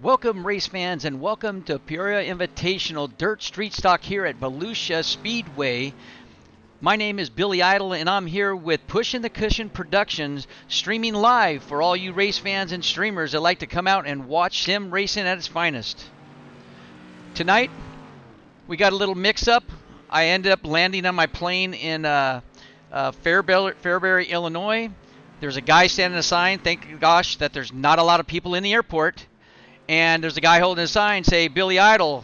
Welcome race fans and welcome to Peoria Invitational Dirt Street Stock here at Volusia Speedway. My name is Billy Idle and I'm here with Pushing the Cushion Productions, streaming live for all you race fans and streamers that like to come out and watch sim racing at its finest. Tonight we got a little mix-up. I ended up landing on my plane in Fairbury, Illinois. There's a guy standing a sign, thank gosh that there's not a lot of people in the airport. And there's a guy holding a sign, say, Billy Idle,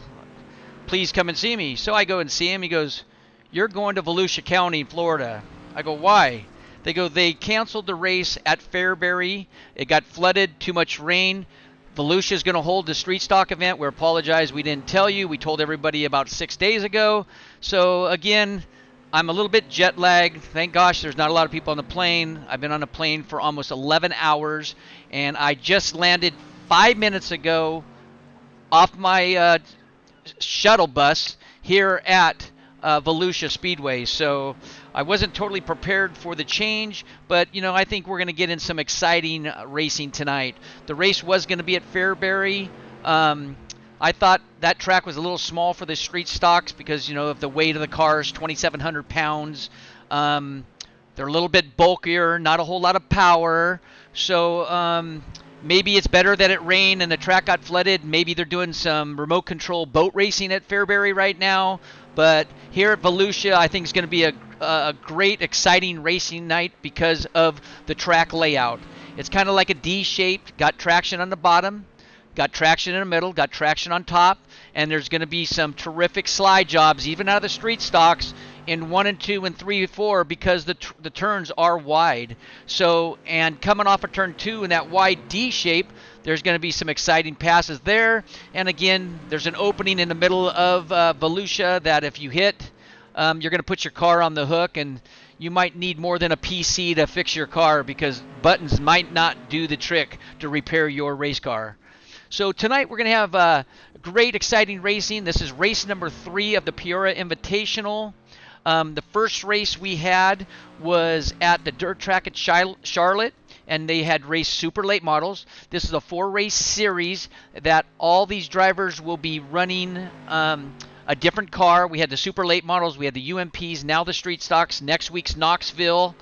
please come and see me. So I go and see him. He goes, you're going to Volusia County, Florida. I go, why? They go, they canceled the race at Fairbury. It got flooded, too much rain. Volusia's going to hold the street stock event. We apologize, we didn't tell you. We told everybody about 6 days ago. So again, I'm a little bit jet lagged. Thank gosh there's not a lot of people on the plane. I've been on a plane for almost 11 hours. And I just landed 5 minutes ago off my shuttle bus here at Volusia Speedway. So I wasn't totally prepared for the change, but you know, I think we're going to get in some exciting racing tonight. The race was going to be at Fairbury. I thought that track was a little small for the street stocks because, you know, of the weight of the cars, 2,700 pounds. They're a little bit bulkier, not a whole lot of power. So maybe it's better that it rained and the track got flooded. Maybe they're doing some remote control boat racing at Fairbury right now. But here at Volusia, I think it's going to be a great, exciting racing night because of the track layout. It's kind of like a D-shaped, got traction on the bottom, got traction in the middle, got traction on top, and there's going to be some terrific slide jobs, even out of the street stocks, in 1 and 2 and 3 and 4 because the turns are wide. So, and coming off of turn 2 in that wide D shape, there's going to be some exciting passes there. And again, there's an opening in the middle of Volusia that if you hit, you're going to put your car on the hook, and you might need more than a PC to fix your car because buttons might not do the trick to repair your race car. So tonight we're going to have great, exciting racing. This is race number 3 of the Peoria Invitational. The first race we had was at the dirt track at Charlotte, and they had raced super late models. This is a 4-race series that all these drivers will be running a different car. We had the super late models, we had the UMPs, now the street stocks, next week's Knoxville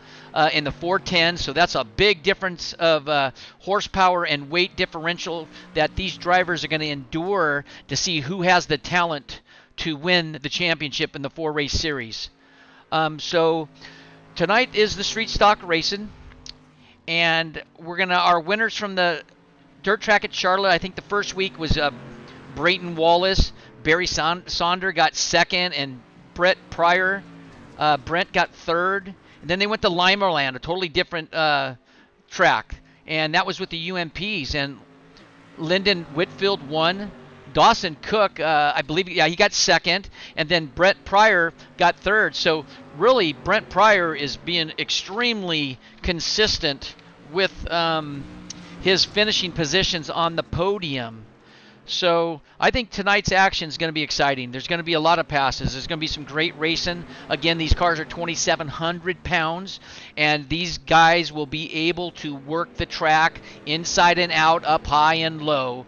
in the 410. So that's a big difference of horsepower and weight differential that these drivers are going to endure to see who has the talent to win the championship in the 4-race series. So tonight is the street stock racing, and our winners from the dirt track at Charlotte. I think the first week was Brayton Wallace, Barry Sonder got second, and Brent got third. And then they went to Limerland, a totally different track, and that was with the UMPs. And Lyndon Whitfield won. Dawson Cook, I believe, he got second, and then Brent Pryor got third. So really, Brent Pryor is being extremely consistent with his finishing positions on the podium. So I think tonight's action is going to be exciting. There's going to be a lot of passes. There's going to be some great racing. Again, these cars are 2,700 pounds, and these guys will be able to work the track inside and out, up high and low.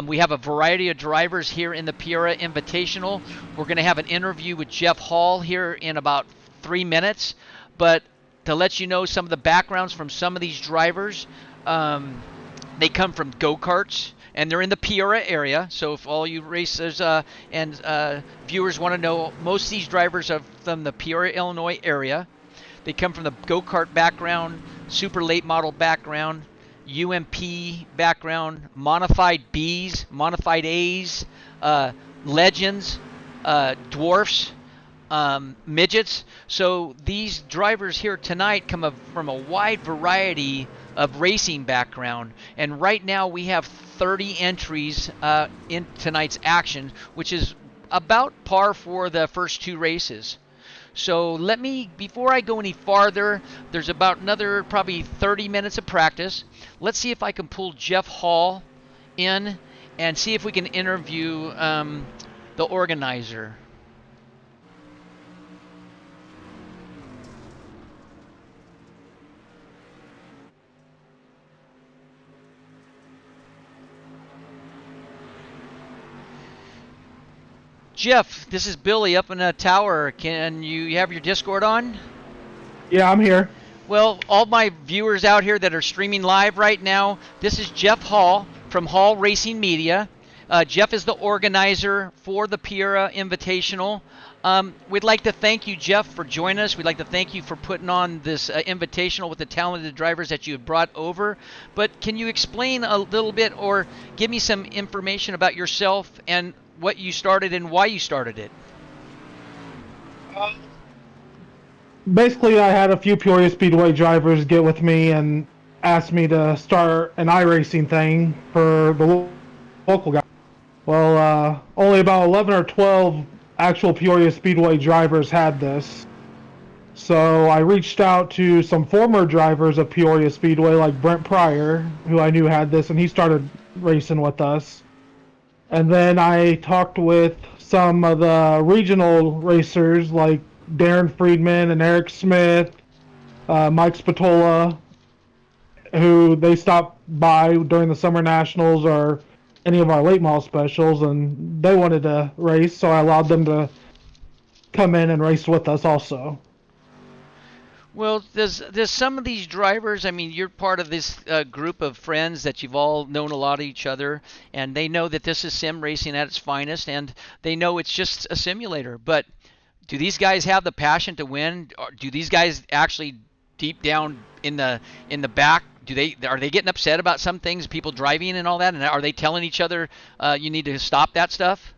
We have a variety of drivers here in the Peoria Invitational. We're going to have an interview with Jeff Hall here in about 3 minutes. But to let you know some of the backgrounds from some of these drivers, they come from go-karts. And they're in the Peoria area, so if all you racers and viewers want to know, most of these drivers are from the Peoria, Illinois area. They come from the go-kart background, super late model background, UMP background, modified Bs, modified As, legends, dwarfs, midgets. So these drivers here tonight come from a wide variety of racing background, and right now we have 30 entries in tonight's action, which is about par for the first 2 races. So before I go any farther, there's about another probably 30 minutes of practice. Let's see if I can pull Jeff Hall in and see if we can interview the organizer. Jeff, this is Billy up in a tower. Can you have your Discord on? Yeah, I'm here. Well, all my viewers out here that are streaming live right now, this is Jeff Hall from Hall Racing Media. Jeff is the organizer for the Peoria Invitational. We'd like to thank you, Jeff, for joining us. We'd like to thank you for putting on this invitational with the talented drivers that you have brought over. But can you explain a little bit or give me some information about yourself and what you started and why you started it? Basically, I had a few Peoria Speedway drivers get with me and ask me to start an iRacing thing for the local guys. Well, only about 11 or 12 actual Peoria Speedway drivers had this. So I reached out to some former drivers of Peoria Speedway, like Brent Pryor, who I knew had this, and he started racing with us. And then I talked with some of the regional racers, like Darren Friedman and Eric Smith, Mike Spatola, who they stopped by during the Summer Nationals or any of our late model specials, and they wanted to race, so I allowed them to come in and race with us also. Well, there's some of these drivers, I mean, you're part of this group of friends that you've all known a lot of each other, and they know that this is sim racing at its finest, and they know it's just a simulator. But do these guys have the passion to win? Or do these guys actually deep down in the back, are they getting upset about some things, people driving and all that, and are they telling each other you need to stop that stuff?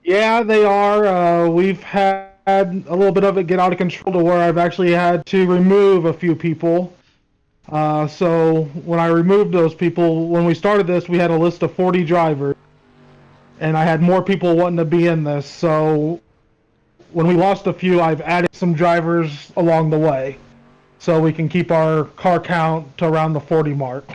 Yeah, they are. We've had a little bit of it get out of control to where I've actually had to remove a few people. So when I removed those people, when we started this, we had a list of 40 drivers, and I had more people wanting to be in this. So when we lost a few, I've added some drivers along the way, so we can keep our car count to around the 40 mark.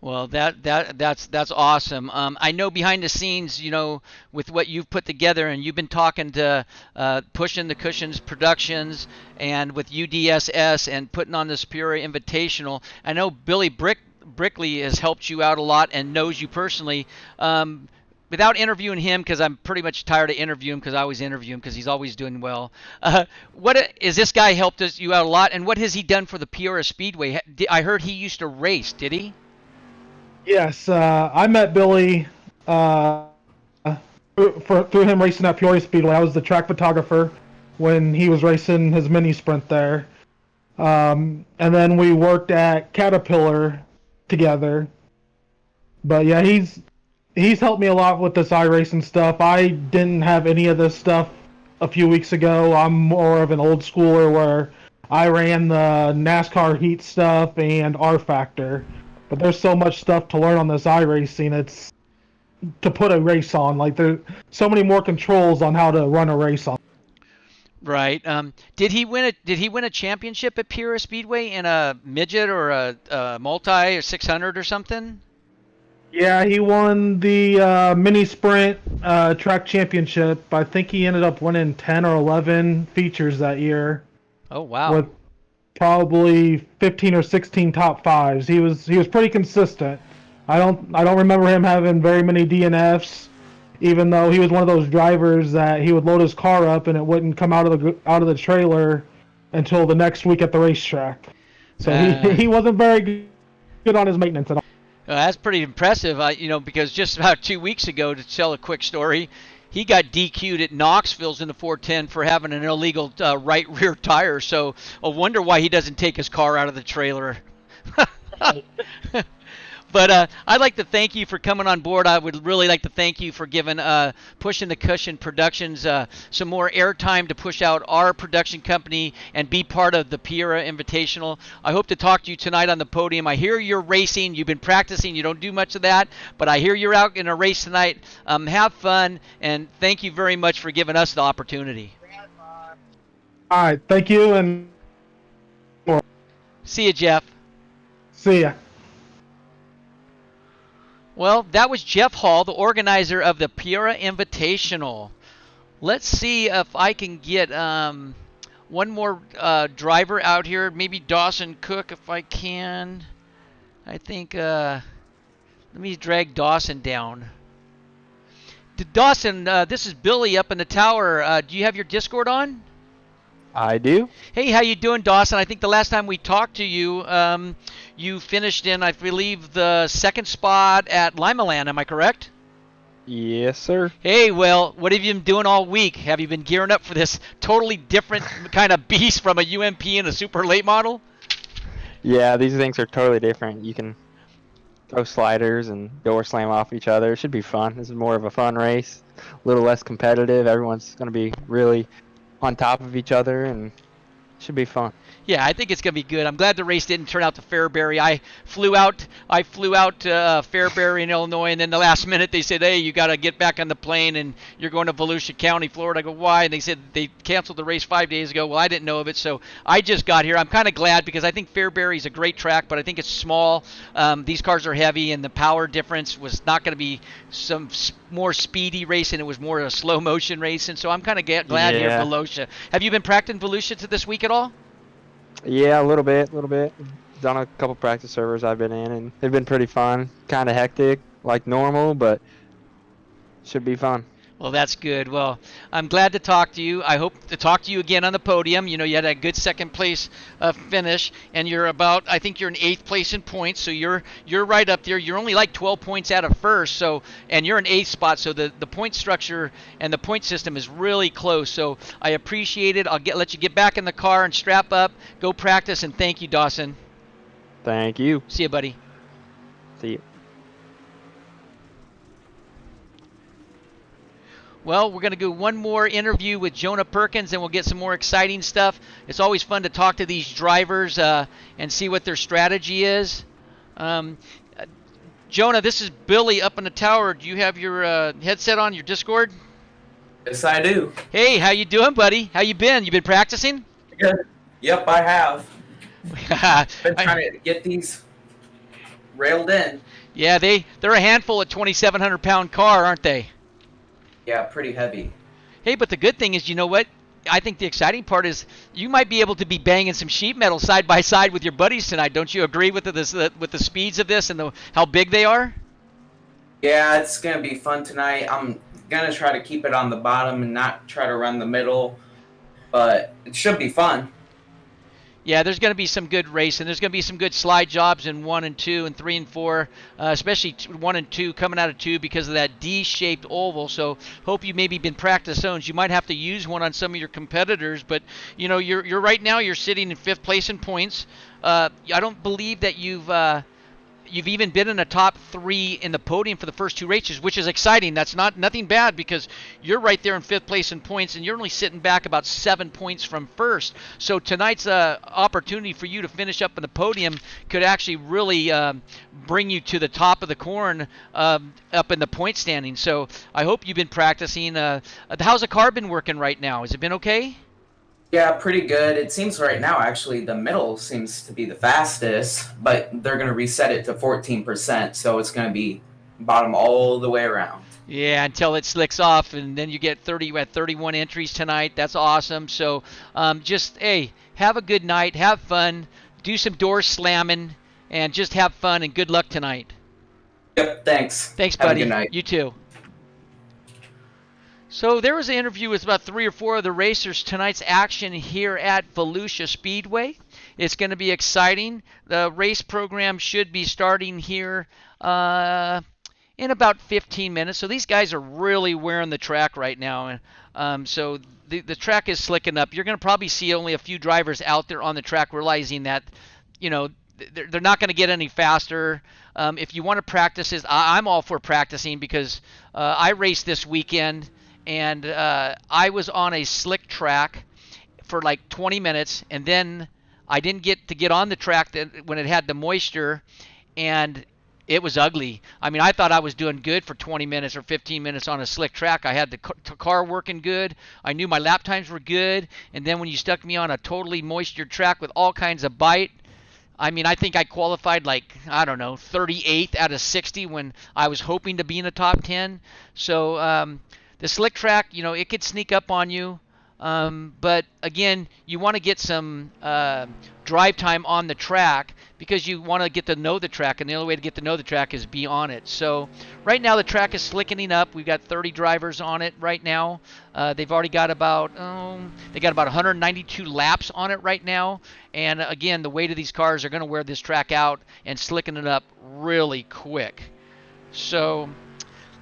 Well, that's awesome. I know behind the scenes, you know, with what you've put together, and you've been talking to Pushing the Cushions Productions and with UDSS and putting on this Peoria Invitational. I know Billy Brickley has helped you out a lot and knows you personally. Without interviewing him, because I'm pretty much tired of interviewing him, because I always interview him because he's always doing well. Is this guy helped you out a lot, and what has he done for the Peoria Speedway? I heard he used to race. Did he? Yes, I met Billy through him racing at Peoria Speedway. I was the track photographer when he was racing his mini sprint there. And then we worked at Caterpillar together. But yeah, he's helped me a lot with this iRacing stuff. I didn't have any of this stuff a few weeks ago. I'm more of an old schooler where I ran the NASCAR heat stuff and R Factor. But there's so much stuff to learn on this iRacing. It's to put a race on. Like, there's so many more controls on how to run a race on. Right. Did he win a championship at Peoria Speedway in a midget or a multi or 600 or something? Yeah, he won the mini sprint track championship. I think he ended up winning 10 or 11 features that year. Oh wow. With probably 15 or 16 top fives. He was pretty consistent. I don't remember him having very many DNFs, even though he was one of those drivers that he would load his car up and it wouldn't come out of the trailer until the next week at the racetrack. So he wasn't very good on his maintenance at all. That's pretty impressive, because just about 2 weeks ago, to tell a quick story, he got DQ'd at Knoxville's in the 410 for having an illegal right rear tire. So I wonder why he doesn't take his car out of the trailer. But I'd like to thank you for coming on board. I would really like to thank you for giving Pushing the Cushion Productions some more airtime to push out our production company and be part of the Peoria Invitational. I hope to talk to you tonight on the podium. I hear you're racing. You've been practicing. You don't do much of that, but I hear you're out in a race tonight. Have fun, and thank you very much for giving us the opportunity. All right, thank you, and see you, Jeff. See ya. Well, that was Jeff Hall, the organizer of the Peoria Invitational. Let's see if I can get one more driver out here. Maybe Dawson Cook, if I can. I think, let me drag Dawson down. Dawson, this is Billy up in the tower. Do you have your Discord on? I do. Hey, how you doing, Dawson? I think the last time we talked to you, you finished in, I believe, the second spot at Limaland. Am I correct? Yes, sir. Hey, well, what have you been doing all week? Have you been gearing up for this totally different kind of beast from a UMP and a super late model? Yeah, these things are totally different. You can throw sliders and door slam off each other. It should be fun. This is more of a fun race, a little less competitive. Everyone's going to be really on top of each other, and it should be fun. Yeah, I think it's going to be good. I'm glad the race didn't turn out to Fairbury. I flew out to Fairbury in Illinois, and then the last minute they said, hey, you got to get back on the plane, and you're going to Volusia County, Florida. I go, why? And they said they canceled the race 5 days ago. Well, I didn't know of it, so I just got here. I'm kind of glad because I think Fairbury is a great track, but I think it's small. These cars are heavy, and the power difference was not going to be some more speedy racing. It was more a slow motion racing, so I'm kind of glad here at Volusia. Have you been practicing Volusia to this week at all? Yeah, a little bit. Done a couple practice servers I've been in, and they've been pretty fun. Kind of hectic, like normal, but should be fun. Well, that's good. Well, I'm glad to talk to you. I hope to talk to you again on the podium. You know, you had a good second place finish, and I think you're in 8th place in points, so you're right up there. You're only like 12 points out of first, and you're in 8th spot, so the point structure and the point system is really close. So I appreciate it. I'll let you get back in the car and strap up, go practice, and thank you, Dawson. Thank you. See you, buddy. See you. Well, we're going to do one more interview with Jonah Perkins, and we'll get some more exciting stuff. It's always fun to talk to these drivers and see what their strategy is. Jonah, this is Billy up in the tower. Do you have your headset on, your Discord? Yes, I do. Hey, how you doing, buddy? How you been? You been practicing? Good. Yep, I have. Been trying to get these railed in. Yeah, they're a handful at 2,700-pound car, aren't they? Yeah, pretty heavy. Hey, but the good thing is, you know what? I think the exciting part is you might be able to be banging some sheet metal side by side with your buddies tonight. Don't you agree with the speeds of this and how big they are? Yeah, it's going to be fun tonight. I'm going to try to keep it on the bottom and not try to run the middle, but it should be fun. Yeah, there's going to be some good racing. There's going to be some good slide jobs in 1 and 2 and 3 and 4, especially 1 and 2 coming out of 2 because of that D-shaped oval. So hope you maybe been practice zones. You might have to use one on some of your competitors, but you know you're right now you're sitting in 5th place in points. I don't believe that you've even been in the top 3 in the podium for the first 2 races, which is exciting. That's nothing bad because you're right there in 5th place in points, and you're only sitting back about 7 points from first. So tonight's opportunity for you to finish up in the podium could actually really bring you to the top of the corn up in the point standing. So I hope you've been practicing. How's the car been working right now? Has it been okay? Yeah, pretty good. It seems right now, actually, the middle seems to be the fastest, but they're going to reset it to 14%, so it's going to be bottom all the way around. Yeah, until it slicks off, and then you get 31 entries tonight. That's awesome. So just, hey, have a good night. Have fun. Do some door slamming, and just have fun, and good luck tonight. Yep, thanks. Thanks, buddy. Have a good night. You too. So there was an interview with about 3 or 4 of the racers. Tonight's action here at Volusia Speedway. It's going to be exciting. The race program should be starting here in about 15 minutes. So these guys are really wearing the track right now. So the track is slicking up. You're going to probably see only a few drivers out there on the track realizing that, you know, they're not going to get any faster. If you want to practice this, I'm all for practicing because I raced this weekend. And I was on a slick track for like 20 minutes, and then I didn't get to get on the track when it had the moisture, and it was ugly. I mean, I thought I was doing good for 20 minutes or 15 minutes on a slick track. I had the car working good. I knew my lap times were good, and then when you stuck me on a totally moistured track with all kinds of bite, I mean, I think I qualified like, I don't know, 38th out of 60 when I was hoping to be in the top 10. So, the slick track, you know, it could sneak up on you, but again, you want to get some drive time on the track because you want to get to know the track, and the only way to get to know the track is be on it. So right now the track is slickening up. We've got 30 drivers on it right now. They've already got about 192 laps on it right now. And again, the weight of these cars are going to wear this track out and slicken it up really quick. So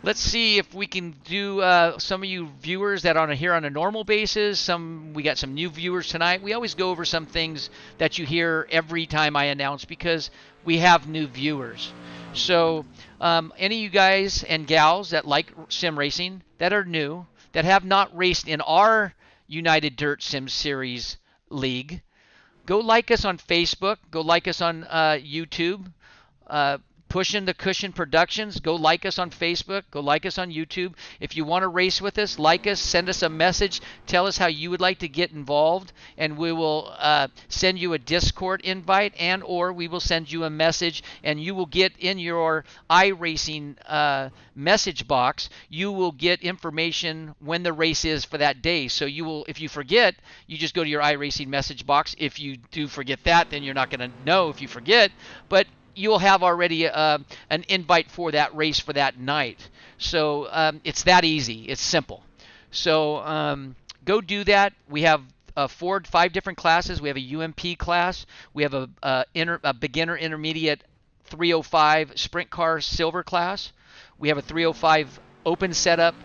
let's see if we can do some of you viewers that are here on a normal basis. We got some new viewers tonight. We always go over some things that you hear every time I announce because we have new viewers. So any of you guys and gals that like sim racing, that are new, that have not raced in our United Dirt Sim Series League, go like us on Facebook. Go like us on YouTube. Pushing the Cushion Productions. Go like us on Facebook. Go like us on YouTube. If you want to race with us, like us, send us a message. Tell us how you would like to get involved, and we will send you a Discord invite, and or we will send you a message, and you will get in your iRacing message box. You will get information when the race is for that day. So you will, if you forget, you just go to your iRacing message box. If you do forget that, then you're not going to know if you forget. But you'll have already an invite for that race for that night. So it's that easy. It's simple. So go do that. We have 5 different classes. We have a UMP class. We have a beginner intermediate 305 sprint car silver class. We have a 305 open setup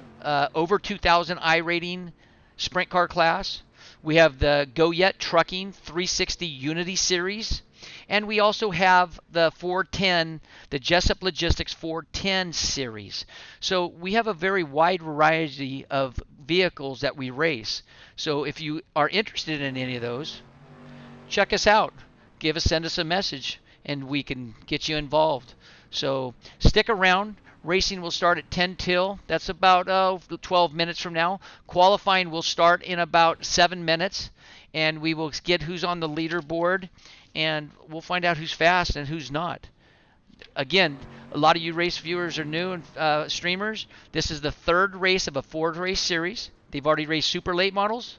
over 2,000 iRating sprint car class. We have the Go Yet Trucking 360 Unity Series. And we also have the 410, the Jessup Logistics 410 series. So we have a very wide variety of vehicles that we race. So if you are interested in any of those, check us out. Send us a message, and we can get you involved. So stick around. Racing will start at 10 till. That's about 12 minutes from now. Qualifying will start in about 7 minutes, and we will get who's on the leaderboard. And we'll find out who's fast and who's not. Again, a lot of you race viewers are new and streamers. This is the 3rd race of a 4-race series. They've already raced super late models,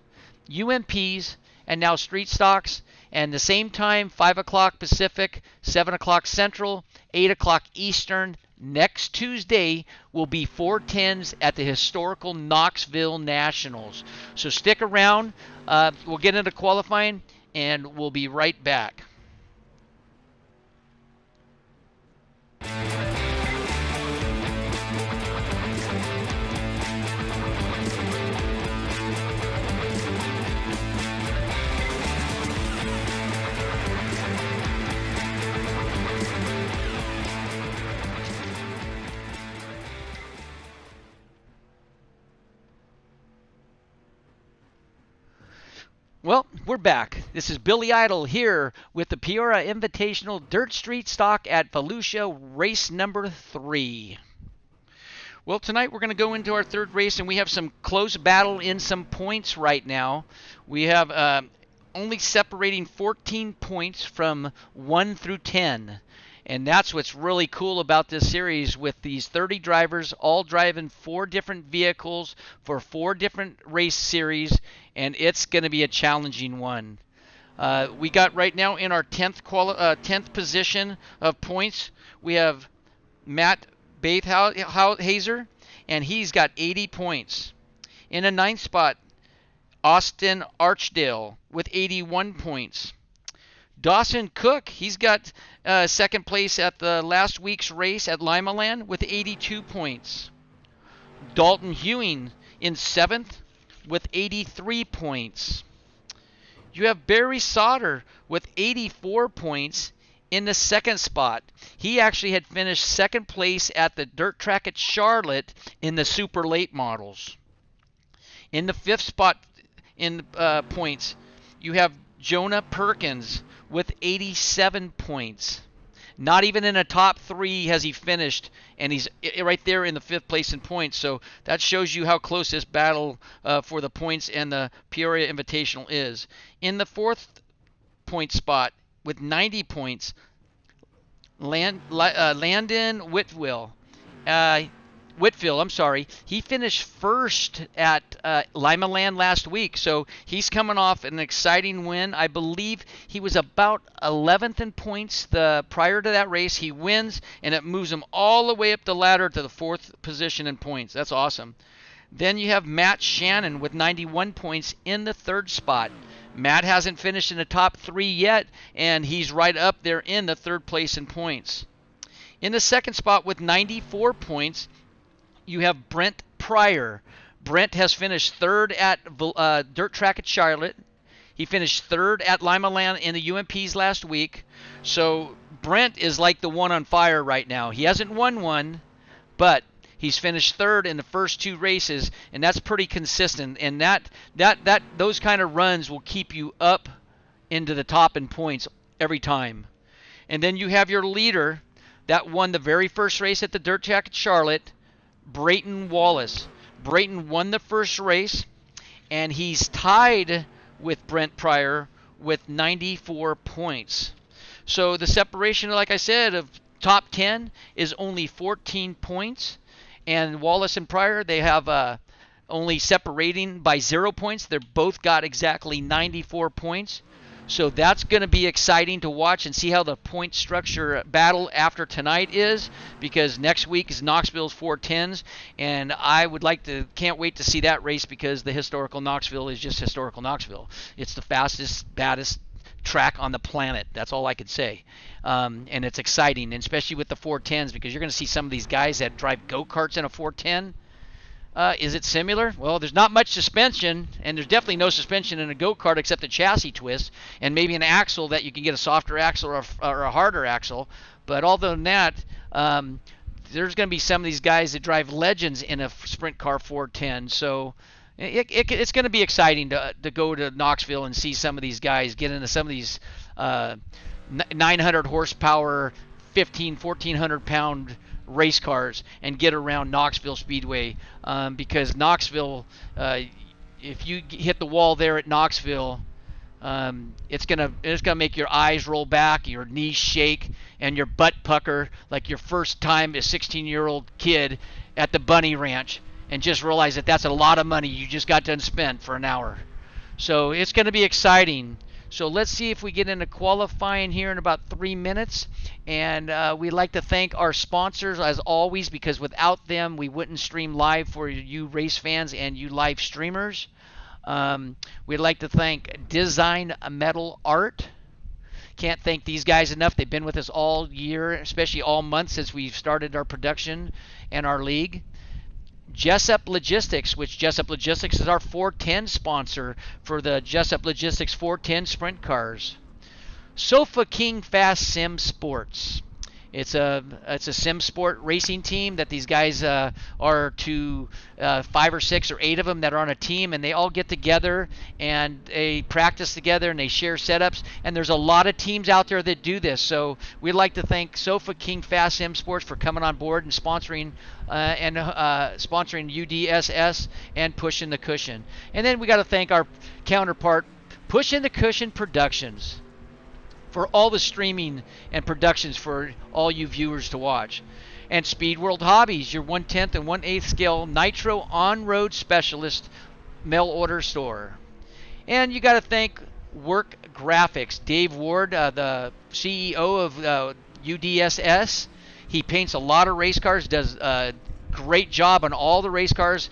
UMPs, and now street stocks. And the same time, 5 o'clock Pacific, 7 o'clock Central, 8 o'clock Eastern. Next Tuesday will be 410s at the historical Knoxville Nationals. So stick around. We'll get into qualifying, and we'll be right back. Well, we're back. This is Billy Idol here with the Peoria Invitational Dirt Street Stock at Volusia, race number 3. Well, tonight we're going to go into our 3rd race, and we have some close battle in some points right now. We have only separating 14 points from 1 through 10. And that's what's really cool about this series, with these 30 drivers all driving 4 different vehicles for 4 different race series, and it's going to be a challenging one. We got right now in our 10th position of points, we have Matt Bathhazer, and he's got 80 points. In a 9th spot, Austin Archdale with 81 points. Dawson Cook, he's got 2nd place at the last week's race at Limaland with 82 points. Dalton Hewing in 7th with 83 points. You have Barry Sauter with 84 points in the 2nd spot. He actually had finished 2nd place at the dirt track at Charlotte in the super late models. In the 5th spot in points, you have Jonah Perkins with 87 points. Not even in a top 3 has he finished, and he's right there in the 5th place in points. So that shows you how close this battle for the points and the Peoria Invitational is. In the 4th point spot with 90 points, Landon Whitfield, he finished 1st at Lima Land last week. So he's coming off an exciting win. I believe he was about 11th in points prior to that race. He wins, and it moves him all the way up the ladder to the 4th position in points. That's awesome. Then you have Matt Shannon with 91 points in the 3rd spot. Matt hasn't finished in the top 3 yet, and he's right up there in the 3rd place in points. In the 2nd spot with 94 points, you have Brent Pryor. Brent has finished 3rd at Dirt Track at Charlotte. He finished 3rd at Lima Land in the UMPs last week. So Brent is like the one on fire right now. He hasn't won one, but he's finished 3rd in the first 2 races, and that's pretty consistent. And those kind of runs will keep you up into the top in points every time. And then you have your leader that won the very first race at the Dirt Track at Charlotte, Brayton Wallace. Brayton won the first race, and he's tied with Brent Pryor with 94 points. So the separation, like I said, of top 10 is only 14 points. And Wallace and Pryor, they have only separating by 0 points. They're both got exactly 94 points. So that's going to be exciting to watch and see how the point structure battle after tonight is, because next week is Knoxville's 410s, and can't wait to see that race, because the historical Knoxville is just historical Knoxville. It's the fastest, baddest track on the planet. That's all I could say. And it's exciting, and especially with the 410s, because you're going to see some of these guys that drive go-karts in a 410. Is it similar? Well, there's not much suspension, and there's definitely no suspension in a go-kart except a chassis twist and maybe an axle that you can get a softer axle or a harder axle. But other than that, there's going to be some of these guys that drive legends in a sprint car 410. So it's going to be exciting to go to Knoxville and see some of these guys get into some of these 900 horsepower, 1,400 pound race cars and get around Knoxville Speedway, because Knoxville, if you hit the wall there at Knoxville, it's gonna make your eyes roll back, your knees shake, and your butt pucker like your first time as a 16-year-old kid at the Bunny Ranch, and just realize that that's a lot of money you just got done spent for an hour. So it's going to be exciting. So let's see if we get into qualifying here in about 3 minutes. And we'd like to thank our sponsors as always, because without them we wouldn't stream live for you race fans and you live streamers. We'd like to thank Design Metal Art. Can't thank these guys enough. They've been with us all year, especially all month since we've started our production and our league. Jessup Logistics, which Jessup Logistics is our 410 sponsor for the Jessup Logistics 410 sprint cars. Sofa King Fast Sim Sports. It's a sim sport racing team that these guys are 5 or 6 or 8 of them that are on a team, and they all get together and they practice together and they share setups. And there's a lot of teams out there that do this. So we'd like to thank Sofa King Fast Sim Sports for coming on board and sponsoring UDSS and Pushing the Cushion. And then we got to thank our counterpart, Pushing the Cushion Productions, for all the streaming and productions for all you viewers to watch. And Speed World Hobbies, your 1/10 and 1/8 scale nitro on-road specialist mail order store. And you got to thank Work Graphics, Dave Ward, the CEO of UDSS. He paints a lot of race cars, does a great job on all the race cars.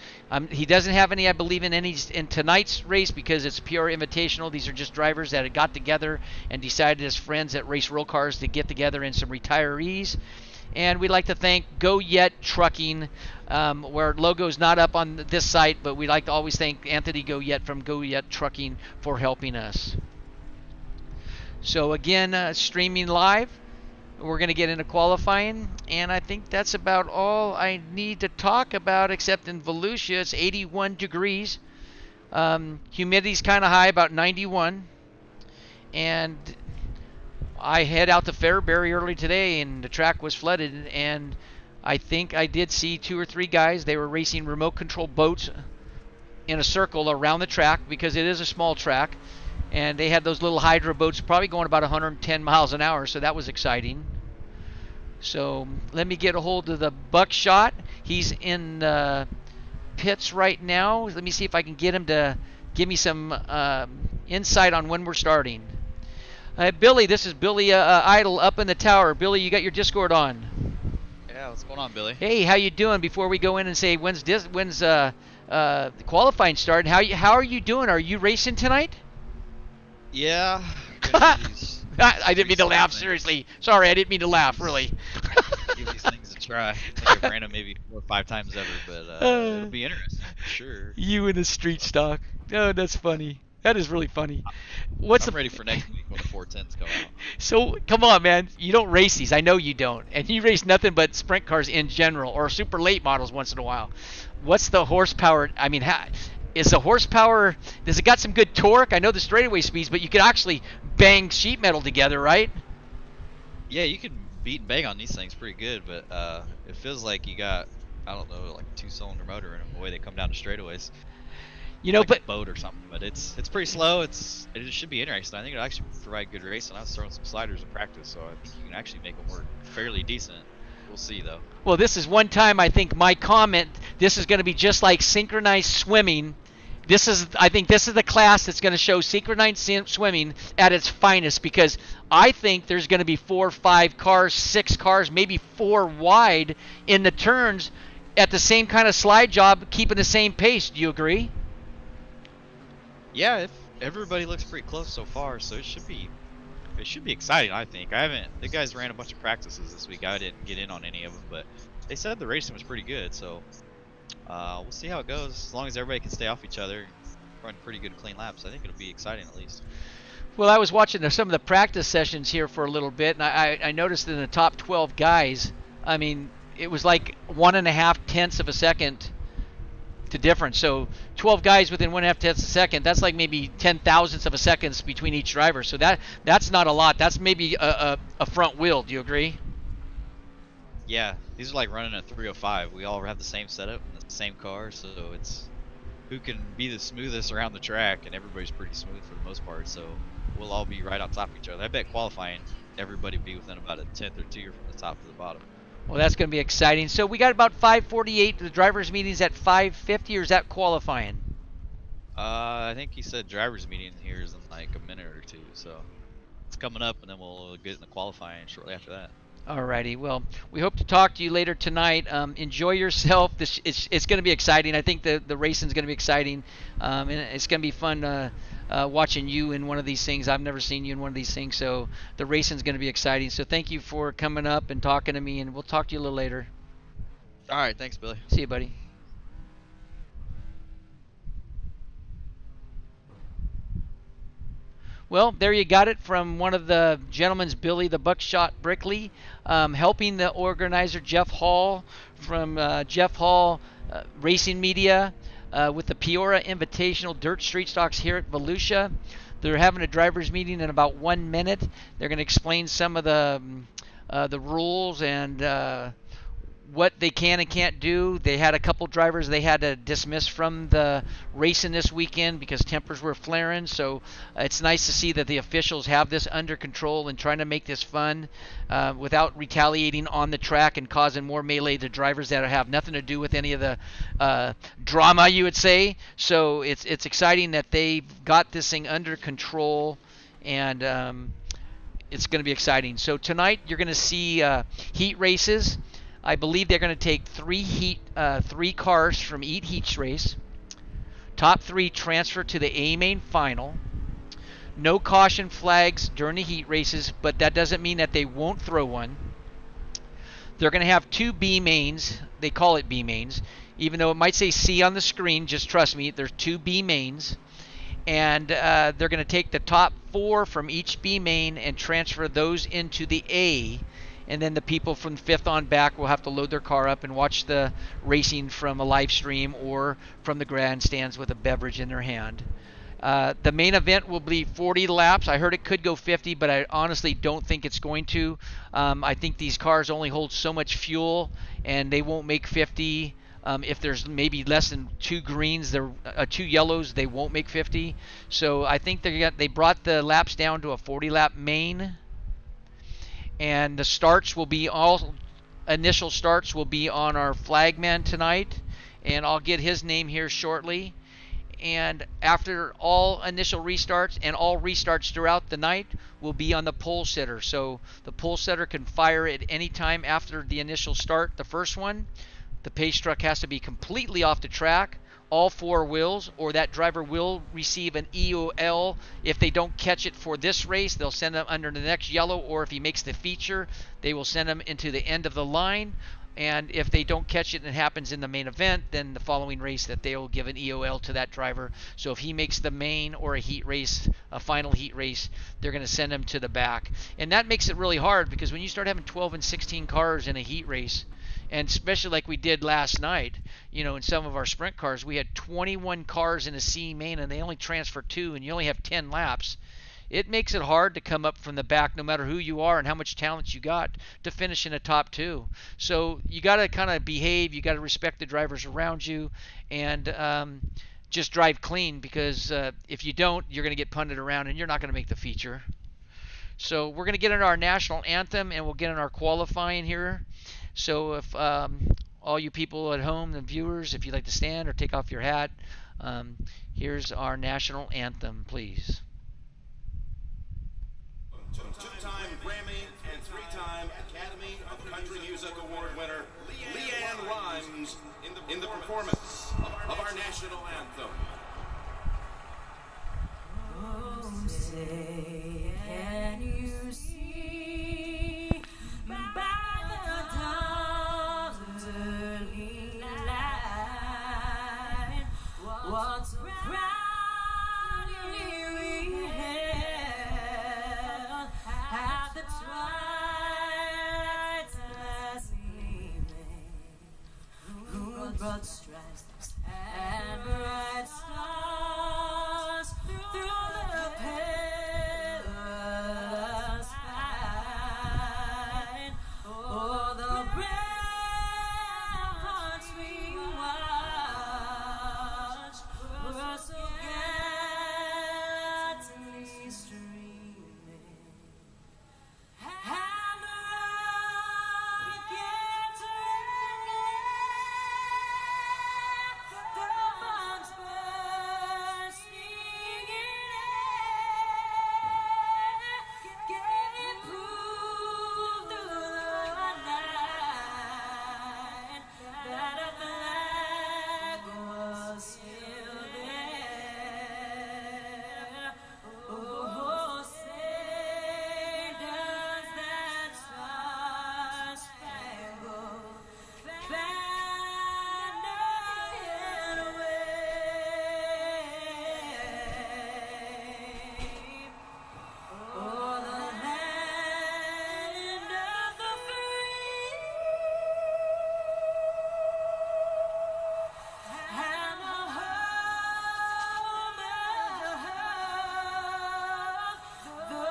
He doesn't have any, I believe, in tonight's race because it's Peoria Invitational. These are just drivers that had got together and decided as friends that race real cars to get together, and some retirees. And we'd like to thank Go Yet Trucking, where logo's not up on this site, but we'd like to always thank Anthony Go Yet from Go Yet Trucking for helping us. So again, streaming live. We're going to get into qualifying, and I think that's about all I need to talk about, except in Volusia it's 81 degrees. Humidity's kind of high, about 91. And I head out to Fairbury early today, and the track was flooded, and I think I did see 2 or 3 guys. They were racing remote control boats in a circle around the track because it is a small track. And they had those little hydro boats probably going about 110 miles an hour, so that was exciting. So let me get a hold of the Buckshot. He's in pits right now. Let me see if I can get him to give me some insight on when we're starting. Billy, this is Billy Idle up in the tower. Billy, you got your Discord on. Yeah, what's going on, Billy? Hey, how you doing? Before we go in and say when's the qualifying starting, how are you doing? Are you racing tonight? Yeah. I didn't mean to laugh. Seriously, sorry, I didn't mean to laugh. Really. Give these things a try. I think I've ran them maybe 4 or 5 times ever, but it'll be interesting for sure. You in the street stock. Oh, that's funny. That is really funny. I'm ready for next week when the 410s come out. So, come on, man. You don't race these. I know you don't. And you race nothing but sprint cars in general or super late models once in a while. What's the horsepower? I mean, is the horsepower, does it got some good torque? I know the straightaway speeds, but you could actually bang sheet metal together, right? Yeah, you can beat and bang on these things pretty good, but it feels like you got, I don't know, like a 2-cylinder motor in them, the way they come down the straightaways. You know, like but a boat or something, but it's pretty slow. It should be interesting. I think it'll actually provide good racing. I was throwing some sliders in practice, so I think you can actually make them work fairly decent. We'll see though. Well, this is one time I think my comment. This is going to be just like synchronized swimming. I think this is the class that's going to show synchronized swimming at its finest, because I think there's going to be 4, 5 cars, 6 cars, maybe 4 wide in the turns at the same kind of slide job, keeping the same pace. Do you agree? Yeah, if everybody looks pretty close so far, so it should be exciting. I think the guys ran a bunch of practices this week. I didn't get in on any of them, but they said the racing was pretty good. So we'll see how it goes. As long as everybody can stay off each other, run pretty good clean laps, I think it'll be exciting at least. Well, I was watching some of the practice sessions here for a little bit, and I noticed in the top 12 guys, I mean, it was like 1.5 tenths of a second to difference. So 12 guys within 1.5 tenths of a second, that's like maybe 10 thousandths of a second between each driver. So that's not a lot. That's maybe a front wheel. Do you agree? Yeah, these are like running a 305. We all have the same setup and the same car, so it's who can be the smoothest around the track, and everybody's pretty smooth for the most part. So we'll all be right on top of each other. I bet qualifying, everybody will be within about a tenth or 2 from the top to the bottom. Well, that's going to be exciting. So we got about 5:48. The drivers' meeting's at 5:50, or is that qualifying? I think he said drivers' meeting here is in like a minute or 2, so it's coming up, and then we'll get in the qualifying shortly after that. Alrighty. Well, we hope to talk to you later tonight. Enjoy yourself. It's going to be exciting. I think the racing's going to be exciting, and it's going to be fun watching you in one of these things. I've never seen you in one of these things, so the racing's going to be exciting. So thank you for coming up and talking to me, and we'll talk to you a little later. All right, thanks, Billy. See you, buddy. Well, there you got it from one of the gentlemen's, Billy the Buckshot Brickley, helping the organizer Jeff Hall from Jeff Hall Racing Media with the Peoria Invitational Dirt Street Stocks here at Volusia. They're having a drivers meeting in about 1 minute. They're going to explain some of the rules and what they can and can't do. They had a couple drivers they had to dismiss from the racing this weekend because tempers were flaring. So it's nice to see that the officials have this under control and trying to make this fun without retaliating on the track and causing more melee to drivers that have nothing to do with any of the drama, you would say. So it's exciting that they've got this thing under control, and it's going to be exciting. So tonight you're going to see heat races. I believe they're going to take 3 cars from each heat race. Top 3 transfer to the A main final. No caution flags during the heat races, but that doesn't mean that they won't throw one. They're going to have 2 B mains. They call it B mains. Even though it might say C on the screen, just trust me, there's 2 B mains. And they're going to take the top 4 from each B main and transfer those into the A. And then the people from 5th on back will have to load their car up and watch the racing from a live stream or from the grandstands with a beverage in their hand. The main event will be 40 laps. I heard it could go 50, but I honestly don't think it's going to. I think these cars only hold so much fuel, and they won't make 50. If there's maybe less than 2 greens, 2 yellows, they won't make 50. So I think they brought the laps down to a 40-lap main. And the starts will be initial starts will be on our flagman tonight, and I'll get his name here shortly. And after all initial restarts and all restarts throughout the night will be on the pole sitter. So the pole sitter can fire at any time after the initial start, the first one. The pace truck has to be completely off the track, all four wheels, or that driver will receive an EOL. If they don't catch it for this race, they'll send them under the next yellow, or if he makes the feature, they will send him into the end of the line. And if they don't catch it and it happens in the main event, then the following race that they will give an EOL to that driver. So if he makes the main or a heat race, a final heat race, they're going to send him to the back. And that makes it really hard, because when you start having 12 and 16 cars in a heat race, and especially like we did last night, in some of our sprint cars, we had 21 cars in a C main and they only transfer 2, and you only have 10 laps. It makes it hard to come up from the back, no matter who you are and how much talent you got, to finish in a top 2. So you got to kind of behave. You got to respect the drivers around you, and just drive clean, because if you don't, you're going to get punted around and you're not going to make the feature. So we're going to get into our national anthem, and we'll get in our qualifying here. So if all you people at home, the viewers, if you'd like to stand or take off your hat, here's our national anthem, please. Two-time Grammy and three-time Academy of Country Music Award winner Leanne Rimes in the performance of our national anthem. Oh, say, can you see by the dawn's early light what so proudly we hailed at the twilight's last gleaming, who brought stripes and bright stars through the perilous fight. Oh, the ramparts we watched were so gallantly streaming, and the rockets ringing, the bombs bursting in air, gave proof through the night that a flag was still there. Oh, say does that star-spangled banner yet wave o'er the land of the free and the home of the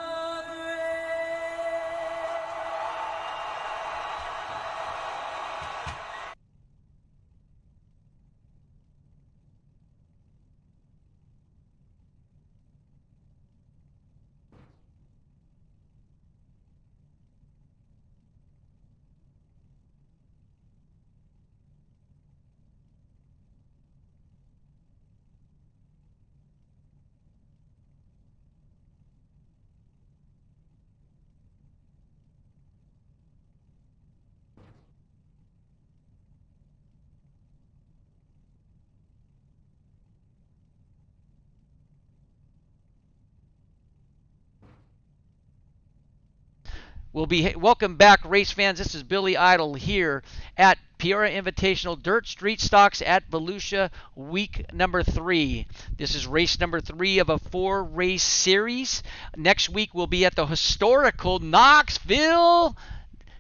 Welcome back, race fans. This is Billy Idol here at Peoria Invitational Dirt Street Stocks at Volusia, week number 3. This is race number 3 of a 4-race series. Next week we'll be at the historical Knoxville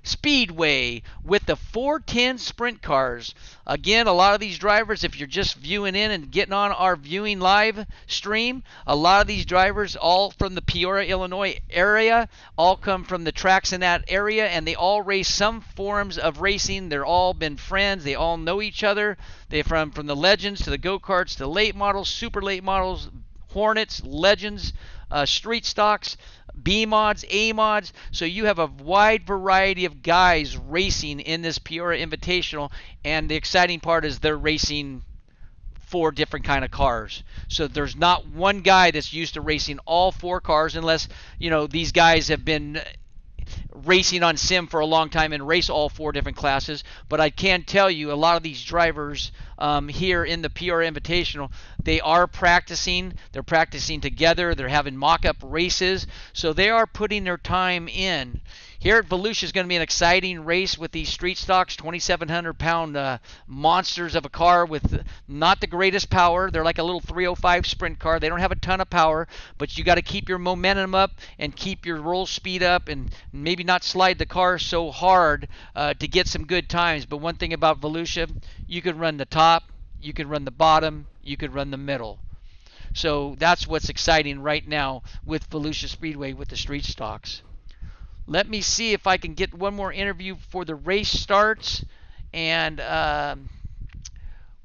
Speedway with the 410 sprint cars. Again, a lot of these drivers, if you're just viewing in and getting on our viewing live stream, a lot of these drivers, all from the Peoria, Illinois area, all come from the tracks in that area, and they all race some forms of racing. They're all been friends. They all know each other. They're from the Legends to the go-karts to late models, super late models, Hornets, Legends, street stocks, B mods, A mods. So you have a wide variety of guys racing in this Peoria Invitational, and the exciting part is they're racing 4 different kind of cars. So there's not one guy that's used to racing all 4 cars, unless these guys have been racing on sim for a long time and race all 4 different classes. But I can tell you, a lot of these drivers here in the Peoria Invitational, they are practicing. They're practicing together. They're having mock-up races. So they are putting their time in. Here at Volusia is going to be an exciting race with these street stocks, 2,700-pound monsters of a car with not the greatest power. They're like a little 305 sprint car. They don't have a ton of power, but you got to keep your momentum up and keep your roll speed up and maybe not slide the car so hard to get some good times. But one thing about Volusia, you could run the top, you could run the bottom, you could run the middle. So that's what's exciting right now with Volusia Speedway with the street stocks. Let me see if I can get one more interview before the race starts, and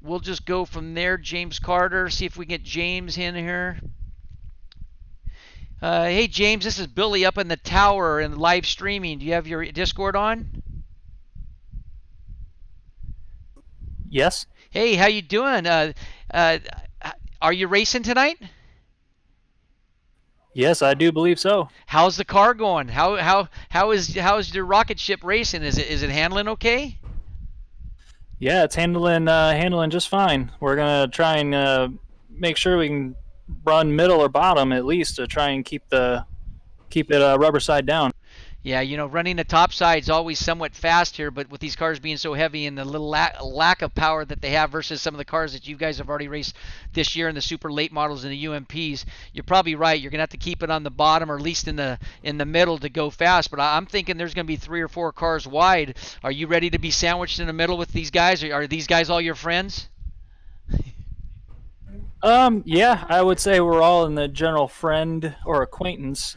we'll just go from there. James Carter, see if we can get James in here. Hey, James, this is Billy up in the tower and live streaming. Do you have your Discord on? Yes. Hey, how you doing? Are you racing tonight? Yes, I do believe so. How's the car going? How is your rocket ship racing? Is it handling okay? Yeah, it's handling just fine. We're gonna try and make sure we can run middle or bottom at least to try and keep it rubber side down. Yeah, running the top side is always somewhat fast here, but with these cars being so heavy and the little lack of power that they have versus some of the cars that you guys have already raced this year in the super late models and the UMPs, you're probably right. You're gonna have to keep it on the bottom or at least in the middle to go fast. But I'm thinking there's gonna be 3 or 4 cars wide. Are you ready to be sandwiched in the middle with these guys? Are these guys all your friends? Yeah, I would say we're all in the general friend or acquaintance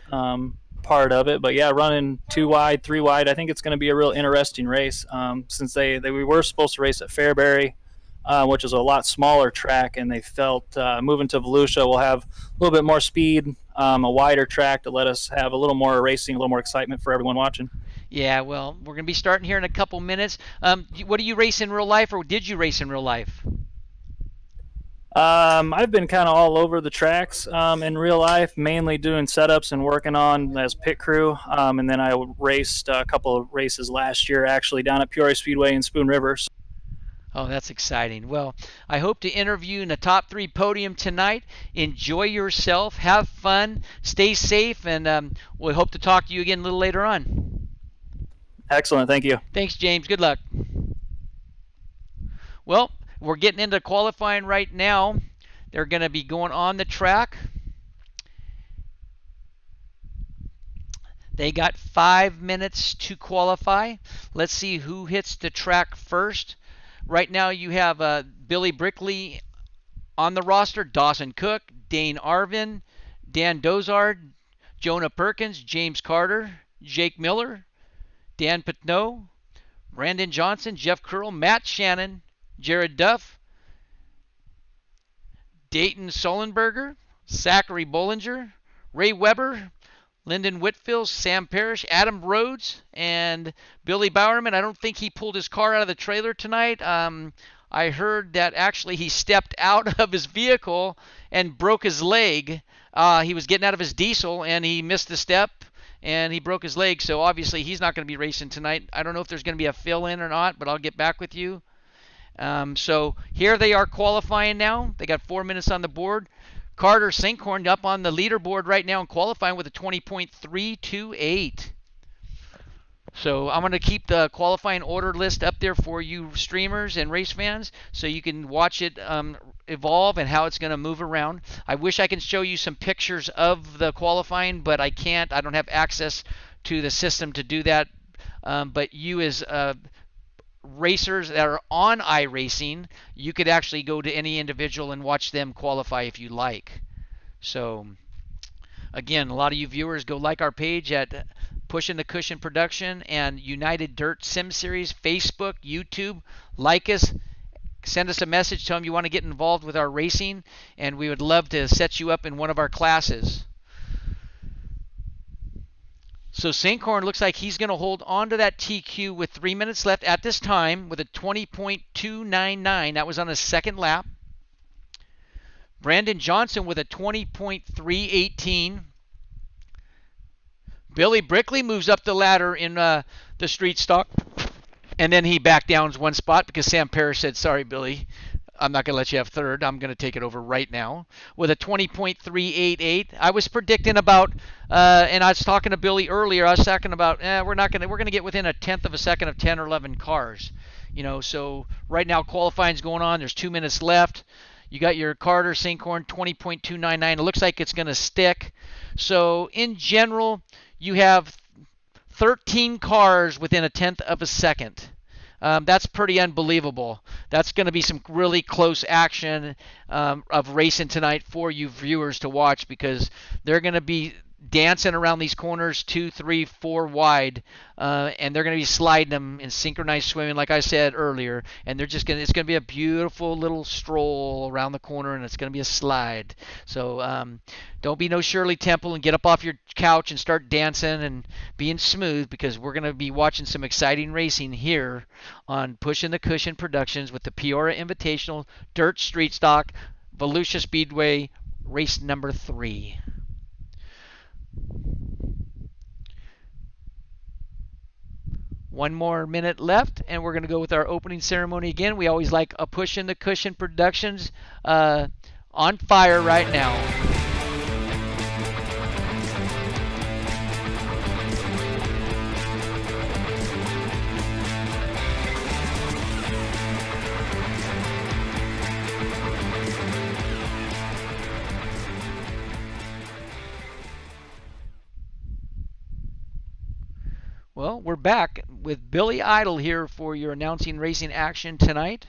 part of it, but yeah, running 2 wide, 3 wide, I think it's going to be a real interesting race. Since we were supposed to race at Fairbury, which is a lot smaller track, and they felt moving to Volusia will have a little bit more speed, a wider track to let us have a little more racing, a little more excitement for everyone watching. Yeah, well, we're going to be starting here in a couple minutes. What do you race in real life, or did you race in real life? I've been kind of all over the tracks in real life, mainly doing setups and working on as pit crew. And then I raced a couple of races last year, actually, down at Peoria Speedway in Spoon River. Oh, that's exciting. Well, I hope to interview in the top 3 podium tonight. Enjoy yourself. Have fun. Stay safe. And we hope to talk to you again a little later on. Excellent. Thank you. Thanks, James. Good luck. Well, we're getting into qualifying right now. They're going to be going on the track. They got 5 minutes to qualify. Let's see who hits the track first. Right now you have Billy Brickley on the roster, Dawson Cook, Dane Arvin, Dan Dozard, Jonah Perkins, James Carter, Jake Miller, Dan Patneau, Brandon Johnson, Jeff Curl, Matt Shannon, Jared Duff, Dayton Solenberger, Zachary Bollinger, Ray Weber, Lyndon Whitfield, Sam Parrish, Adam Rhodes, and Billy Bowerman. I don't think he pulled his car out of the trailer tonight. I heard that actually he stepped out of his vehicle and broke his leg. He was getting out of his diesel and he missed the step and he broke his leg. So obviously he's not going to be racing tonight. I don't know if there's going to be a fill-in or not, but I'll get back with you. So here they are qualifying now. They got 4 minutes on the board. Carter Sinkhorn up on the leaderboard right now and qualifying with a 20.328. So I'm going to keep the qualifying order list up there for you streamers and race fans so you can watch it evolve and how it's going to move around. I wish I could show you some pictures of the qualifying, but I can't. I don't have access to the system to do that. But you as racers that are on iRacing, you could actually go to any individual and watch them qualify if you like. So again, a lot of you viewers go like our page at Pushing the Cushion Production and United Dirt Sim Series, Facebook, YouTube. Like us, send us a message, tell them you want to get involved with our racing, and we would love to set you up in one of our classes. So Sinkhorn looks like he's going to hold on to that TQ with 3 minutes left at this time with a 20.299. That was on his second lap. Brandon Johnson with a 20.318. Billy Brickley moves up the ladder in the street stock. And then he back downs one spot because Sam Parrish said, sorry, Billy, I'm not going to let you have third. I'm going to take it over right now with a 20.388. I was predicting about, and I was talking to Billy earlier, I was talking about, we're going to get within a tenth of a second of 10 or 11 cars. So right now qualifying's going on. There's 2 minutes left. You got your Carter Sinkhorn 20.299. It looks like it's going to stick. So in general, you have 13 cars within a tenth of a second. That's pretty unbelievable. That's going to be some really close action of racing tonight for you viewers to watch, because they're going to be dancing around these corners 2, 3, 4 wide, and they're going to be sliding them in synchronized swimming, like I said earlier. And it's going to be a beautiful little stroll around the corner, and it's going to be a slide. So don't be no Shirley Temple and get up off your couch and start dancing and being smooth, because we're going to be watching some exciting racing here on Pushing the Cushion Productions with the Peoria Invitational Dirt Street Stock Volusia Speedway race number 3. One more minute left, and we're going to go with our opening ceremony again. We always like a Pushing the Cushion Productions on fire right now. Well, we're back with Billy Idle here for your announcing racing action tonight.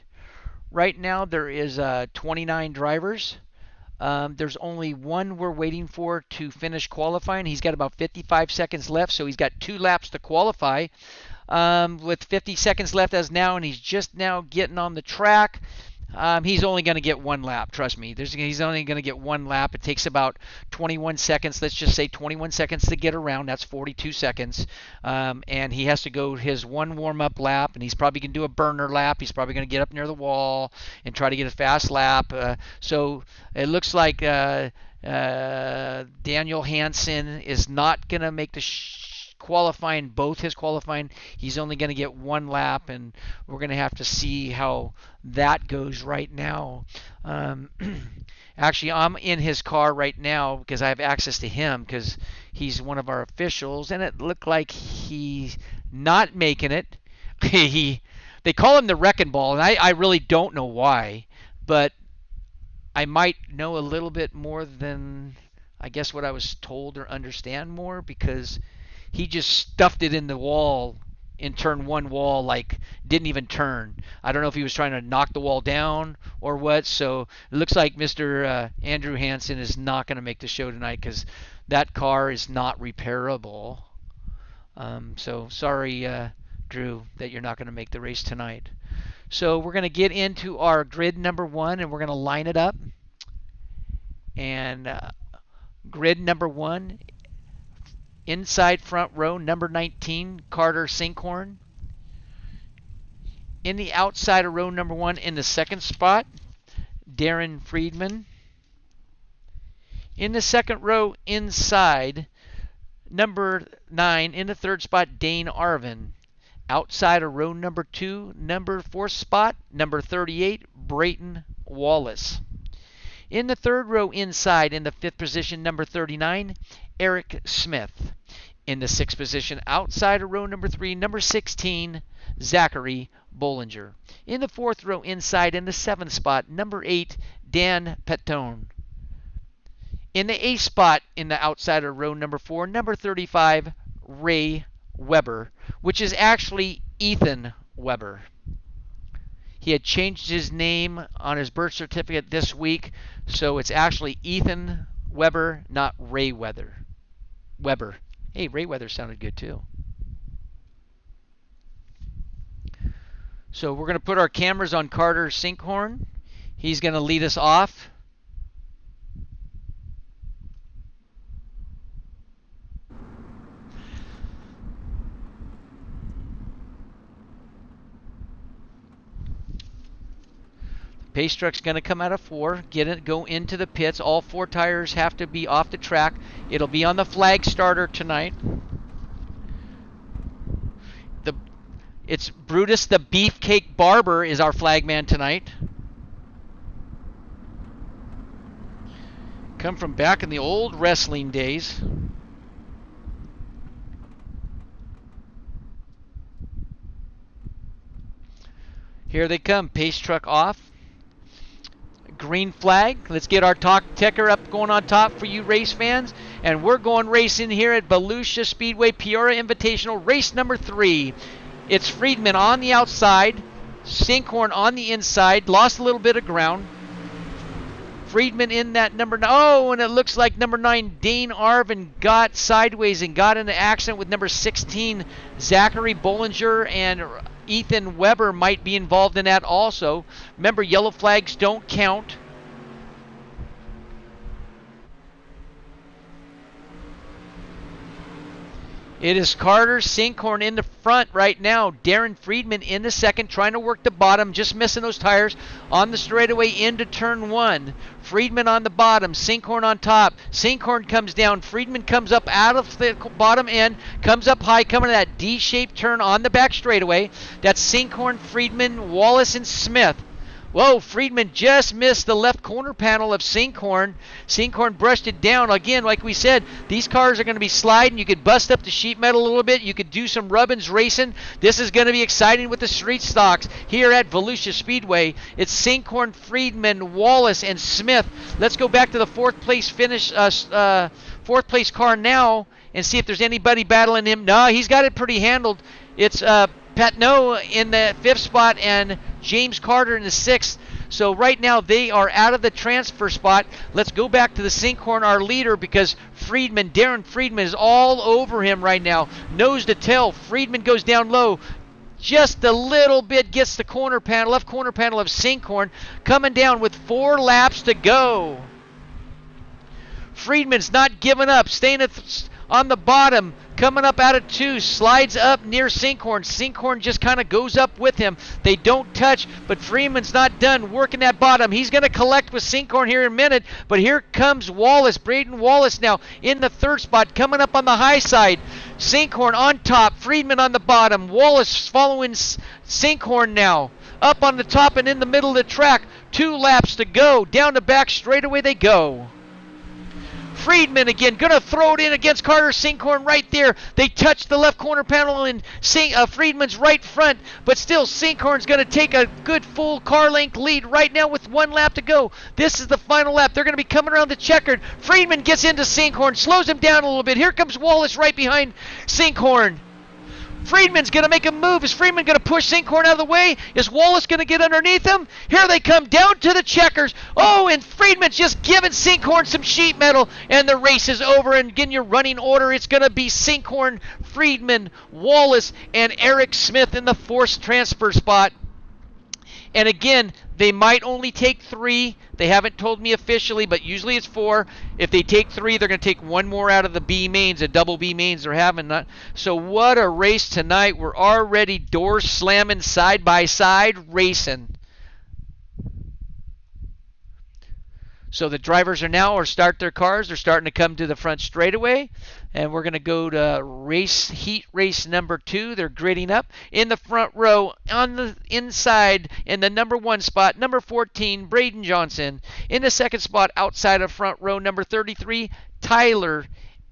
Right now there is 29 drivers. There's only one we're waiting for to finish qualifying. He's got about 55 seconds left, so he's got 2 laps to qualify. With 50 seconds left as now, and he's just now getting on the track. He's only going to get 1 lap, trust me. He's only going to get 1 lap. It takes about 21 seconds, let's just say 21 seconds to get around. That's 42 seconds. And he has to go his 1 warm-up lap, and he's probably going to do a burner lap. He's probably going to get up near the wall and try to get a fast lap. So it looks like Daniel Hansen is not going to make the qualifying, both his qualifying. He's only going to get 1 lap, and we're going to have to see how that goes right now. Actually, I'm in his car right now because I have access to him because he's one of our officials, and it looked like he's not making it. They call him the Wrecking Ball, and I really don't know why, but I might know a little bit more than I guess what I was told or understand more, because he just stuffed it in the wall, in turn 1 wall, like didn't even turn. I don't know if he was trying to knock the wall down or what. So it looks like Mr. Andrew Hansen is not going to make the show tonight because that car is not repairable. So sorry, Drew, that you're not going to make the race tonight. So we're going to get into our grid number 1, and we're going to line it up. And grid number 1, inside front row, number 19, Carter Sinkhorn. In the outside of row number 1, in the second spot, Darren Friedman. In the second row, inside, number 9, in the third spot, Dane Arvin. Outside of row number 2, number 4 spot, number 38, Brayton Wallace. In the third row inside, in the 5th position, number 39, Eric Smith. In the 6th position, outside of row number 3, number 16, Zachary Bollinger. In the 4th row inside, in the 7th spot, number 8, Dan Petone. In the 8th spot, in the outside of row number 4, number 35, Ray Weber, which is actually Ethan Weber. He had changed his name on his birth certificate this week, so it's actually Ethan Weber, not Ray Weber. Hey, Ray Weather sounded good too. So we're going to put our cameras on Carter Sinkhorn. He's going to lead us off. Pace truck's going to come out of 4, go into the pits. All 4 tires have to be off the track. It'll be on the flag starter tonight. It's Brutus the Beefcake Barber is our flagman tonight. Come from back in the old wrestling days. Here they come. Pace truck off. Green flag. Let's get our talk ticker up going on top for you race fans. And we're going racing here at Volusia Speedway Peoria Invitational, race number 3. It's Friedman on the outside, Sinkhorn on the inside, lost a little bit of ground. Friedman in that number 9. Oh, and it looks like number 9, Dane Arvin, got sideways and got in an accident with number 16, Zachary Bollinger, and Ethan Weber might be involved in that also. Remember, yellow flags don't count. It is Carter Sinkhorn in the front right now. Darren Friedman in the second, trying to work the bottom, just missing those tires on the straightaway into turn 1. Friedman on the bottom, Sinkhorn on top. Sinkhorn comes down, Friedman comes up out of the bottom end, comes up high, coming to that D-shaped turn on the back straightaway. That's Sinkhorn, Friedman, Wallace, and Smith. Whoa, Friedman just missed the left corner panel of Sinkhorn. Sinkhorn brushed it down. Again, like we said, these cars are going to be sliding. You could bust up the sheet metal a little bit. You could do some rubbins racing. This is going to be exciting with the street stocks here at Volusia Speedway. It's Sinkhorn, Friedman, Wallace, and Smith. Let's go back to the fourth place car now and see if there's anybody battling him. No, he's got it pretty handled. It's Patno in the 5th spot and James Carter in the 6th. So right now they are out of the transfer spot. Let's go back to the Sinkhorn, our leader, because Darren Friedman is all over him right now. Nose to tail. Friedman goes down low. Just a little bit, gets the corner panel, left corner panel of Sinkhorn, coming down with 4 laps to go. Friedman's not giving up, staying on the bottom, coming up out of 2, slides up near Sinkhorn. Sinkhorn just kind of goes up with him. They don't touch, but Freeman's not done working that bottom. He's going to collect with Sinkhorn here in a minute, but here comes Wallace, Braden Wallace now in the 3rd spot, coming up on the high side. Sinkhorn on top, Friedman on the bottom. Wallace following Sinkhorn now. Up on the top and in the middle of the track. 2 laps to go. Down the back straightaway they go. Friedman again, going to throw it in against Carter Sinkhorn right there. They touch the left corner panel in Friedman's right front, but still Sinkhorn's going to take a good full car length lead right now with 1 lap to go. This is the final lap. They're going to be coming around the checkered. Friedman gets into Sinkhorn, slows him down a little bit. Here comes Wallace right behind Sinkhorn. Friedman's going to make a move. Is Friedman going to push Sinkhorn out of the way? Is Wallace going to get underneath him? Here they come down to the checkers. Oh, and Friedman's just giving Sinkhorn some sheet metal, and the race is over. And again, your running order, it's going to be Sinkhorn, Friedman, Wallace, and Eric Smith in the 4th transfer spot. And again, they might only take 3. They haven't told me officially, but usually it's 4. If they take 3, they're going to take 1 more out of the B mains, a double B mains they're having. So what a race tonight. We're already door slamming, side by side racing. So the drivers start their cars. They're starting to come to the front straightaway. And we're going to go to heat race number 2. They're gridding up. In the front row, on the inside, in the number 1 spot, number 14, Braden Johnson. In the 2nd spot, outside of front row, number 33, Tyler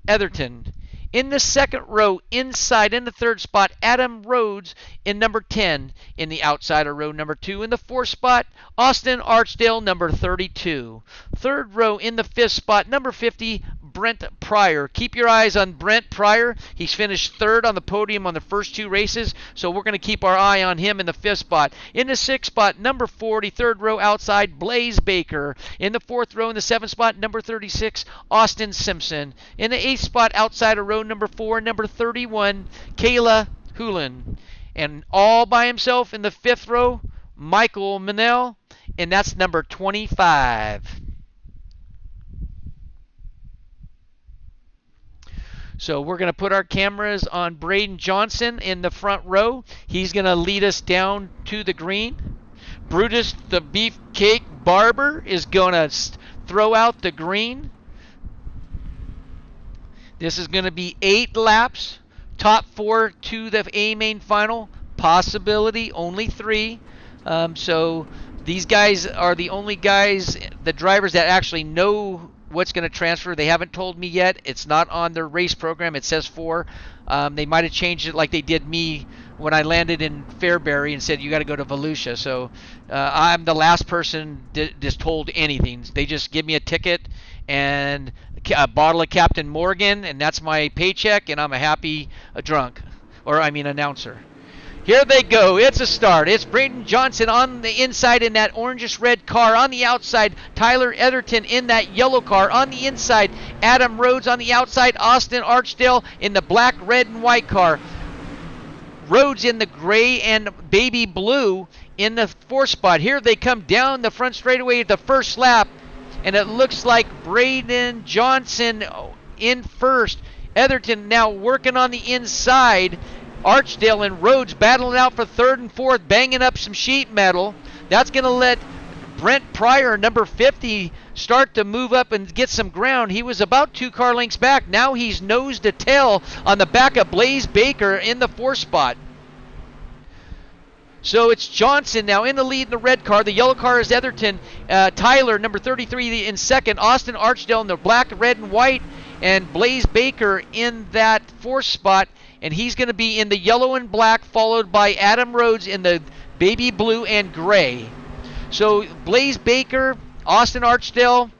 Etherton. In the 2nd row, inside, in the 3rd spot, Adam Rhodes in number 10. In the outside of row number 2, in the 4th spot, Austin Archdale, number 32. 3rd row, in the 5th spot, number 50, Brent Pryor. Keep your eyes on Brent Pryor. He's finished 3rd on the podium on the first 2 races, so we're going to keep our eye on him in the 5th spot. In the 6th spot, number 40, 3rd row outside, Blaze Baker. In the 4th row, in the 7th spot, number 36, Austin Simpson. In the 8th spot, outside of row number 4, number 31, Kayla Hoolan. And all by himself in the 5th row, Michael Manel, and that's number 25. So we're going to put our cameras on Braden Johnson in the front row. He's going to lead us down to the green. Brutus the Beefcake Barber is going to throw out the green. This is going to be 8 laps. Top 4 to the A main final. Possibility only 3. So these guys are the only guys, the drivers that actually know what's going to transfer. They haven't told me yet. It's not on their race program. It says 4. They might have changed it like they did me when I landed in Fairbury and said you got to go to Volusia. So I'm the last person just told anything. They just give me a ticket and a bottle of Captain Morgan, and that's my paycheck, and I'm a happy announcer. Here they go. It's a start. It's Braden Johnson on the inside in that orangish red car. On the outside, Tyler Etherton in that yellow car. On the inside, Adam Rhodes on the outside. Austin Archdale in the black, red, and white car. Rhodes in the gray and baby blue in the 4th spot. Here they come down the front straightaway at the first lap, and it looks like Braden Johnson in first. Etherton now working on the inside. Archdale and Rhodes battling out for 3rd and 4th, banging up some sheet metal. That's going to let Brent Pryor, number 50, start to move up and get some ground. He was about 2 car lengths back. Now he's nose to tail on the back of Blaze Baker in the 4th spot. So it's Johnson now in the lead in the red car. The yellow car is Etherton. Tyler, number 33, in second. Austin Archdale in the black, red, and white. And Blaze Baker in that 4th spot. And he's going to be in the yellow and black, followed by Adam Rhodes in the baby blue and gray. So Blaze Baker, Austin Archdale,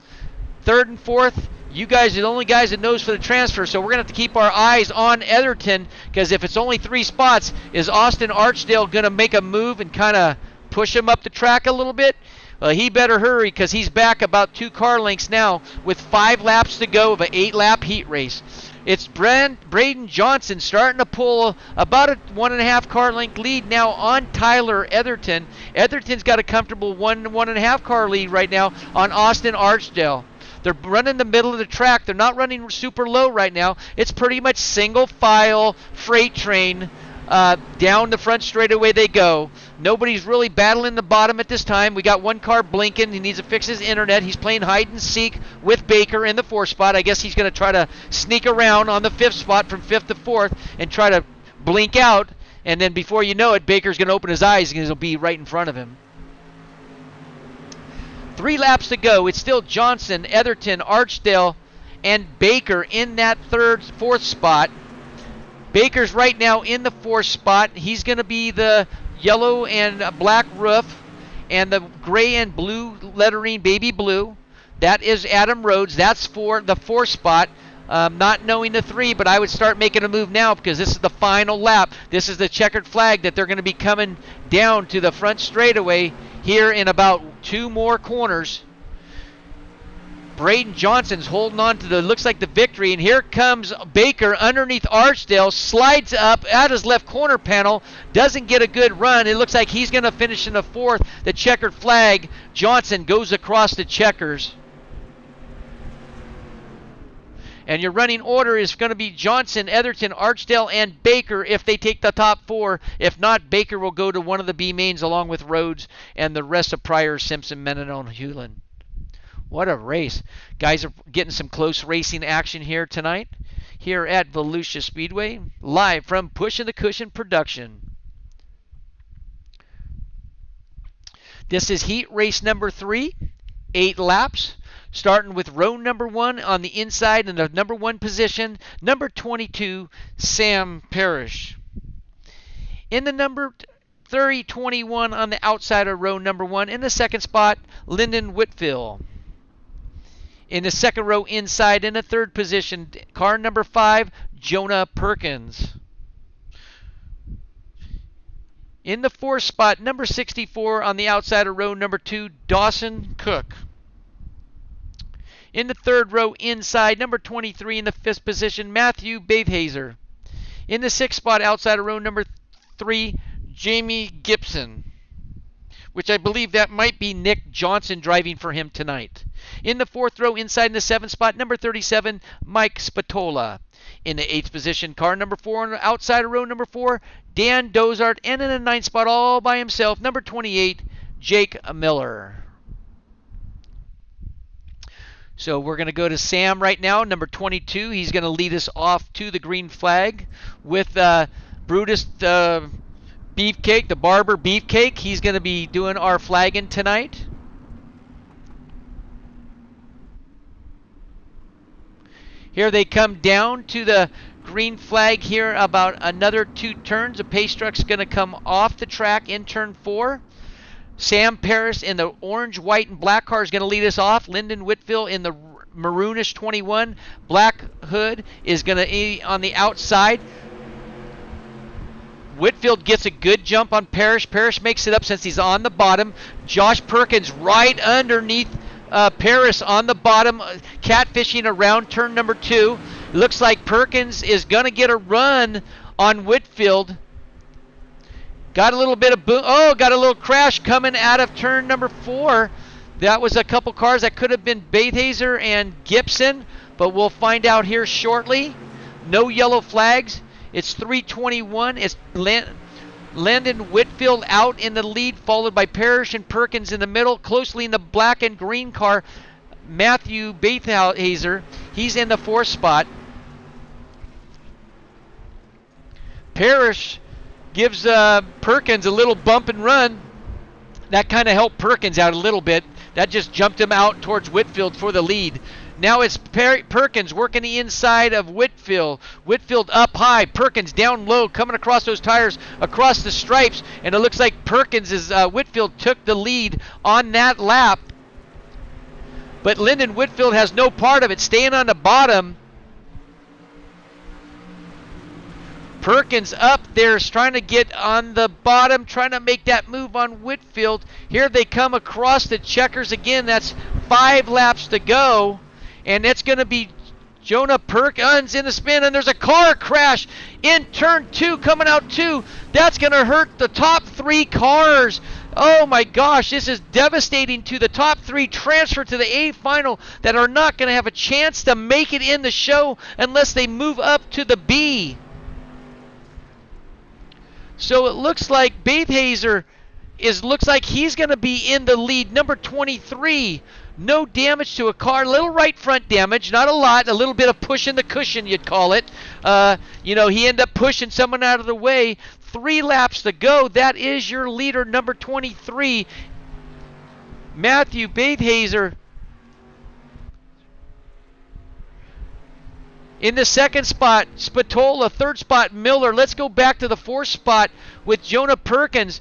3rd and 4th. You guys are the only guys that knows for the transfer, so we're going to have to keep our eyes on Etherton, because if it's only 3 spots, is Austin Archdale going to make a move and kind of push him up the track a little bit? Well, he better hurry, because he's back about 2 car lengths now with 5 laps to go of an 8-lap heat race. It's Braden Johnson starting to pull about a 1.5 car length lead now on Tyler Etherton. Etherton's got a comfortable 1.5 car lead right now on Austin Archdale. They're running the middle of the track. They're not running super low right now. It's pretty much single file freight train down the front straightaway they go. Nobody's really battling the bottom at this time. We got 1 car blinking. He needs to fix his internet. He's playing hide and seek with Baker in the 4th spot. I guess he's going to try to sneak around on the 5th spot from 5th to 4th and try to blink out. And then before you know it, Baker's going to open his eyes and he'll be right in front of him. 3 laps to go. It's still Johnson, Etherton, Archdale, and Baker in that 4th spot. Baker's right now in the 4th spot. He's going to be the yellow and black roof and the gray and blue lettering, baby blue. That is Adam Rhodes. That's for the 4th spot. Not knowing the 3, but I would start making a move now, because this is the final lap. This is the checkered flag that they're going to be coming down to the front straightaway here in about 2 more corners. Braden Johnson's holding on to looks like the victory, and here comes Baker underneath Archdale, slides up at his left corner panel, doesn't get a good run. It looks like he's going to finish in the 4th. The checkered flag, Johnson goes across the checkers. And your running order is going to be Johnson, Etherton, Archdale, and Baker if they take the top 4. If not, Baker will go to one of the B mains along with Rhodes and the rest of Pryor, Simpson, Menino, and Hewlin. What a race. Guys are getting some close racing action here tonight, here at Volusia Speedway, live from Pushing the Cushion Production. This is heat race number 3, 8 laps, starting with row number 1 on the inside in the number 1 position, number 22, Sam Parrish. In the number 30-21 on the outside of row number 1, in the 2nd spot, Lyndon Whitfield. In the 2nd row inside, in the 3rd position, car number 5, Jonah Perkins. In the 4th spot, number 64 on the outside of row number 2, Dawson Cook. In the 3rd row inside, number 23 in the 5th position, Matthew Bathhazer. In the 6th spot outside of row number 3, Jamie Gibson, which I believe that might be Nick Johnson driving for him tonight. In the 4th row inside in the 7th spot, number 37, Mike Spatola. In the 8th position, car number 4 on the outside of row number 4, Dan Dozart. And in the 9th spot all by himself, number 28, Jake Miller. So we're going to go to Sam right now, number 22. He's going to lead us off to the green flag with Brutus Beefcake, the barber Beefcake. He's going to be doing our flagging tonight. Here they come down to the green flag here about another 2 turns. The pace truck's going to come off the track in turn 4. Sam Paris in the orange, white, and black car is going to lead us off. Lyndon Whitfield in the maroonish 21. Black hood is going to be on the outside. Whitfield gets a good jump on Parrish. Parrish makes it up since he's on the bottom. Josh Perkins right underneath Paris on the bottom, catfishing around turn number 2. Looks like Perkins is going to get a run on Whitfield. Got a little bit of got a little crash coming out of turn number 4. That was a couple cars that could have been Baithazer and Gibson, but we'll find out here shortly. No yellow flags. It's 321. It's Landon Whitfield out in the lead, followed by Parrish and Perkins in the middle. Closely in the black and green car, Matthew Baithazer. He's in the 4th spot. Parrish gives Perkins a little bump and run. That kind of helped Perkins out a little bit. That just jumped him out towards Whitfield for the lead. Now it's Perkins working the inside of Whitfield. Whitfield up high, Perkins down low, coming across those tires, across the stripes, and it looks like Whitfield took the lead on that lap. But Lyndon Whitfield has no part of it, staying on the bottom. Perkins up there is trying to get on the bottom, trying to make that move on Whitfield. Here they come across the checkers again. That's 5 laps to go. And it's going to be Jonah Perkins in the spin. And there's a car crash in turn 2, coming out 2. That's going to hurt the top 3 cars. Oh my gosh, this is devastating to the top 3 transfer to the A final that are not going to have a chance to make it in the show unless they move up to the B. So it looks like Baithazer looks like he's going to be in the lead. Number 23, no damage to a car, little right front damage, not a lot, a little bit of pushing the cushion, you'd call it. He ended up pushing someone out of the way. 3 laps to go. That is your leader, number 23, Matthew Baithazer. In the 2nd spot, Spatola. 3rd spot, Miller. Let's go back to the 4th spot with Jonah Perkins.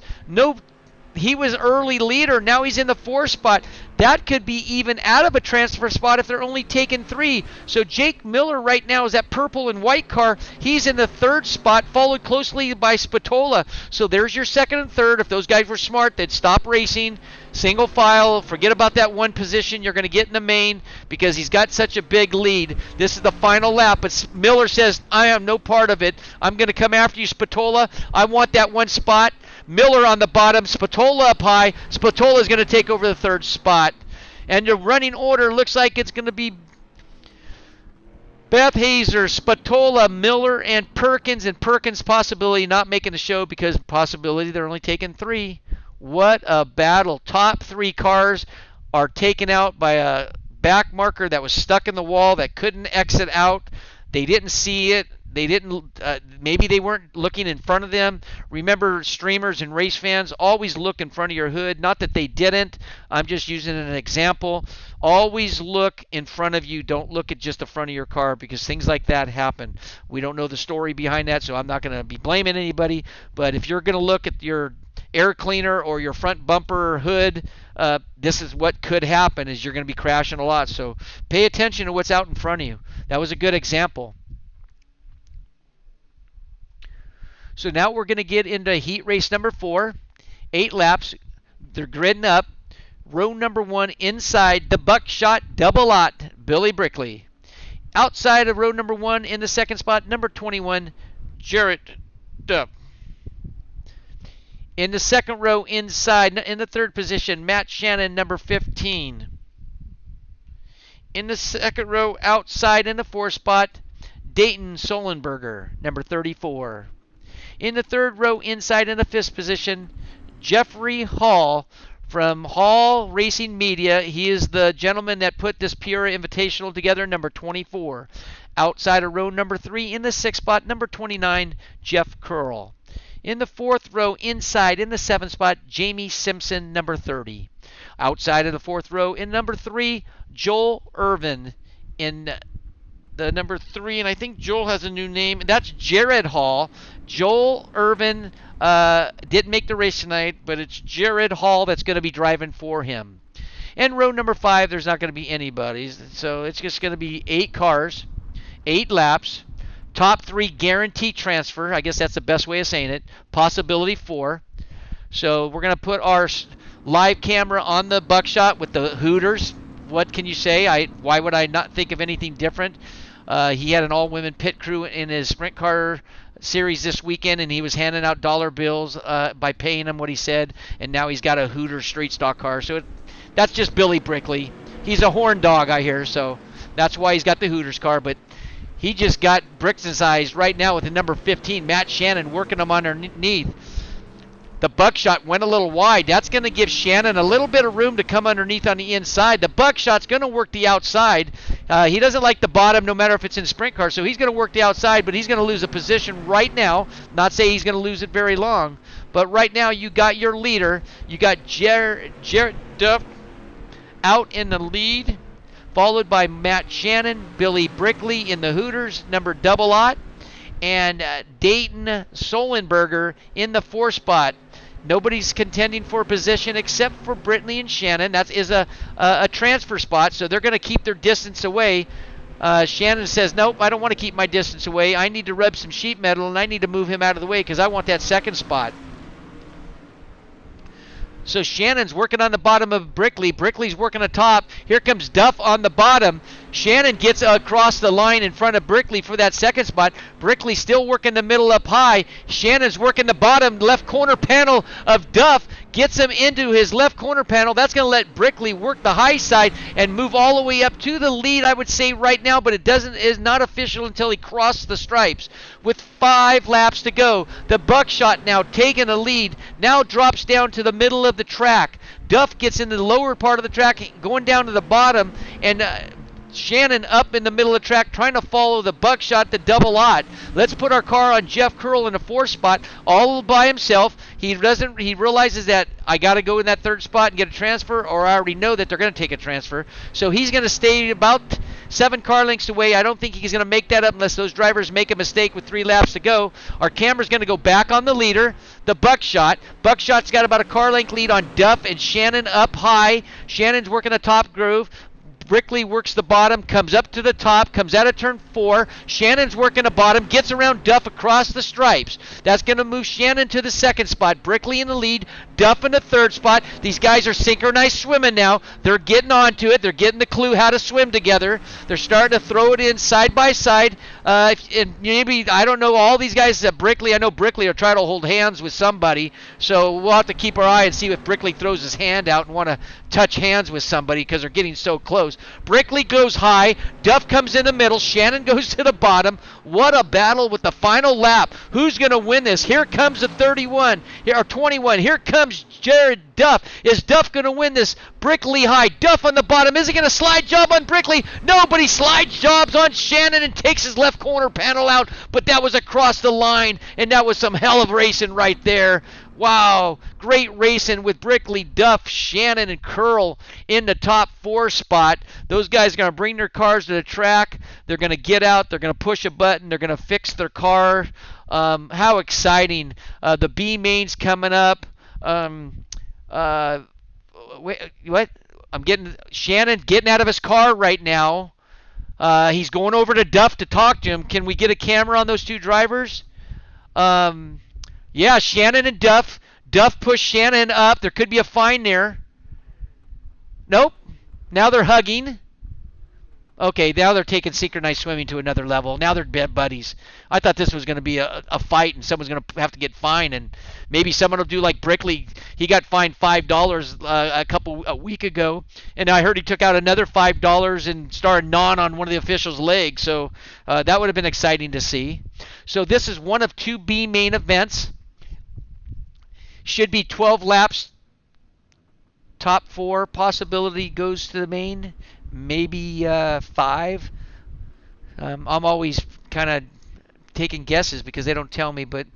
He was early leader. Now he's in the 4th spot. That could be even out of a transfer spot if they're only taking 3. So Jake Miller right now is that purple and white car. He's in the 3rd spot, followed closely by Spatola. So there's your 2nd and 3rd. If those guys were smart, they'd stop racing. Single file. Forget about that one position you're going to get in the main because he's got such a big lead. This is the final lap. But Miller says, I am no part of it. I'm going to come after you, Spatola. I want that one spot. Miller on the bottom, Spatola up high. Spatola is going to take over the 3rd spot. And your running order looks like it's going to be Baithazer, Spatola, Miller, and Perkins. And Perkins possibility not making the show because possibility they're only taking 3. What a battle. Top 3 cars are taken out by a back marker that was stuck in the wall that couldn't exit out. They didn't see it. They didn't, maybe they weren't looking in front of them. Remember, streamers and race fans, always look in front of your hood. Not that they didn't. I'm just using an example. Always look in front of you. Don't look at just the front of your car because things like that happen. We don't know the story behind that, so I'm not going to be blaming anybody. But if you're going to look at your air cleaner or your front bumper or hood, this is what could happen is you're going to be crashing a lot. So pay attention to what's out in front of you. That was a good example. So now we're going to get into heat race number 4. 8 laps. They're gridding up. Row number 1 inside the buckshot double lot, Billy Brickley. Outside of row number 1 in the 2nd spot, number 21, Jarrett Dupp. In the 2nd row inside, in the 3rd position, Matt Shannon, number 15. In the 2nd row outside in the 4th spot, Dayton Solenberger, number 34. In the 3rd row inside in the 5th position, Jeffrey Hall from Hall Racing Media. He is the gentleman that put this Peoria Invitational together, number 24. Outside of row number 3 in the 6th spot, number 29, Jeff Curl. In the 4th row, inside in the 7th spot, Jamie Simpson, number 30. Outside of the 4th row, in number 3, Joel Irvin. In the number 3, and I think Joel has a new name. That's Jared Hall. Joel Irvin didn't make the race tonight, but it's Jared Hall that's going to be driving for him. And row number 5, there's not going to be anybody. So it's just going to be 8 cars, 8 laps. Top 3 guarantee transfer. I guess that's the best way of saying it. Possibility 4. So we're going to put our live camera on the Buckshot with the Hooters. What can you say? Why would I not think of anything different? He had an all-women pit crew in his sprint car series this weekend, and he was handing out dollar bills by paying them what he said, and now he's got a Hooters straight stock car. So that's just Billy Brickley. He's a horn dog, I hear, so that's why he's got the Hooters car. But he just got Brixtonized right now with the number 15, Matt Shannon, working him underneath. The Buckshot went a little wide. That's going to give Shannon a little bit of room to come underneath on the inside. The Buckshot's going to work the outside. He doesn't like the bottom no matter if it's in sprint car, so he's going to work the outside, but he's going to lose a position right now. Not say he's going to lose it very long, but right now you got your leader. You got Jared Duff out in the lead, followed by Matt Shannon, Billy Brickley in the Hooters, number 00, and Dayton Solenberger in the 4th spot. Nobody's contending for a position except for Brittany and Shannon. That is a transfer spot, so they're going to keep their distance away. Shannon says, nope, I don't want to keep my distance away. I need to rub some sheet metal, and I need to move him out of the way because I want that 2nd spot. So Shannon's working on the bottom of Brickley. Brickley's working atop. Here comes Duff on the bottom. Shannon gets across the line in front of Brickley for that 2nd spot. Brickley still working the middle up high. Shannon's working the bottom left corner panel of Duff. Gets him into his left corner panel. That's going to let Brickley work the high side and move all the way up to the lead, I would say, right now, but it is not official until he crosses the stripes. With 5 laps to go, the Buckshot now taking the lead, now drops down to the middle of the track. Duff gets into the lower part of the track, going down to the bottom, and Shannon up in the middle of the track trying to follow the Buckshot, the 00. Let's put our car on Jeff Curl in the 4th spot all by himself. He realizes that I got to go in that 3rd spot and get a transfer, or I already know that they're going to take a transfer. So he's going to stay about 7 car lengths away. I don't think he's going to make that up unless those drivers make a mistake with 3 laps to go. Our camera's going to go back on the leader, the Buckshot. Buckshot's got about a car length lead on Duff and Shannon up high. Shannon's working the top groove. Brickley works the bottom, comes up to the top, comes out of turn 4. Shannon's working the bottom, gets around Duff across the stripes. That's going to move Shannon to the 2nd spot. Brickley in the lead, Duff in the 3rd spot. These guys are synchronized swimming now. They're getting onto it. They're getting the clue how to swim together. They're starting to throw it in side by side. And maybe, I don't know, all these guys at Brickley, I know Brickley are trying to hold hands with somebody. So we'll have to keep our eye and see if Brickley throws his hand out and want to touch hands with somebody because they're getting so close. Brickley goes high. Duff comes in the middle. Shannon goes to the bottom. What a battle with the final lap. Who's going to win this? Here comes the 31, or 21. Here comes Jared Duff. Is Duff going to win this? Brickley high. Duff on the bottom. Is he going to slide job on Brickley? No, but he slides jobs on Shannon and takes his left corner panel out. But that was across the line, and that was some hell of racing right there. Wow, great racing with Brickley, Duff, Shannon, and Curl in the top 4 spot. Those guys are going to bring their cars to the track. They're going to get out. They're going to push a button. They're going to fix their car. How exciting. The B main's coming up. Wait, what? I'm getting Shannon getting out of his car right now. He's going over to Duff to talk to him. Can we get a camera on those 2 drivers? Yeah, Shannon and Duff. Duff pushed Shannon up. There could be a fine there. Nope. Now they're hugging. Okay, now they're taking synchronized swimming to another level. Now they're buddies. I thought this was going to be a fight and someone's going to have to get fined, and maybe someone will do like Brickley. He got fined $5 a week ago, and I heard he took out another $5 and started gnawing on one of the officials' legs. So that would have been exciting to see. So this is one of 2 B main events. Should be 12 laps top 4 possibility goes to the main, maybe 5. I'm always kind of taking guesses because they don't tell me, but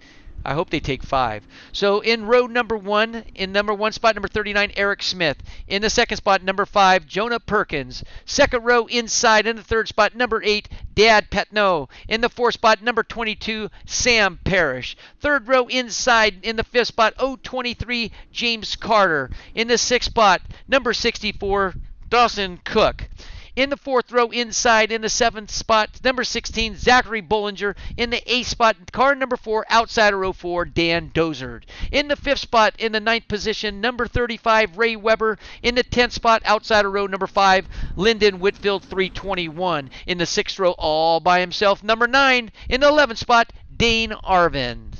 I hope they take 5. So in row number 1, in number 1 spot, number 39, Eric Smith. In the second spot, number 5, Jonah Perkins. Second row inside, in the third spot, number 8, Dad Petno. In the fourth spot, number 22, Sam Parrish. Third row inside, in the fifth spot, 023, James Carter. In the sixth spot, number 64, Dawson Cook. In the fourth row inside, in the seventh spot, number 16, Zachary Bollinger. In the eighth spot, car number 4, outside of row 4, Dan Dozard. In the fifth spot, in the ninth position, number 35, Ray Weber. In the 10th spot, outside of row number 5, Lyndon Whitfield 321. In the sixth row, all by himself, number 9. In the 11th spot, Dane Arvind.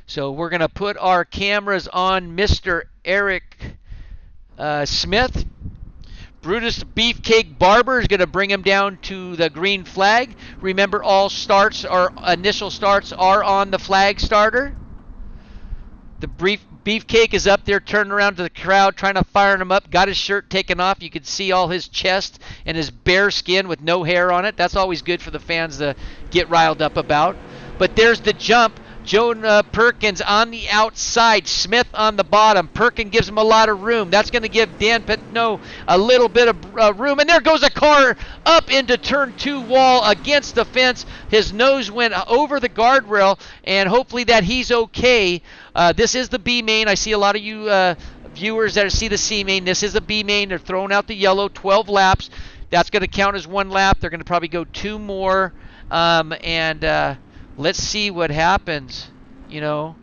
So we're going to put our cameras on Mr. Eric Smith. Brutus Beefcake Barber is going to bring him down to the green flag. Remember, all starts or initial starts are on the flag starter. The Beefcake is up there turning around to the crowd trying to fire him up. Got his shirt taken off. You can see all his chest and his bare skin with no hair on it. That's always good for the fans to get riled up about. But there's the jump. Jonah Perkins on the outside, Smith on the bottom. Perkins gives him a lot of room. That's going to give Dan Petno a little bit of room. And there goes a car up into turn 2 wall against the fence. His nose went over the guardrail, and hopefully that he's okay. This is the B main. I see a lot of you viewers that see the C main. This is the B main. They're throwing out the yellow, 12 laps. That's going to count as 1 lap. They're going to probably go 2 more. Let's see what happens, you know.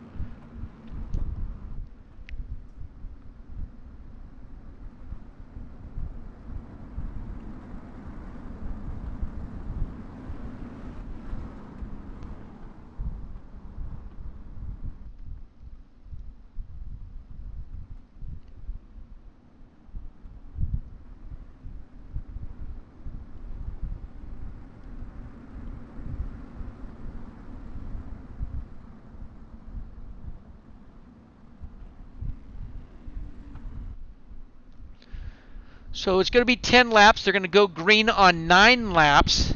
So it's going to be 10 laps. They're going to go green on 9 laps.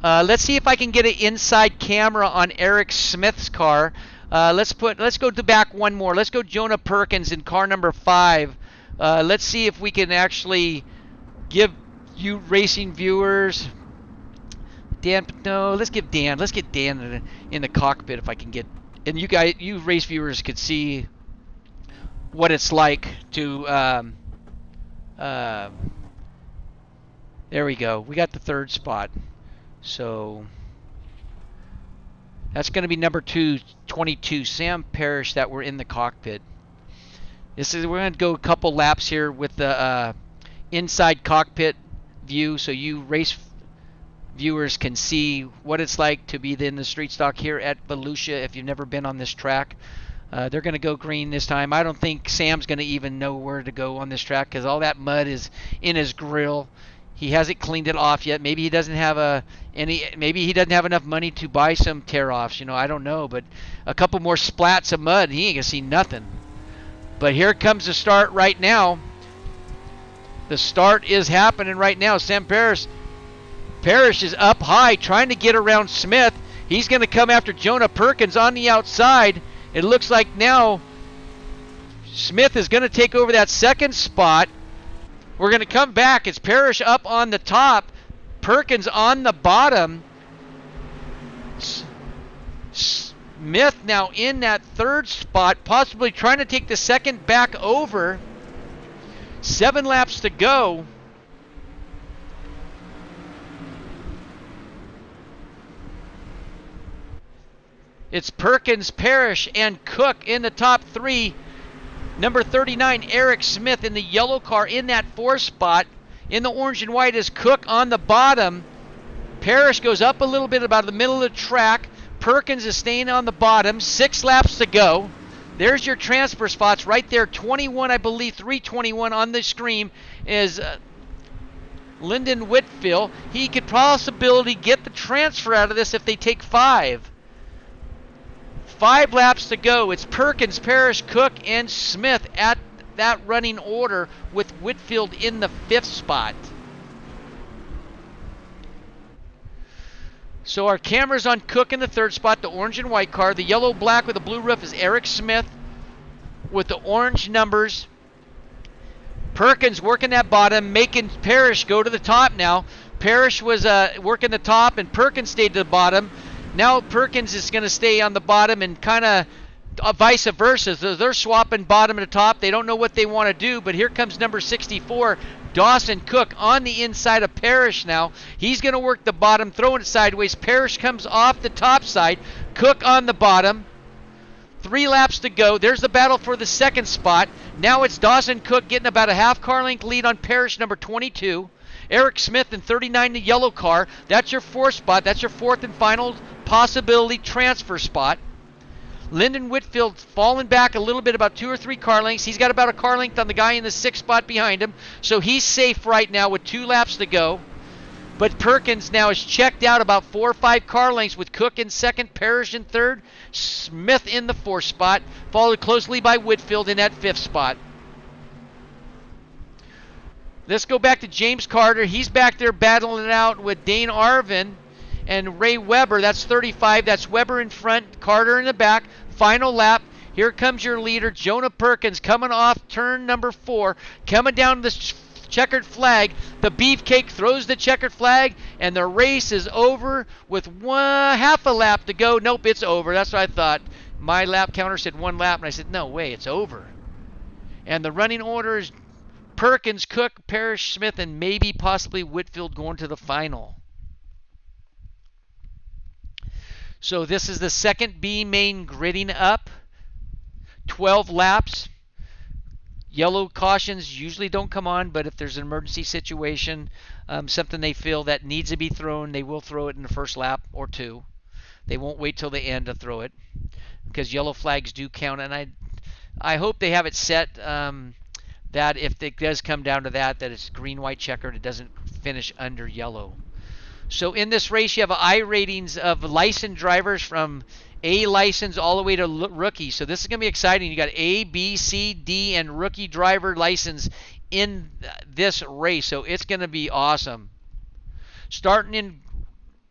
Let's see if I can get an inside camera on Eric Smith's car. Let's go to back one more. Let's go Jonah Perkins in car number 5. Let's see if we can actually give you racing viewers. Let's get Dan in the cockpit if I can get. And you race viewers could see what it's like to. There we go. We got the 3rd spot. So that's going to be number 22, Sam Parrish, that were in the cockpit. We're going to go a couple laps here with the inside cockpit view, so you race viewers can see what it's like to be in the street stock here at Volusia if you've never been on this track. They're going to go green this time. I don't think Sam's going to even know where to go on this track because all that mud is in his grill. He hasn't cleaned it off yet. Maybe he doesn't have maybe he doesn't have enough money to buy some tear-offs. You know, I don't know. But a couple more splats of mud, he ain't going to see nothing. But here comes the start right now. The start is happening right now. Sam Parrish is up high trying to get around Smith. He's going to come after Jonah Perkins on the outside. It looks like now Smith is going to take over that 2nd spot. We're going to come back. It's Parrish up on the top, Perkins on the bottom. Smith now in that 3rd spot, possibly trying to take the 2nd back over. 7 laps to go. It's Perkins, Parrish, and Cook in the top 3. Number 39, Eric Smith in the yellow car in that 4th spot. In the orange and white is Cook on the bottom. Parrish goes up a little bit about the middle of the track. Perkins is staying on the bottom. 6 laps to go. There's your transfer spots right there. 21, I believe, 321 on the screen is Lyndon Whitfield. He could possibly get the transfer out of this if they take 5. 5 laps to go. It's Perkins, Parrish, Cook, and Smith at that running order with Whitfield in the 5th spot. So our camera's on Cook in the 3rd spot, the orange and white car. The yellow black with the blue roof is Eric Smith with the orange numbers. Perkins working that bottom, making Parrish go to the top now. Parrish was working the top and Perkins stayed to the bottom. Now Perkins is going to stay on the bottom and kind of vice versa. So they're swapping bottom to top. They don't know what they want to do, but here comes number 64, Dawson Cook, on the inside of Parrish now. He's going to work the bottom, throwing it sideways. Parrish comes off the top side. Cook on the bottom. 3 laps to go. There's the battle for the 2nd spot. Now it's Dawson Cook getting about a half car length lead on Parrish, number 22. Eric Smith in 39, the yellow car. That's your 4th spot. That's your 4th and final possibility transfer spot. Lyndon Whitfield falling back a little bit, about 2 or 3 car lengths. He's got about a car length on the guy in the 6th spot behind him. So he's safe right now with 2 laps to go. But Perkins now is checked out about 4 or 5 car lengths with Cook in 2nd, Parrish in 3rd, Smith in the 4th spot, followed closely by Whitfield in that 5th spot. Let's go back to James Carter. He's back there battling it out with Dane Arvin and Ray Weber. That's 35. That's Weber in front, Carter in the back. Final lap. Here comes your leader, Jonah Perkins, coming off turn number 4, coming down the checkered flag. The Beefcake throws the checkered flag, and the race is over with half a lap to go. Nope, it's over. That's what I thought. My lap counter said 1 lap, and I said, no way, it's over. And the running order is Perkins, Cook, Parrish, Smith, and maybe possibly Whitfield going to the final. So this is the 2nd B main gridding up. 12 laps. Yellow cautions usually don't come on, but if there's an emergency situation, something they feel that needs to be thrown, they will throw it in the first lap or 2. They won't wait till the end to throw it because yellow flags do count. And I hope they have it set that if it does come down to that it's green, white, checkered, it doesn't finish under yellow. So in this race, you have I ratings of licensed drivers from A license all the way to rookie. So this is going to be exciting. You got A, B, C, D, and rookie driver license in this race. So it's going to be awesome. Starting in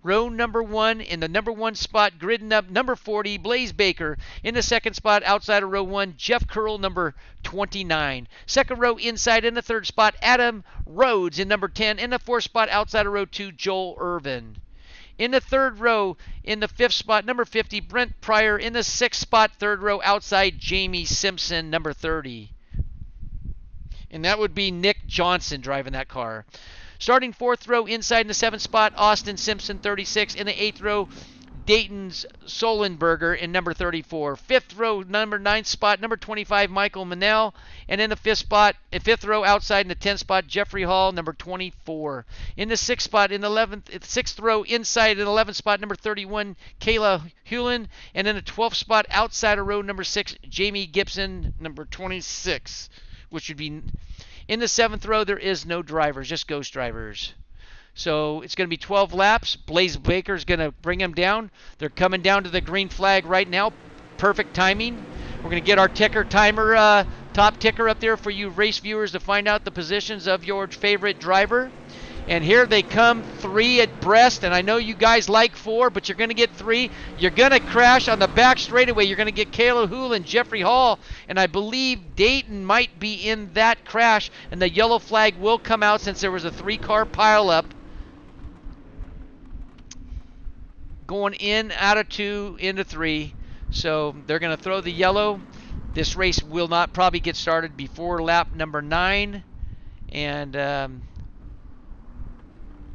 row number 1, in the number 1 spot, gridding up number 40, Blaze Baker. In the 2nd spot, outside of row 1, Jeff Curl, number 29. 2nd row inside in the 3rd spot, Adam Rhodes in number 10. In the 4th spot, outside of row 2, Joel Irvin. In the 3rd row, in the 5th spot, number 50, Brent Pryor. In the 6th spot, 3rd row, outside, Jamie Simpson, number 30. And that would be Nick Johnson driving that car. Starting 4th row, inside in the 7th spot, Austin Simpson, 36. In the 8th row, Dayton Solenberger in number 34. 5th row, number 9th spot, number 25, Michael Manel. And in the 5th row, outside in the 10th spot, Jeffrey Hall, number 24. In the 6th spot, in the 6th row, inside in the 11th spot, number 31, Kayla Hewlin. And in the 12th spot, outside of row number 6, Jamie Gibson, number 26, which would be... In the 7th row, there is no drivers, just ghost drivers. So it's going to be 12 laps. Blaze Baker's going to bring them down. They're coming down to the green flag right now. Perfect timing. We're going to get our timer, top ticker up there for you race viewers to find out the positions of your favorite driver. And here they come, 3 at Brest. And I know you guys like 4, but you're going to get 3. You're going to crash on the back straightaway. You're going to get Kayla Hool and Jeffrey Hall. And I believe Dayton might be in that crash. And the yellow flag will come out since there was a 3-car pileup. Going in, out of 2, into 3. So they're going to throw the yellow. This race will not probably get started before lap number 9. And...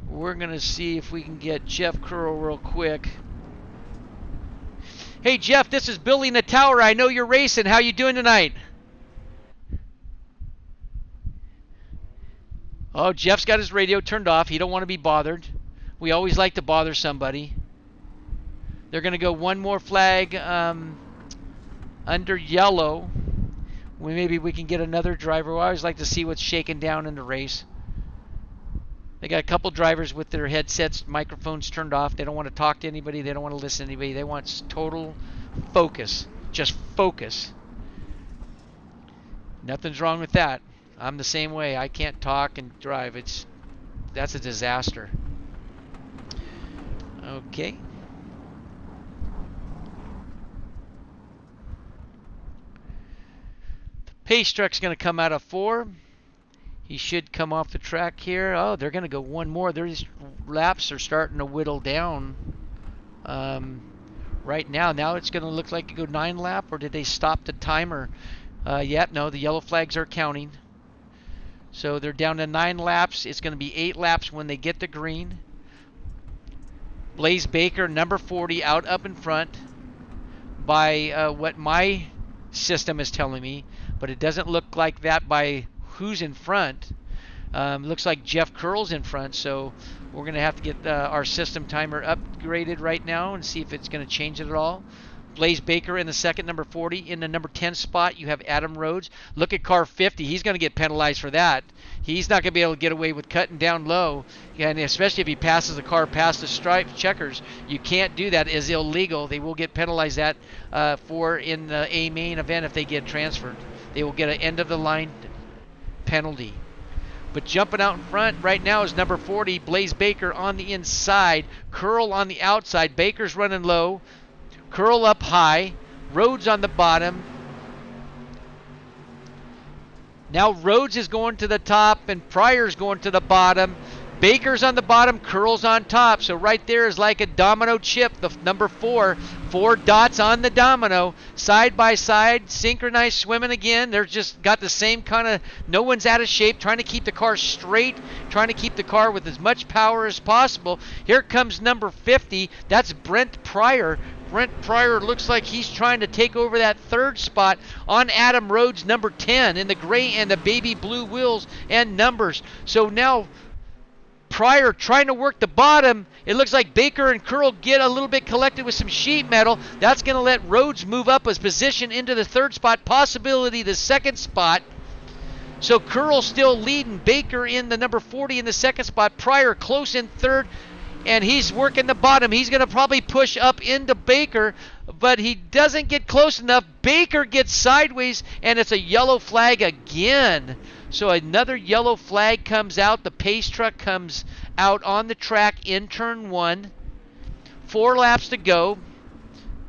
we're going to see if we can get Jeff Curl real quick. Hey, Jeff, this is Billy in the tower. I know you're racing. How you doing tonight? Oh, Jeff's got his radio turned off. He don't want to be bothered. We always like to bother somebody. They're going to go one more flag under yellow. Maybe we can get another driver. We always like to see what's shaking down in the race. They got a couple drivers with their headsets, microphones turned off. They don't want to talk to anybody. They don't want to listen to anybody. They want total Focus. Just focus. Nothing's wrong with that. I'm the same way. I can't talk and drive. That's a disaster. Okay. The pace truck's going to come out of 4. He should come off the track here. Oh, they're going to go one more. These laps are starting to whittle down. Right now. Now it's going to look like you go 9 lap, or did they stop the timer? Yep, no, the yellow flags are counting. So they're down to 9 laps. It's going to be 8 laps when they get the green. Blaze Baker, number 40, out up in front by what my system is telling me, but it doesn't look like that by who's in front. Looks like Jeff Curl's in front, so we're going to have to get our system timer upgraded right now and see if it's going to change it at all. Blaze Baker in the second, number 40. In the number 10 spot, you have Adam Rhodes. Look at car 50. He's going to get penalized for that. He's not going to be able to get away with cutting down low, and especially if he passes the car past the stripe checkers. You can't do that. It's illegal. They will get penalized that for in the A main event if they get transferred. They will get an end-of-the-line penalty. But jumping out in front right now is number 40, Blaze Baker on the inside, Curl on the outside. Baker's running low, Curl up high, Rhodes on the bottom. Now Rhodes is going to the top and Pryor's going to the bottom. Baker's on the bottom, Curl's on top. So right there is like a domino chip, the number 4 dots on the domino, side by side, synchronized swimming again. They're just got the same kind of, no one's out of shape, trying to keep the car straight, trying to keep the car with as much power as possible. Here comes number 50, that's Brent Pryor. Brent Pryor looks like he's trying to take over that 3rd spot on Adam Rhodes, number 10, in the gray and the baby blue wheels and numbers. So now Pryor trying to work the bottom. It looks like Baker and Curl get a little bit collected with some sheet metal. That's going to let Rhodes move up his position into the 3rd spot, possibility the 2nd spot. So Curl still leading, Baker in the number 40 in the 2nd spot, Pryor close in 3rd, and he's working the bottom. He's going to probably push up into Baker, but he doesn't get close enough. Baker gets sideways, and it's a yellow flag again. So another yellow flag comes out. The pace truck comes out on the track in turn 1. 4 laps to go.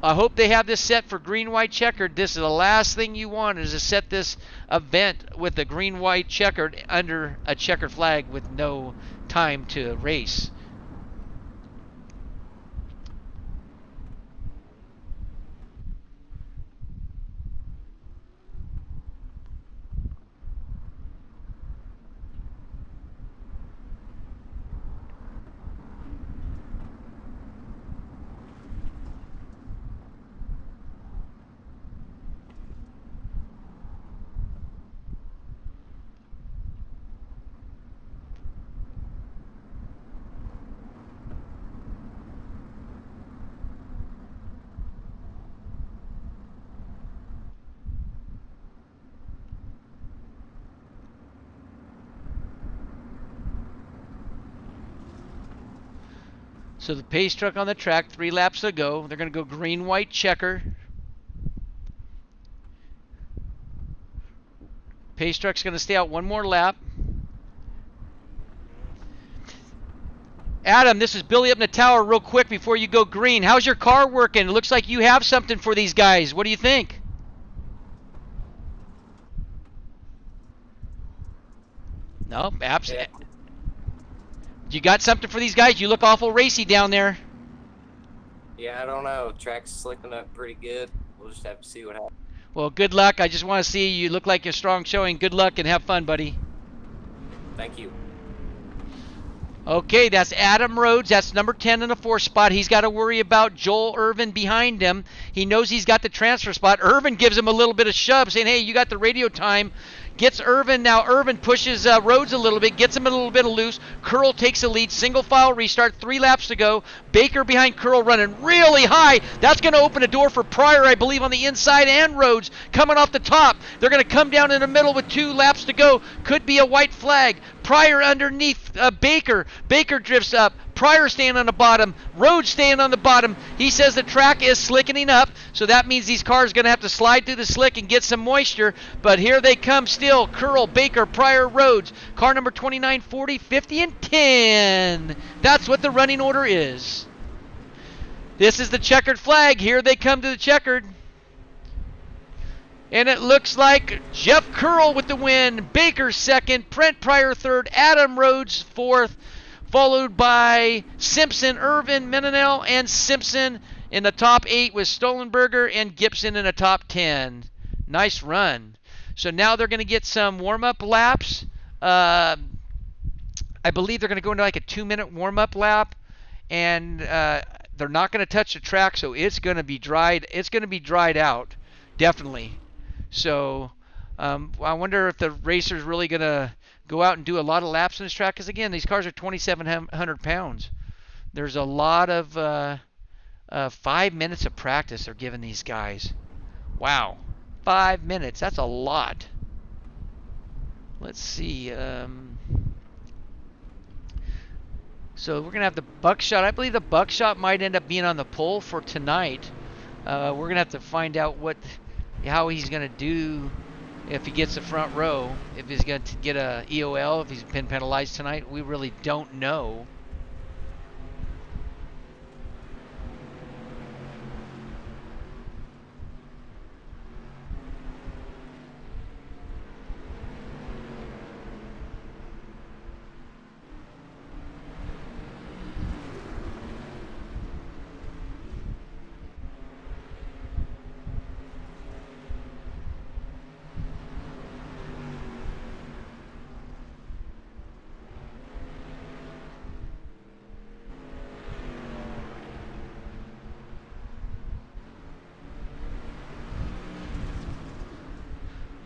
I hope they have this set for green-white checkered. This is the last thing you want, is to set this event with the green-white checkered under a checkered flag with no time to race. So the pace truck on the track, 3 laps to go. They're going to go green-white checker. Pace truck's going to stay out 1 more lap. Adam, this is Billy up in the tower real quick before you go green. How's your car working? It looks like you have something for these guys. What do you think? No, absolutely. Yeah. You got something for these guys? You look awful racy down there. Yeah, I don't know. Track's slicking up pretty good. We'll just have to see what happens. Well, good luck. I just want to see you look like a strong showing. Good luck and have fun, buddy. Thank you. Okay, that's Adam Rhodes. That's number 10 in the 4th spot. He's got to worry about Joel Irvin behind him. He knows he's got the transfer spot. Irvin gives him a little bit of shove, saying, hey, you got the radio time. Gets Irvin. Now Irvin pushes Rhodes a little bit, gets him a little bit of loose. Curl takes the lead. Single file restart. 3 laps to go. Baker behind Curl running really high. That's going to open a door for Pryor, I believe, on the inside, and Rhodes coming off the top. They're going to come down in the middle with 2 laps to go. Could be a white flag. Pryor underneath Baker. Baker drifts up. Pryor staying on the bottom. Rhodes staying on the bottom. He says the track is slickening up, so that means these cars are going to have to slide through the slick and get some moisture. But here they come still. Curl, Baker, Pryor, Rhodes. Car number 29, 40, 50, and 10. That's what the running order is. This is the checkered flag. Here they come to the checkered. And it looks like Jeff Curl with the win. Baker second. Brent Pryor third. Adam Rhodes fourth. Followed by Simpson, Irvin, Menonell, and Simpson in the top 8 with Stolenberger and Gibson in the top 10. Nice run. So now they're going to get some warm-up laps. I believe they're going to go into like a 2-minute warm-up lap. And they're not going to touch the track, so it's going to be dried. It's going to be dried out, definitely. So I wonder if the racer's really going to go out and do a lot of laps in this track. Because, again, these cars are 2,700 pounds. There's a lot of 5 minutes of practice they're giving these guys. Wow. 5 minutes. That's a lot. Let's see. So we're going to have the Buckshot. I believe the Buckshot might end up being on the pole for tonight. We're going to have to find out how he's going to do if he gets the front row. If he's going to get a EOL, if he's been penalized tonight. We really don't know.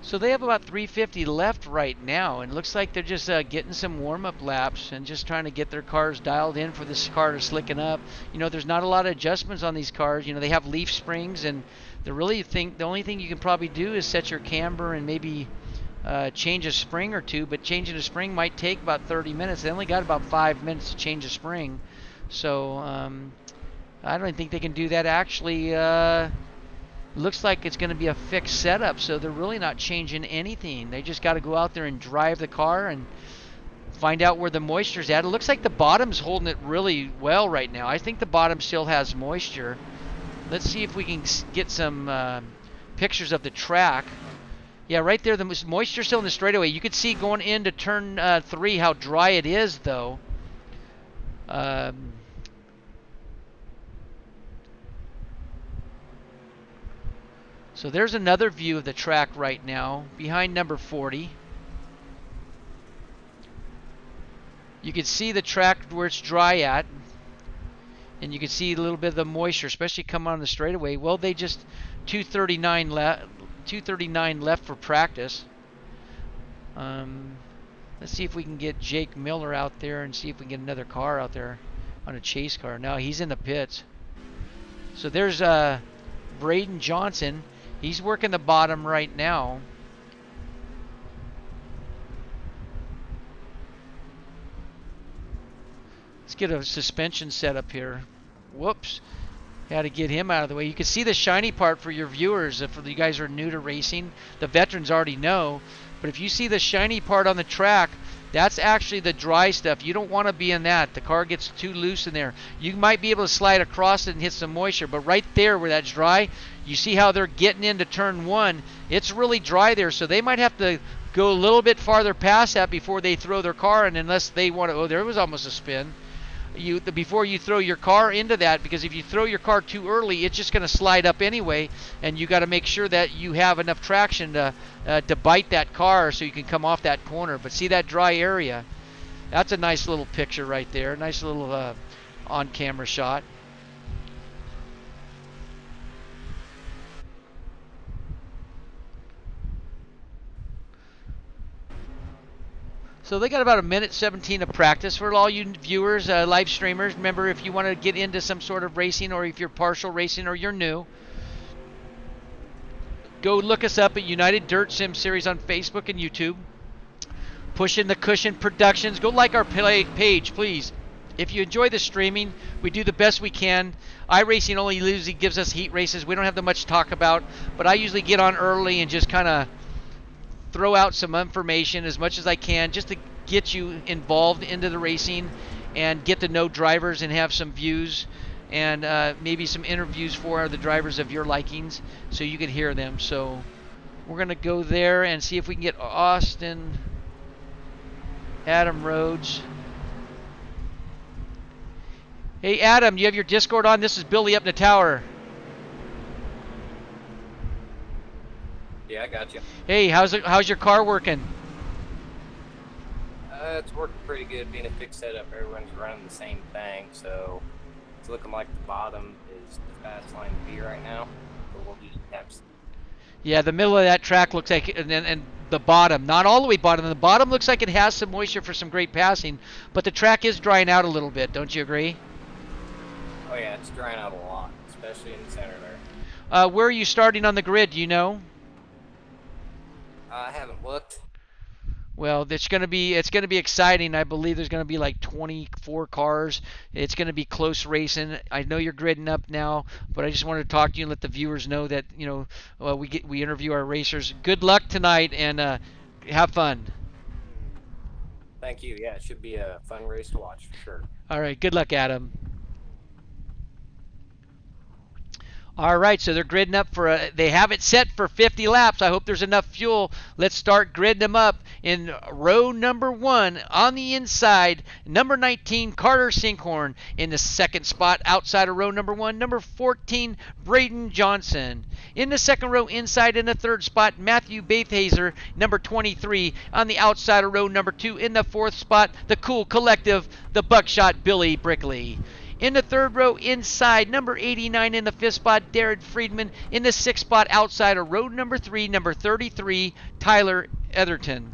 So they have about 350 left right now, and it looks like they're just getting some warm-up laps and just trying to get their cars dialed in for this car to slicken up. You know, there's not a lot of adjustments on these cars. You know, they have leaf springs, and the only thing you can probably do is set your camber and maybe change a spring or two, but changing a spring might take about 30 minutes. They only got about 5 minutes to change a spring. So I don't think they can do that. Actually, looks like it's going to be a fixed setup, so they're really not changing anything. They just got to go out there and drive the car and find out where the moisture's at. It looks like the bottom's holding it really well right now. I think the bottom still has moisture. Let's see if we can get some pictures of the track. Yeah, right there, the moisture still in the straightaway. You could see going into turn 3 how dry it is, though. So there's another view of the track right now, behind number 40. You can see the track where it's dry at, and you can see a little bit of the moisture, especially coming on the straightaway. Well, they just 239 left for practice. Let's see if we can get Jake Miller out there and see if we can get another car out there on a chase car. No, he's in the pits. So there's Braden Johnson. He's working the bottom right now. Let's get a suspension set up here. Whoops. Had to get him out of the way. You can see the shiny part for your viewers. If you guys are new to racing, the veterans already know. But if you see the shiny part on the track, that's actually the dry stuff. You don't want to be in that. The car gets too loose in there. You might be able to slide across it and hit some moisture, but right there where that's dry, you see how they're getting into turn 1. It's really dry there, so they might have to go a little bit farther past that before they throw their car in, unless they want to. Oh, there was almost a spin. Before you throw your car into that, because if you throw your car too early, it's just going to slide up anyway, and you got to make sure that you have enough traction to bite that car so you can come off that corner. But see that dry area? That's a nice little picture right there. Nice little on-camera shot. So they got about 1:17 of practice for all you viewers, live streamers. Remember, if you want to get into some sort of racing, or if you're partial racing or you're new, go look us up at United Dirt Sim Series on Facebook and YouTube. Pushing the Cushion Productions. Go like our page, please. If you enjoy the streaming, we do the best we can. iRacing only usually gives us heat races. We don't have that much to talk about, but I usually get on early and just kind of throw out some information as much as I can just to get you involved into the racing and get to know drivers and have some views and maybe some interviews for the drivers of your likings so you can hear them. So we're going to go there and see if we can get Austin, Adam Rhodes. Hey Adam, you have your Discord on? This is Billy up in the tower. Yeah, I got you. Hey, how's your car working? It's working pretty good. Being a fixed setup, everyone's running the same thing, so it's looking like the bottom is the fast line to be right now. But we'll just have to. Yeah, the middle of that track looks like, and the bottom, not all the way bottom. The bottom looks like it has some moisture for some great passing, but the track is drying out a little bit. Don't you agree? Oh yeah, it's drying out a lot, especially in the center there. Where are you starting on the grid? Do you know? I haven't looked. Well, it's going to be exciting. I believe there's going to be like 24 cars. It's going to be close racing. I know you're gridding up now, but I just wanted to talk to you and let the viewers know that we interview our racers. Good luck tonight and have fun. Thank you. Yeah, it should be a fun race to watch for sure. All right. Good luck, Adam. All right, so they're gridding up they have it set for 50 laps. I hope there's enough fuel. Let's start gridding them up in row number 1 on the inside. Number 19, Carter Sinkhorn in the second spot outside of row number 1. Number 14, Braden Johnson. In the second row inside in the third spot, Matthew Bathhazer, number 23, on the outside of row number 2. In the fourth spot, the Cool Collective, the Buckshot Billy Brickley. In the third row inside, number 89 in the fifth spot, Darren Friedman. In the sixth spot outside of row number 3, number 33, Tyler Etherton.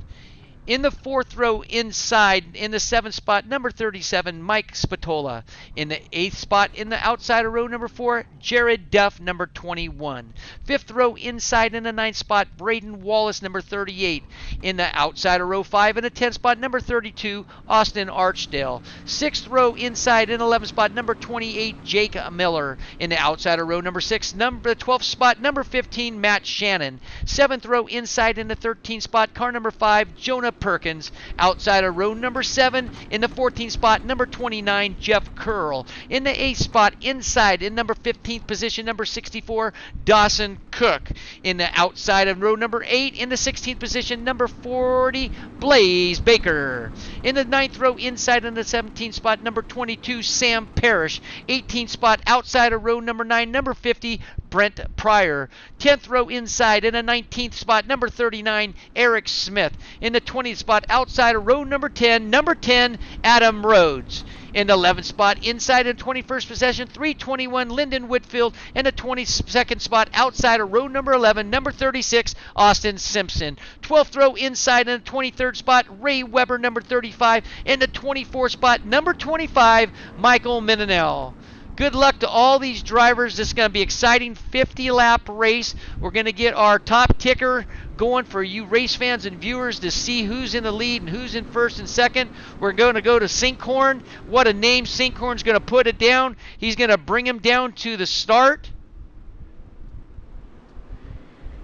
In the fourth row inside, in the seventh spot, number 37, Mike Spatola. In the eighth spot, in the outside of row number 4, Jared Duff, number 21. Fifth row inside, in the ninth spot, Braden Wallace, number 38. In the outside of row 5, in the 10th spot, number 32, Austin Archdale. Sixth row inside, in the 11th spot, number 28, Jake Miller. In the outside of row number 6, the 12th spot, number 15, Matt Shannon. Seventh row inside, in the 13th spot, car number 5, Jonah Perkins. Outside of row number 7, in the 14th spot, number 29, Jeff Curl. In the 8th spot, inside, in number 15th position, number 64, Dawson Cook. In the outside of row number 8, in the 16th position, number 40, Blaze Baker. In the 9th row, inside, in the 17th spot, number 22, Sam Parrish. 18th spot, outside of row number 9, number 50, Brent Pryor. 10th row inside, in the 19th spot, number 39, Eric Smith. In the 20th spot, outside of row number 10, number 10, Adam Rhodes. In the 11th spot, inside in 21st possession, 321, Lyndon Whitfield. In the 22nd spot, outside of row number 11, number 36, Austin Simpson. 12th row inside in the 23rd spot, Ray Weber, number 35. In the 24th spot, number 25, Michael Minanel. Good luck to all these drivers. This is going to be an exciting 50-lap race. We're going to get our top ticker going for you race fans and viewers to see who's in the lead and who's in first and second. We're going to go to Sinkhorn. What a name. Sinkhorn's going to put it down. He's going to bring him down to the start.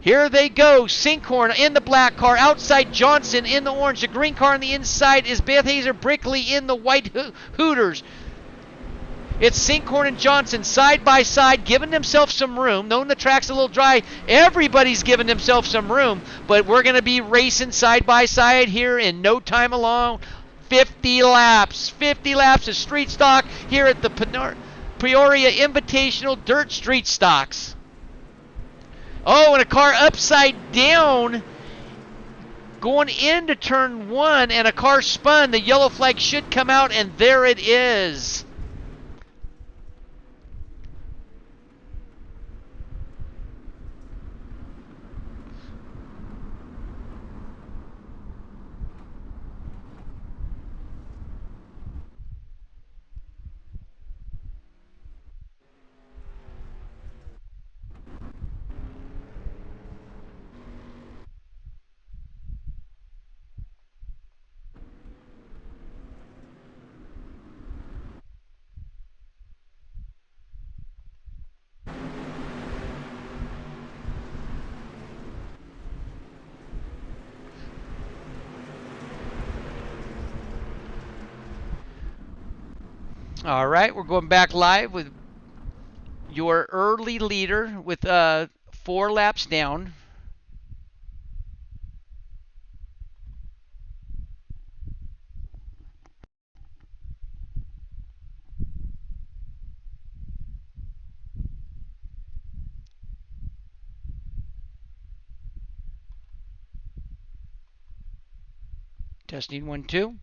Here they go. Sinkhorn in the black car. Outside Johnson in the orange. The green car on the inside is Bathhazer Brickley in the white Hooters. It's Sinkhorn and Johnson side by side, giving themselves some room. Knowing the track's a little dry, everybody's giving themselves some room. But we're going to be racing side by side here in no time alone. 50 laps. 50 laps of street stock here at the Peoria Invitational Dirt Street Stocks. Oh, and a car upside down going into turn 1, and a car spun. The yellow flag should come out, and there it is. All right, we're going back live with your early leader with 4 laps down. Testing 1, 2.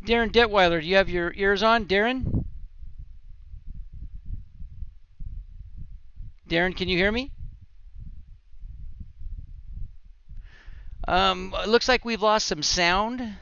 Darren Detweiler, do you have your ears on, Darren? Darren, can you hear me? It looks like we've lost some sound.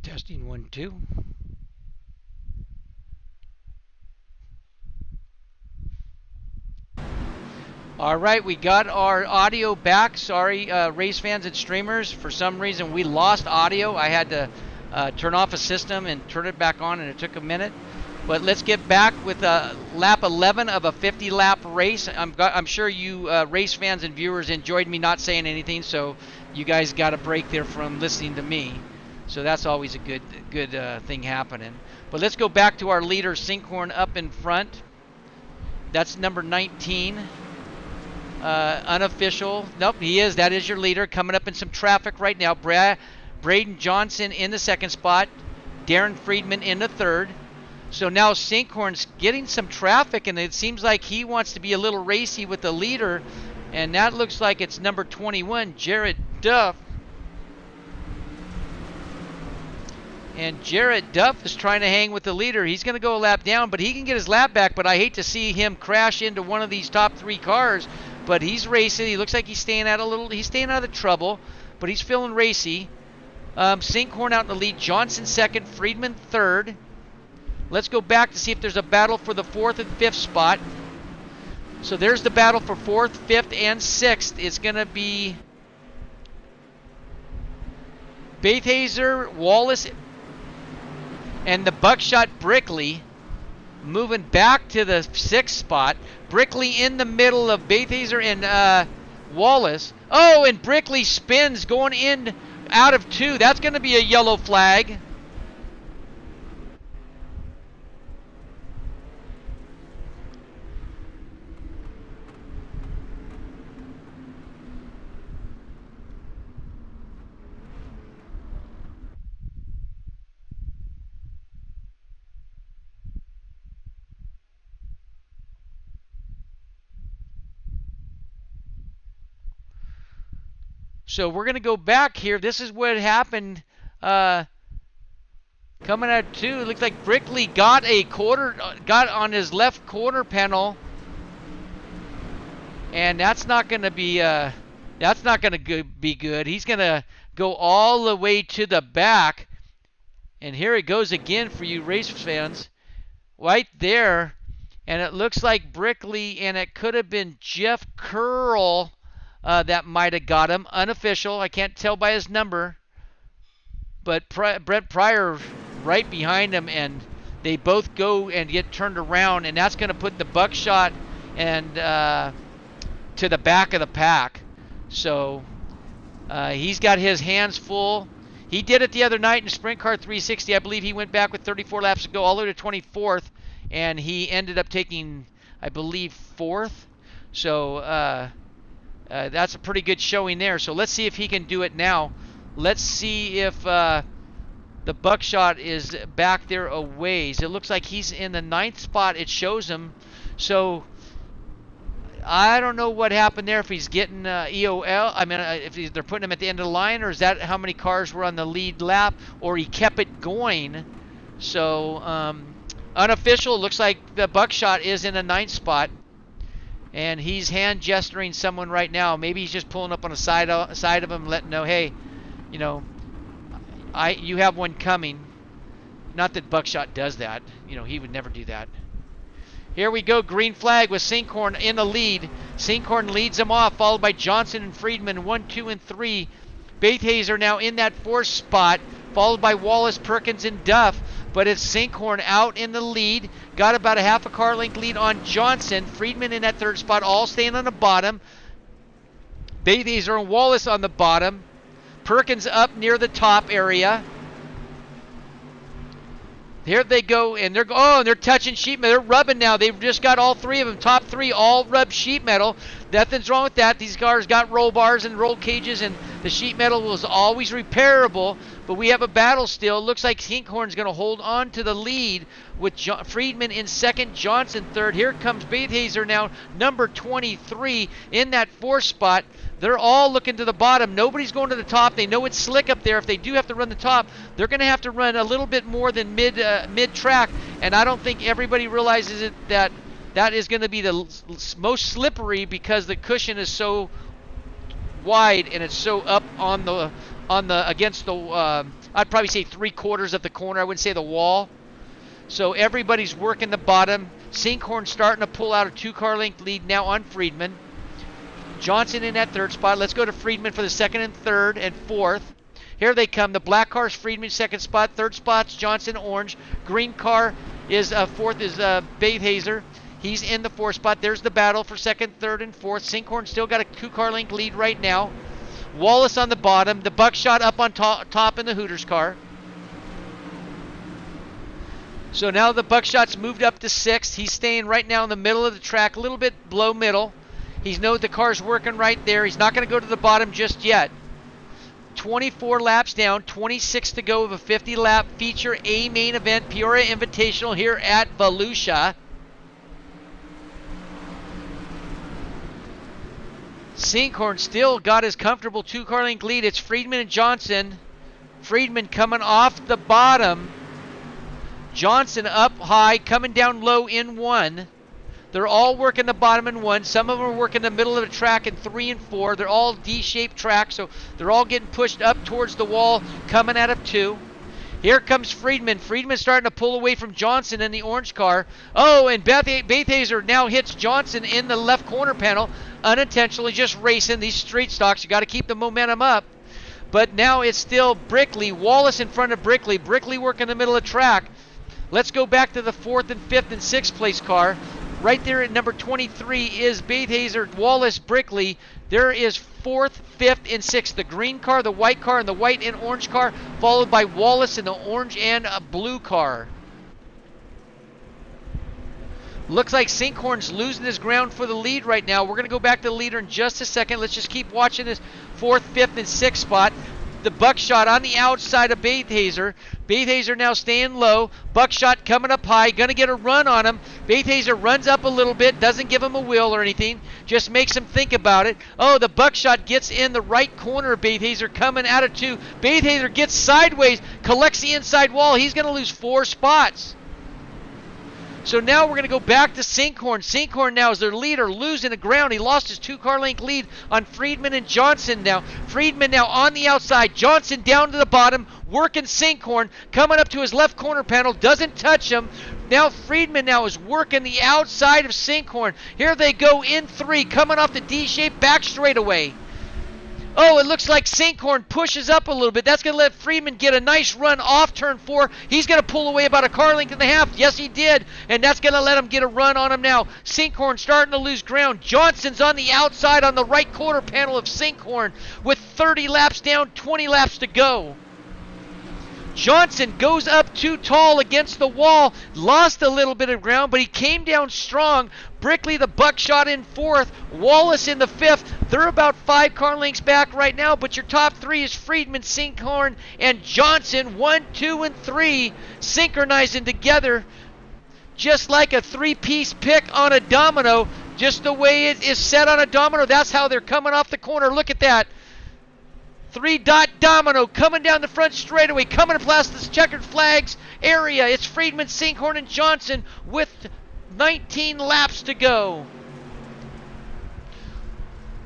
Testing 1, 2. All right, we got our audio back. Sorry, race fans and streamers. For some reason, we lost audio. I had to turn off a system and turn it back on, and it took a minute. But let's get back with lap 11 of a 50-lap race. I'm sure you race fans and viewers enjoyed me not saying anything, so you guys got a break there from listening to me. So that's always a good thing happening. But let's go back to our leader, Sinkhorn, up in front. That's number 19. Unofficial. Nope, he is. That is your leader. Coming up in some traffic right now. Braden Johnson in the second spot. Darren Friedman in the third. So now Sinkhorn's getting some traffic, and it seems like he wants to be a little racy with the leader. And that looks like it's number 21, Jared Duff. And Jared Duff is trying to hang with the leader. He's going to go a lap down, but he can get his lap back. But I hate to see him crash into one of these top 3 cars. But he's racing. He looks like he's staying out of the trouble, but he's feeling racy. Sinkhorn out in the lead. Johnson second. Friedman third. Let's go back to see if there's a battle for the 4th and 5th spot. So there's the battle for 4th, 5th, and 6th. It's going to be Baithazer, Wallace, and the Buckshot Brickley moving back to the 6th spot. Brickley in the middle of Baithazer and Wallace. Oh, and Brickley spins going in out of 2. That's going to be a yellow flag. So we're going to go back here. This is what happened coming out 2. It looks like Brickley got on his left quarter panel, and that's not going to be good. He's going to go all the way to the back, and here it goes again for you race fans, right there. And it looks like Brickley, and it could have been Jeff Curl that might have got him. Unofficial. I can't tell by his number. But Brent Pryor right behind him, and they both go and get turned around, and that's going to put the Buckshot and to the back of the pack. So he's got his hands full. He did it the other night in Sprint Car 360. I believe he went back with 34 laps to go all the way to 24th. And he ended up taking, I believe, 4th. So that's a pretty good showing there. So let's see if he can do it now. Let's see if the Buckshot is back there a ways. It looks like he's in the 9th spot. It shows him. So I don't know what happened there, if he's getting EOL. I mean, if they're putting him at the end of the line, or is that how many cars were on the lead lap, or he kept it going. So unofficial, looks like the Buckshot is in the 9th spot, and he's hand gesturing someone right now. Maybe he's just pulling up on the side of him, letting know, hey, you know, you have one coming. Not that Buckshot does that. You know, he would never do that. Here we go, green flag with Sinkhorn in the lead. Sinkhorn leads him off, followed by Johnson and Friedman, 1, 2, and 3. Baithazer now in that 4th spot, followed by Wallace, Perkins, and Duff. But it's Sinkhorn out in the lead. Got about a half a car length lead on Johnson. Friedman in that 3rd spot, all staying on the bottom. Baithazer and Wallace on the bottom. Perkins up near the top area. Here they go, and they're touching sheet metal. They're rubbing now. They've just got all 3 of them, top 3, all rub sheet metal. Nothing's wrong with that. These cars got roll bars and roll cages, and the sheet metal was always repairable. But we have a battle still. Looks like Sinkhorn's going to hold on to the lead with Friedman in 2nd, Johnson 3rd. Here comes Baithazer now, number 23 in that 4th spot. They're all looking to the bottom. Nobody's going to the top. They know it's slick up there. If they do have to run the top, they're going to have to run a little bit more than mid-track. And I don't think everybody realizes that is going to be the most slippery, because the cushion is so wide and it's so up on the against the I'd probably say 3/4 of the corner. I wouldn't say the wall. So everybody's working the bottom. Sinkhorn starting to pull out a 2-car length lead now on Friedman. Johnson in that 3rd spot. Let's go to Friedman for the 2nd and 3rd and 4th. Here they come. The black car's Friedman, 2nd spot. 3rd spot's Johnson, orange. Green car is 4th is Baithazer. He's in the 4th spot. There's the battle for 2nd, 3rd, and 4th. Sinkhorn still got a 2-car length lead right now. Wallace on the bottom. The Buckshot up on top in the Hooters car. So now the Buckshot's moved up to 6th. He's staying right now in the middle of the track, a little bit below middle. He knows the car's working right there. He's not going to go to the bottom just yet. 24 laps down, 26 to go of a 50-lap feature A main event Peoria Invitational here at Volusia. Sinkhorn still got his comfortable 2-car length lead. It's Friedman and Johnson. Friedman coming off the bottom. Johnson up high, coming down low in 1. They're all working the bottom in 1. Some of them are working the middle of the track in 3 and 4. They're all D-shaped tracks, so they're all getting pushed up towards the wall, coming out of 2. Here comes Friedman. Friedman's starting to pull away from Johnson in the orange car. Oh, and Baithazer now hits Johnson in the left corner panel, unintentionally, just racing these street stocks. You got to keep the momentum up. But now it's still Brickley. Wallace in front of Brickley. Brickley working the middle of the track. Let's go back to the 4th and 5th and 6th place car. Right there at number 23 is Baithazer, Wallace, Brickley. There is 4th, 5th, and 6th. The green car, the white car, and the white and orange car, followed by Wallace in the orange and a blue car. Looks like Sinkhorn's losing his ground for the lead right now. We're going to go back to the leader in just a second. Let's just keep watching this 4th, 5th, and 6th spot. the Buckshot on the outside of Baithazer. Baithazer now staying low. Buckshot coming up high, gonna get a run on him. Baithazer runs up a little bit, doesn't give him a wheel or anything, just makes him think about it. Oh, the Buckshot gets in the right corner of Baithazer, coming out of 2. Baithazer gets sideways, collects the inside wall. He's gonna lose 4 spots. So now we're going to go back to Sinkhorn. Sinkhorn now is their leader, losing the ground. He lost his 2-car length lead on Friedman and Johnson now. Friedman now on the outside. Johnson down to the bottom, working Sinkhorn, coming up to his left corner panel, doesn't touch him. Now Friedman now is working the outside of Sinkhorn. Here they go in 3, coming off the D-shape back straightaway. Oh, it looks like Sinkhorn pushes up a little bit. That's going to let Friedman get a nice run off turn 4. He's going to pull away about a car length and a half. Yes, he did. And that's going to let him get a run on him now. Sinkhorn starting to lose ground. Johnson's on the outside on the right quarter panel of Sinkhorn with 30 laps down, 20 laps to go. Johnson goes up too tall against the wall, lost a little bit of ground, but he came down strong. Brickley, the Buckshot in 4th, Wallace in the 5th. They're about 5 car lengths back right now, but your top 3 is Friedman, Sinkhorn, and Johnson. 1, 2, and 3 synchronizing together just like a 3-piece pick on a domino. Just the way it is set on a domino, that's how they're coming off the corner. Look at that. 3-dot domino coming down the front straightaway, coming past this checkered flags area. It's Friedman, Sinkhorn, and Johnson with 19 laps to go.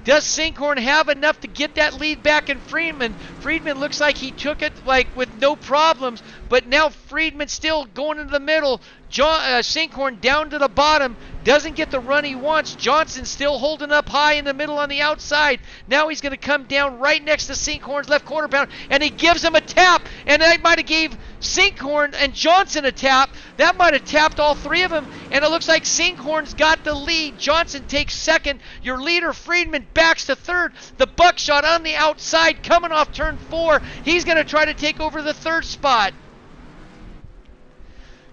Does Sinkhorn have enough to get that lead back in Friedman? Friedman looks like he took it like with no problems, but now Friedman still going into the middle. Sinkhorn down to the bottom, doesn't get the run he wants. Johnson still holding up high in the middle on the outside. Now he's going to come down right next to Sinkhorn's left quarter pounder, and he gives him a tap, and that might have gave Sinkhorn and Johnson a tap. That might have tapped all 3 of them, and it looks like Sinkhorn's got the lead. Johnson takes 2nd. Your leader, Friedman, backs to 3rd. The Buckshot on the outside coming off turn 4. He's going to try to take over the 3rd spot.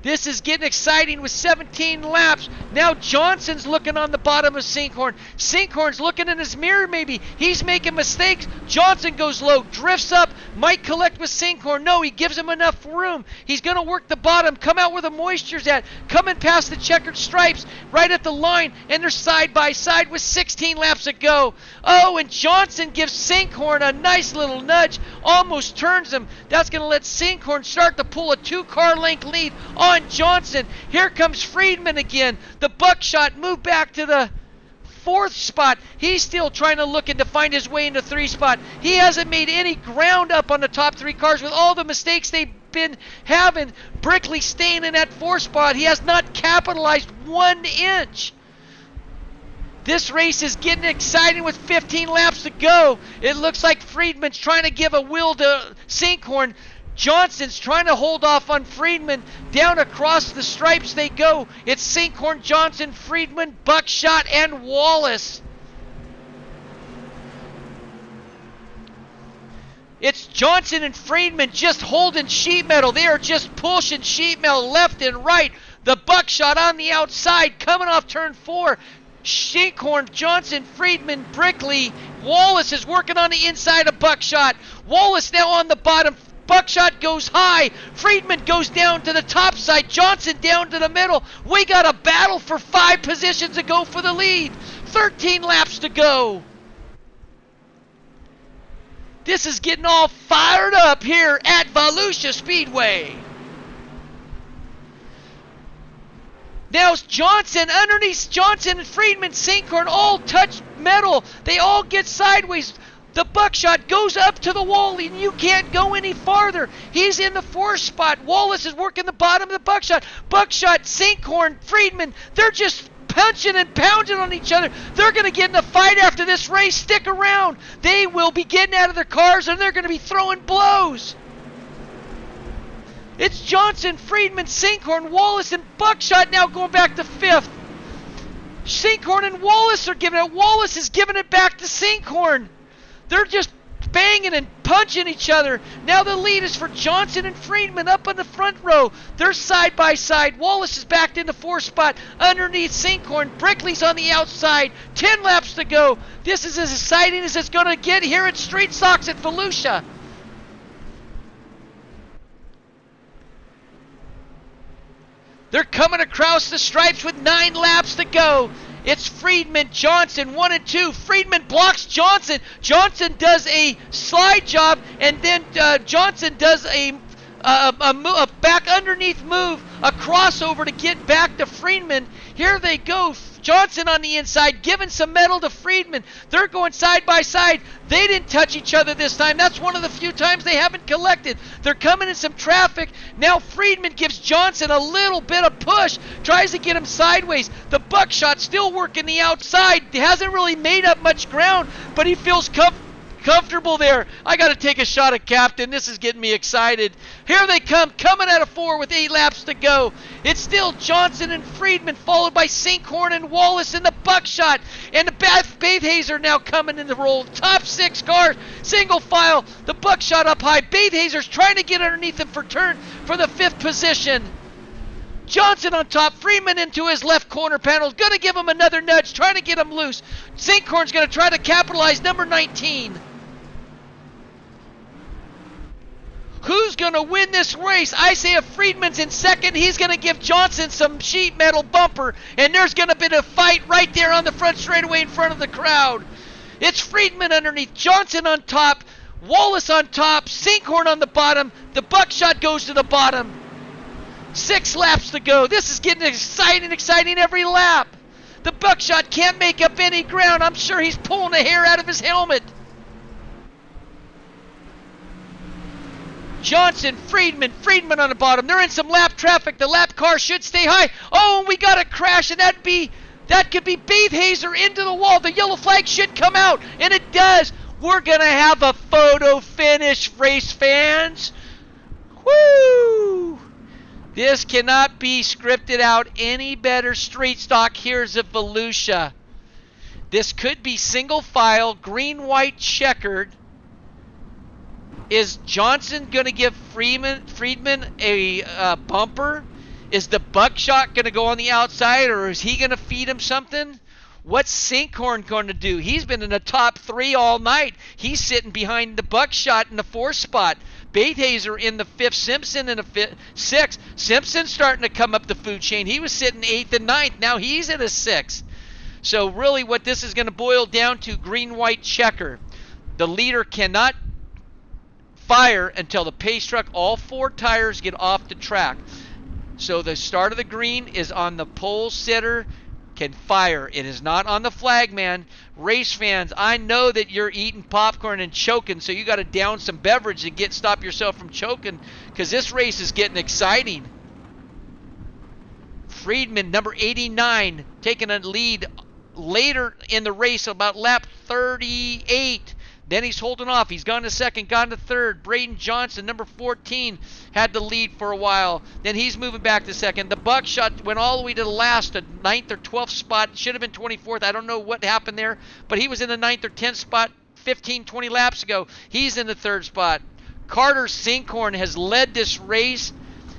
This is getting exciting with 17 laps. Now Johnson's looking on the bottom of Sinkhorn. Sinkhorn's looking in his mirror maybe. He's making mistakes. Johnson goes low, drifts up, might collect with Sinkhorn. No, he gives him enough room. He's going to work the bottom, come out where the moisture's at, coming past the checkered stripes, right at the line, and they're side by side with 16 laps to go. Oh, and Johnson gives Sinkhorn a nice little nudge, almost turns him. That's going to let Sinkhorn start to pull a 2-car length lead on Johnson. Here comes Friedman again. The Buckshot moved back to the 4th spot. He's still trying to look to find his way into 3 spot. He hasn't made any ground up on the top 3 cars with all the mistakes they've been having. Brickley staying in that 4th spot. He has not capitalized 1 inch. This race is getting exciting with 15 laps to go. It looks like Friedman's trying to give a wheel to Sinkhorn. Johnson's trying to hold off on Friedman. Down across the stripes they go. It's Sinkhorn, Johnson, Friedman, Buckshot, and Wallace. It's Johnson and Friedman just holding sheet metal. They are just pushing sheet metal left and right. The Buckshot on the outside coming off turn 4. Sinkhorn, Johnson, Friedman, Brickley. Wallace is working on the inside of Buckshot. Wallace now on the bottom. Buckshot goes high. Friedman goes down to the top side. Johnson down to the middle. We got a battle for 5 positions to go for the lead. 13 laps to go. This is getting all fired up here at Volusia Speedway. Now Johnson, underneath Johnson and Friedman, Sinkhorn all touch metal. They all get sideways. The Buckshot goes up to the wall, and you can't go any farther. He's in the 4th spot. Wallace is working the bottom of the Buckshot. Buckshot, Sinkhorn, Friedman, they're just punching and pounding on each other. They're going to get in a fight after this race. Stick around. They will be getting out of their cars, and they're going to be throwing blows. It's Johnson, Friedman, Sinkhorn, Wallace, and Buckshot now going back to 5th. Sinkhorn and Wallace are giving it. Wallace is giving it back to Sinkhorn. They're just banging and punching each other. Now the lead is for Johnson and Friedman up on the front row. They're side by side. Wallace is backed into 4th spot underneath Sinkhorn. Brickley's on the outside. 10 laps to go. This is as exciting as it's going to get here at Street Socks at Volusia. They're coming across the stripes with 9 laps to go. It's Friedman, Johnson, 1 and 2. Friedman blocks Johnson. Johnson does a slide job, and then Johnson does a back underneath move, a crossover to get back to Friedman. Here they go. Johnson on the inside, giving some metal to Friedman. They're going side by side. They didn't touch each other this time. That's one of the few times they haven't collected. They're coming in some traffic. Now Friedman gives Johnson a little bit of push, tries to get him sideways. The buckshot still working the outside. He hasn't really made up much ground, but he feels comfortable there. I got to take a shot at Captain. This is getting me excited. Here they come, coming out of 4 with 8 laps to go. It's still Johnson and Friedman, followed by Sinkhorn and Wallace in the buckshot. And the Bathhazer now coming in the roll. Top 6 cars, single file. The buckshot up high. Bathhazer's trying to get underneath him for turn for the 5th position. Johnson on top, Friedman into his left corner panel, gonna give him another nudge, trying to get him loose. Sinkhorn's gonna try to capitalize, number 19. Who's going to win this race? I say if Friedman's in second, he's going to give Johnson some sheet metal bumper, and there's going to be a fight right there on the front straightaway in front of the crowd. It's Friedman underneath, Johnson on top, Wallace on top, Sinkhorn on the bottom. The buckshot goes to the bottom. 6 laps to go. This is getting exciting every lap. The buckshot can't make up any ground. I'm sure he's pulling the hair out of his helmet. Johnson, Friedman on the bottom. They're in some lap traffic. The lap car should stay high. Oh, we got a crash, and that could be Bathhazer into the wall. The yellow flag should come out, and it does. We're going to have a photo finish, race fans. Woo! This cannot be scripted out any better. Street stock. Here's a Volusia. This could be single file, green, white, checkered. Is Johnson going to give Friedman a bumper? Is the buckshot going to go on the outside, or is he going to feed him something? What's Sinkhorn going to do? He's been in the top 3 all night. He's sitting behind the buckshot in the 4th spot. Bathhazer in the 5th, Simpson in the 6th. Simpson's starting to come up the food chain. He was sitting 8th and 9th. Now he's in a 6th. So really what this is going to boil down to, green-white checker. The leader cannot fire until the pace truck, all 4 tires get off the track. So the start of the green is on the pole sitter can fire. It is not on the flagman. Race fans, I know that you're eating popcorn and choking, so you got to down some beverage to stop yourself from choking, because this race is getting exciting. Friedman, number 89, taking a lead later in the race, about lap 38. Then he's holding off. He's gone to second, gone to third. Braden Johnson, number 14, had the lead for a while. Then he's moving back to second. The buckshot went all the way to the last, 9th or 12th spot. Should have been 24th. I don't know what happened there, but he was in the 9th or 10th spot 15, 20 laps ago. He's in the 3rd spot. Carter Sinkhorn has led this race.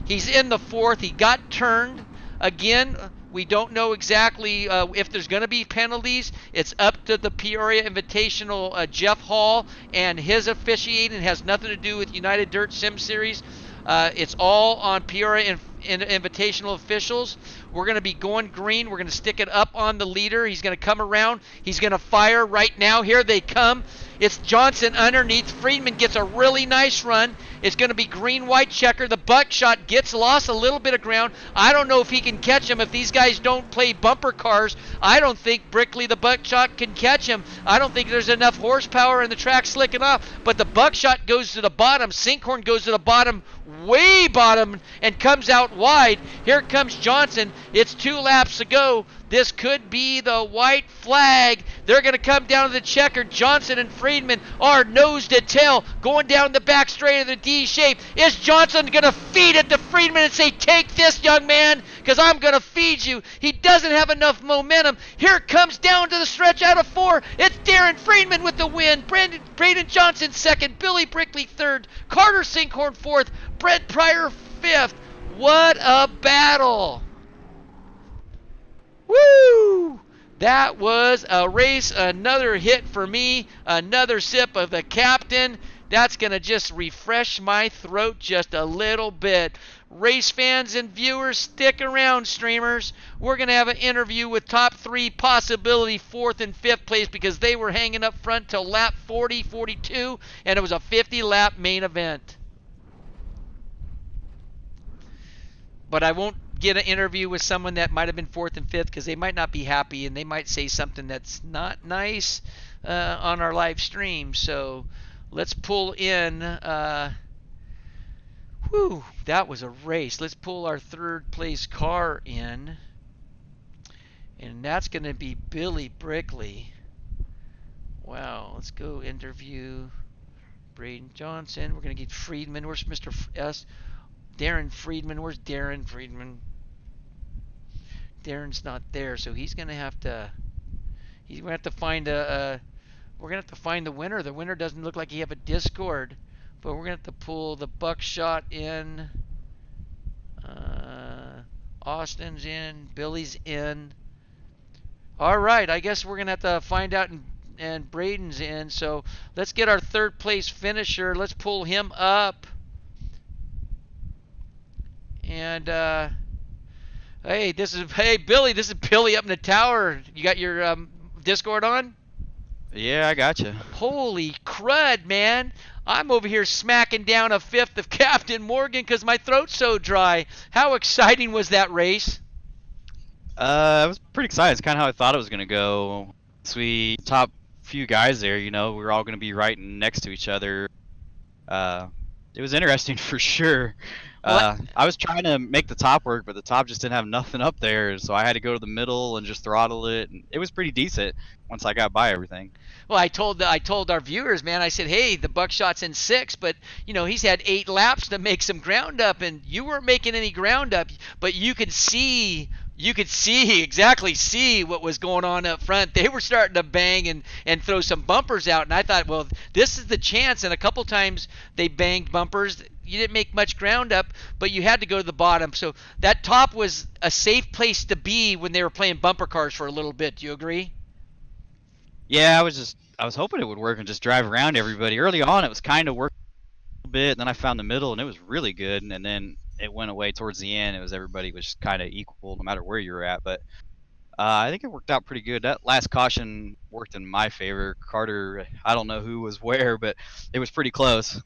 He's in the 4th. He got turned. Again, we don't know exactly if there's going to be penalties. It's up to the Peoria Invitational Jeff Hall and his officiating. It has nothing to do with United Dirt Sim Series. It's all on Peoria Invitational officials. We're going to be going green. We're going to stick it up on the leader. He's going to come around. He's going to fire right now. Here they come. It's Johnson underneath. Friedman gets a really nice run. It's going to be green-white checker. The buckshot lost a little bit of ground. I don't know if he can catch him. If these guys don't play bumper cars, I don't think Brickley the buckshot can catch him. I don't think there's enough horsepower in the track slicking off. But the buckshot goes to the bottom. Sinkhorn goes to the bottom, way bottom, and comes out wide. Here comes Johnson. It's 2 laps to go. This could be the white flag. They're going to come down to the checker. Johnson and Friedman are nose to tail, going down the back straight of the D shape. Is Johnson going to feed it to Friedman and say, take this, young man, because I'm going to feed you? He doesn't have enough momentum. Here it comes down to the stretch out of 4. It's Darren Friedman with the win. Braden Johnson 2nd. Billy Brickley 3rd. Carter Sinkhorn 4th. Brett Pryor 5th. What a battle. Woo! That was a race, another hit for me, another sip of the Captain. That's going to just refresh my throat just a little bit. Race fans and viewers, stick around, streamers. We're going to have an interview with top 3, possibility 4th and 5th place, because they were hanging up front till lap 40, 42, and it was a 50-lap main event. But I won't get an interview with someone that might have been 4th and 5th, because they might not be happy and they might say something that's not nice on our live stream. So let's pull in. Whew, that was a race. Let's pull our 3rd place car in. And that's going to be Billy Brickley. Wow, let's go interview Braden Johnson. We're going to get Friedman. Where's Mr. S? Darren Friedman. Where's Darren Friedman? Darren's not there, so he's going to have to find we're going to have to find the winner. The winner doesn't look like he have a Discord, but we're going to have to pull the Buckshot in. Austin's in, Billy's in. All right, I guess we're going to have to find out, and Braden's in. So let's get our 3rd place finisher. Let's pull him up. And hey, Billy, this is Billy up in the tower. You got your Discord on? Yeah, I got you. Holy crud, man. I'm over here smacking down a 5th of Captain Morgan because my throat's so dry. How exciting was that race? I was pretty excited. It's kind of how I thought it was going to go. So we top few guys there, we were all going to be right next to each other. It was interesting for sure. I was trying to make the top work, but the top just didn't have nothing up there, so I had to go to the middle and just throttle it. And it was pretty decent once I got by everything. Well, I told our viewers, man, I said, hey, the Buckshot's in 6th, but he's had 8 laps to make some ground up, and you weren't making any ground up, but you could see what was going on up front. They were starting to bang and throw some bumpers out, and I thought, well, this is the chance. And a couple times they banged bumpers. You didn't make much ground up, but you had to go to the bottom. So that top was a safe place to be when they were playing bumper cars for a little bit. Do you agree? Yeah, I was hoping it would work and just drive around everybody. Early on, it was kind of working a little bit, and then I found the middle, and it was really good. And then it went away towards the end. Everybody was kind of equal no matter where you were at. But I think it worked out pretty good. That last caution worked in my favor. Carter, I don't know who was where, but it was pretty close.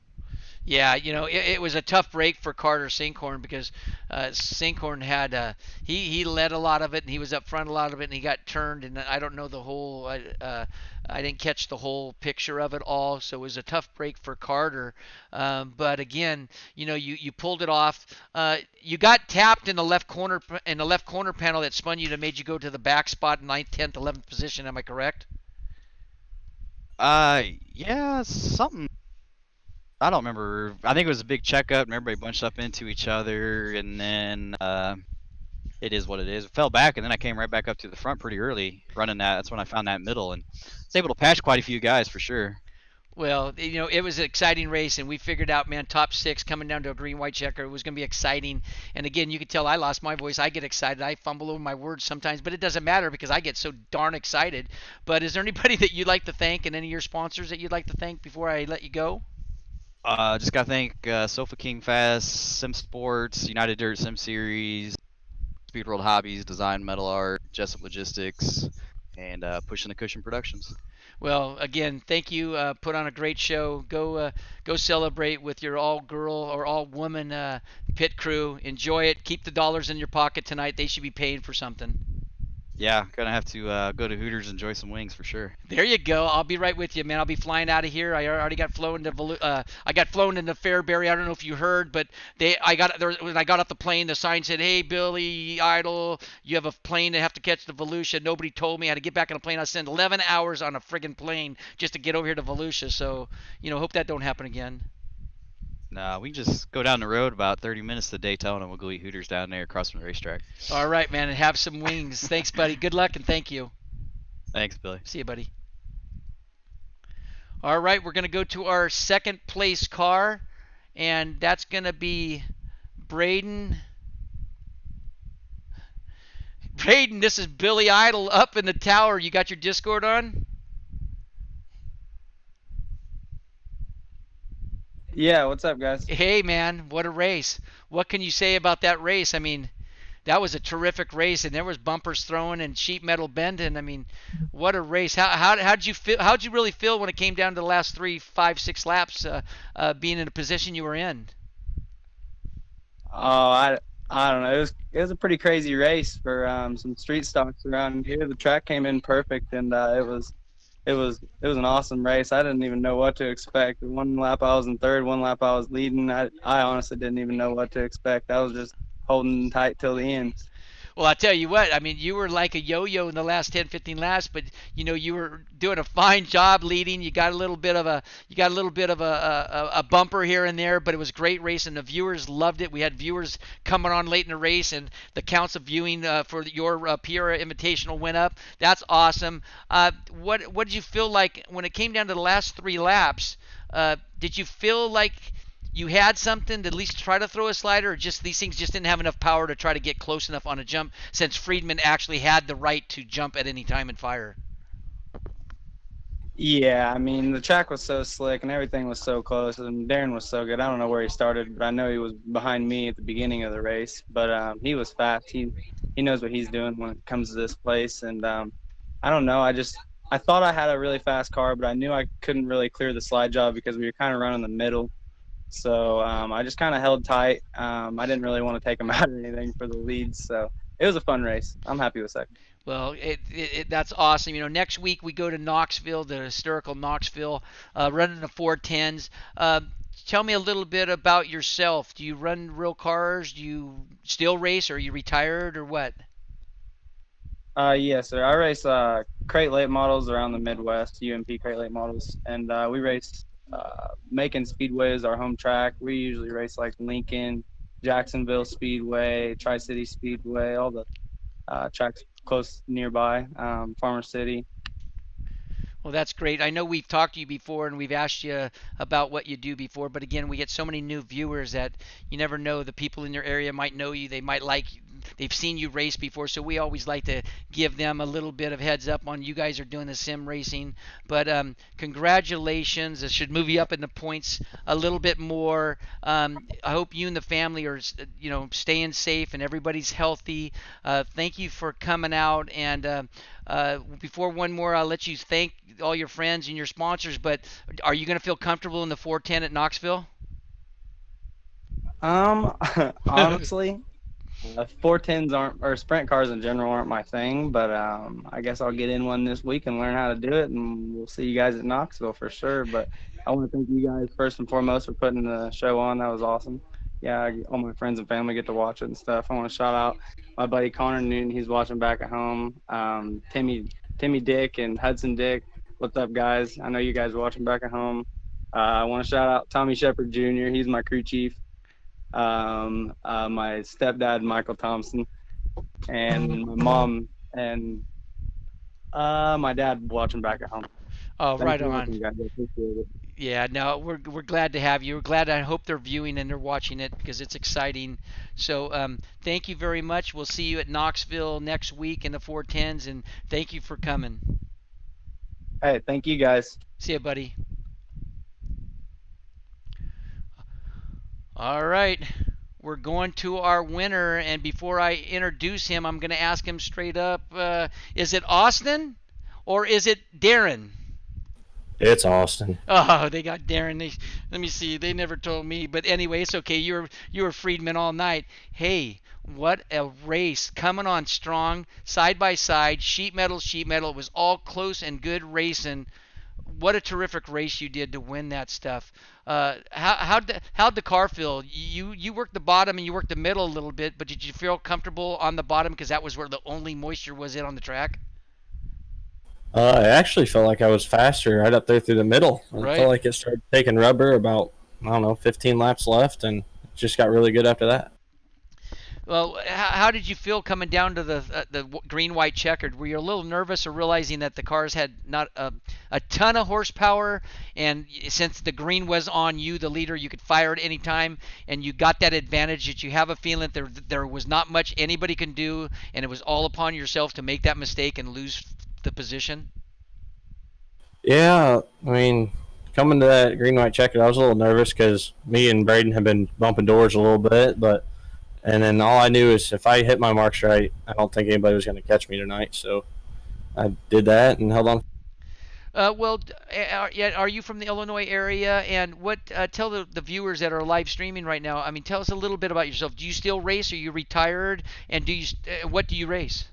Yeah, it was a tough break for Carter Sinkhorn because Sinkhorn had he led a lot of it, and he was up front a lot of it, and he got turned, and I don't know the whole I didn't catch the whole picture of it all, so it was a tough break for Carter. But again, you pulled it off. You got tapped in the left corner panel that spun you, that made you go to the back spot, 9th, 10th, 11th position. Am I correct? Yeah, something. I don't remember. I think it was a big checkup and everybody bunched up into each other, and then it is what it is. It fell back, and then I came right back up to the front pretty early running that. That's when I found that middle and was able to patch quite a few guys for sure. Well, it was an exciting race, and we figured out, man, top 6 coming down to a green-white checker. It was going to be exciting. And again, you could tell I lost my voice. I get excited. I fumble over my words sometimes, but it doesn't matter because I get so darn excited. But is there anybody that you'd like to thank, and any of your sponsors that you'd like to thank before I let you go? Just got to thank Sofa King Fast, Sim Sports, United Dirt Sim Series, Speed World Hobbies, Design Metal Art, Jessup Logistics, and Pushing the Cushion Productions. Well, again, thank you. Put on a great show. Go celebrate with your all-girl or all-woman pit crew. Enjoy it. Keep the dollars in your pocket tonight. They should be paying for something. Yeah, gonna have to go to Hooters and enjoy some wings for sure. There you go. I'll be right with you, man. I'll be flying out of here. I already got flown to Fairbury. I don't know if you heard, but when I got off the plane, the sign said, "Hey, Billy Idol, you have a plane to have to catch to Volusia." Nobody told me I had to get back on a plane. I spent 11 hours on a friggin' plane just to get over here to Volusia. So, hope that don't happen again. Nah, we can just go down the road about 30 minutes to Daytona, and we'll go eat Hooters down there across from the racetrack. All right, man, and have some wings. Thanks, buddy. Good luck, and thank you. Thanks, Billy. See you, buddy. All right, we're going to go to our 2nd place car, and that's going to be Braden. Braden, this is Billy Idol up in the tower. You got your Discord on? Yeah, what's up, guys? Hey, man, what a race. What can you say about that race? I mean, that was a terrific race, and there was bumpers thrown and sheet metal bending. I mean, what a race. How'd you feel? How'd you really feel when it came down to the last 3, 5, 6 laps, being in a position you were in? Oh, I don't know. It was a pretty crazy race for some street stocks around here. The track came in perfect, and it was an awesome race. I didn't even know what to expect. One lap I was in third, one lap I was leading. I honestly didn't even know what to expect. I was just holding tight till the end. Well, I tell you what, I mean, you were like a yo-yo in the last 10, 15 laps, but you were doing a fine job leading. You got a little bit of a bumper here and there, but it was great race, and the viewers loved it. We had viewers coming on late in the race, and the counts of viewing for your Peoria Invitational went up. That's awesome. What did you feel like when it came down to the last 3 laps? Did you feel like you had something to at least try to throw a slider, or just these things just didn't have enough power to try to get close enough on a jump, since Friedman actually had the right to jump at any time and fire? Yeah, I mean the track was so slick and everything was so close, and Darren was so good. I don't know where he started, but I know he was behind me at the beginning of the race. But he was fast. He knows what he's doing when it comes to this place, and I don't know. I thought I had a really fast car, but I knew I couldn't really clear the slide job because we were kind of running the middle. So I just kind of held tight. I didn't really want to take him out or anything for the leads. So it was a fun race. I'm happy with second. Well, that's awesome. Next week we go to Knoxville, the historical Knoxville, running the 410s. Tell me a little bit about yourself. Do you run real cars? Do you still race? Or are you retired or what? Yes, sir. I race crate late models around the Midwest, UMP crate late models, and we race Macon Speedway is our home track. We usually race like Lincoln, Jacksonville Speedway, Tri-City Speedway, all the tracks close nearby, Farmer City. Well, that's great. I know we've talked to you before and we've asked you about what you do before, but again, we get so many new viewers that you never know. The people in your area might know you. They might like you. They've seen you race before, so we always like to give them a little bit of heads up on you guys are doing the sim racing. But congratulations. It should move you up in the points a little bit more. I hope you and the family are, staying safe and everybody's healthy. Thank you for coming out. And before one more, I'll let you thank all your friends and your sponsors. But are you going to feel comfortable in the 410 at Knoxville? Honestly, 410s aren't, or sprint cars in general aren't my thing, but I guess I'll get in one this week and learn how to do it, and we'll see you guys at Knoxville for sure. But I want to thank you guys first and foremost for putting the show on. That was awesome. Yeah, all my friends and family get to watch it and stuff. I want to shout out my buddy Connor Newton. He's watching back at home. Timmy Dick and Hudson Dick. What's up, guys? I know you guys are watching back at home. I want to shout out Tommy Shepard Jr. He's my crew chief. My stepdad Michael Thompson, and my mom and my dad watching back at home. Oh, Thanks right for on. watching, guys. I appreciate it. Yeah, no, we're glad to have you. We're glad. I hope they're viewing and they're watching it because it's exciting. So thank you very much. We'll see you at Knoxville next week in the 410s, and thank you for coming. Hey, thank you guys. See you, buddy. All right, we're going to our winner, and before I introduce him, I'm going to ask him straight up, is it Austin or is it Darren? It's Austin. Oh, they got Darren. Let me see. They never told me, but anyway, it's okay. You were Friedman all night. Hey, what a race, coming on strong, side by side, sheet metal. It was all close and good racing. What a terrific race you did to win that stuff. How'd the car feel? You worked the bottom and you worked the middle a little bit, but did you feel comfortable on the bottom because that was where the only moisture was in on the track? I actually felt like I was faster right up there through the middle. I felt like it started taking rubber about, 15 laps left, and just got really good after that. Well, how did you feel coming down to the green-white checkered? Were you a little nervous or realizing that the cars had not a ton of horsepower, and since the green was on you, the leader, you could fire at any time, and you got that advantage that you have a feeling that there was not much anybody can do, and it was all upon yourself to make that mistake and lose the position? Yeah, coming to that green white checker, I was a little nervous because me and Braden have been bumping doors a little bit, and then all I knew is if I hit my marks right, I don't think anybody was going to catch me tonight. So I did that and held on. Are you from the Illinois area? And what? Tell the viewers that are live streaming right now. I mean, tell us a little bit about yourself. Do you still race? Are you retired? And what do you race?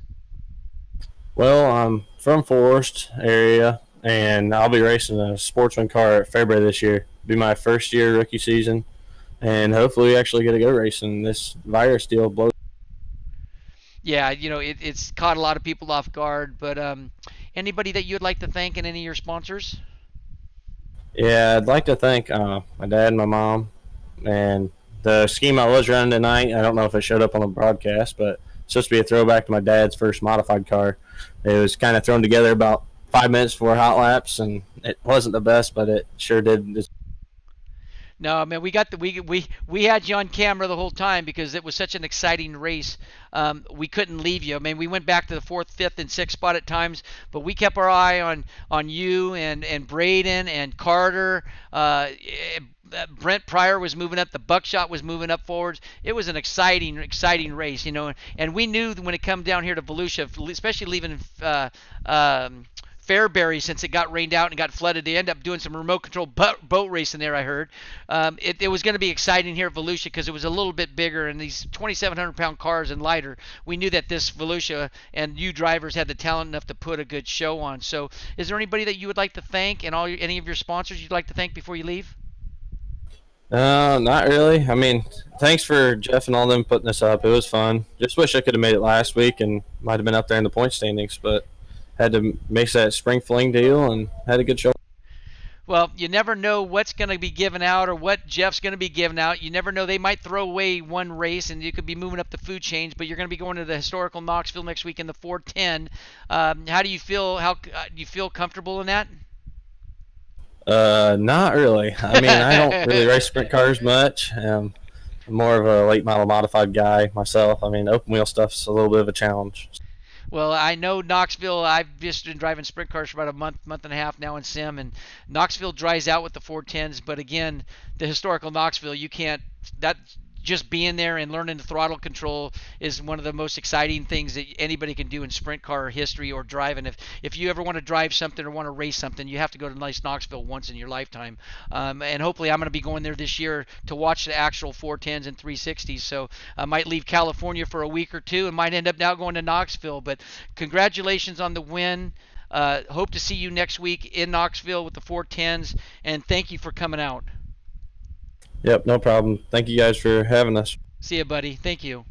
Well, I'm from Forest area, and I'll be racing a sportsman car at Fairbury this year. It'll be my first year rookie season, and hopefully we actually get to go racing. This virus deal blows. Yeah, it's caught a lot of people off guard. But anybody that you'd like to thank and any of your sponsors? Yeah, I'd like to thank my dad and my mom, and the scheme I was running tonight. I don't know if it showed up on the broadcast, but it's supposed to be a throwback to my dad's first modified car. It was kind of thrown together about 5 minutes before hot laps, and it wasn't the best, but it sure did. No, man, we had you on camera the whole time because it was such an exciting race. We couldn't leave you. I mean, we went back to the 4th, 5th, and 6th spot at times, but we kept our eye on you and Braden and Carter. Brent Pryor was moving up. The Buckshot was moving up forwards. It was an exciting race, And we knew when it come down here to Volusia, especially leaving Fairbury, since it got rained out and got flooded, they end up doing some remote control boat racing there, I heard. It was going to be exciting here at Volusia because it was a little bit bigger, and these 2,700-pound cars and lighter, we knew that this Volusia and you drivers had the talent enough to put a good show on. So is there anybody that you would like to thank and any of your sponsors you'd like to thank before you leave? Not really. I mean, thanks for Jeff and all them putting this up. It was fun. Just wish I could have made it last week and might have been up there in the point standings, but had to make that spring fling deal and had a good show. Well, you never know what's going to be given out or what Jeff's going to be giving out. You never know. They might throw away one race and you could be moving up the food chains, but you're going to be going to the historical Knoxville next week in the 410. How do you feel? How do you feel comfortable in that? Not really. I mean, I don't really race sprint cars much. I'm more of a late model modified guy myself. I mean, open wheel stuff's a little bit of a challenge. Well, I know Knoxville. I've just been driving sprint cars for about a month and a half now in sim, and Knoxville dries out with the 410s. But again, the historical Knoxville, you can't. That just being there and learning the throttle control is one of the most exciting things that anybody can do in sprint car history or driving. If you ever want to drive something or want to race something, you have to go to nice Knoxville once in your lifetime. And hopefully I'm going to be going there this year to watch the actual 410s and 360s. So I might leave California for a week or two and might end up now going to Knoxville. But congratulations on the win. Hope to see you next week in Knoxville with the 410s, and thank you for coming out. Yep, no problem. Thank you guys for having us. See you, buddy. Thank you.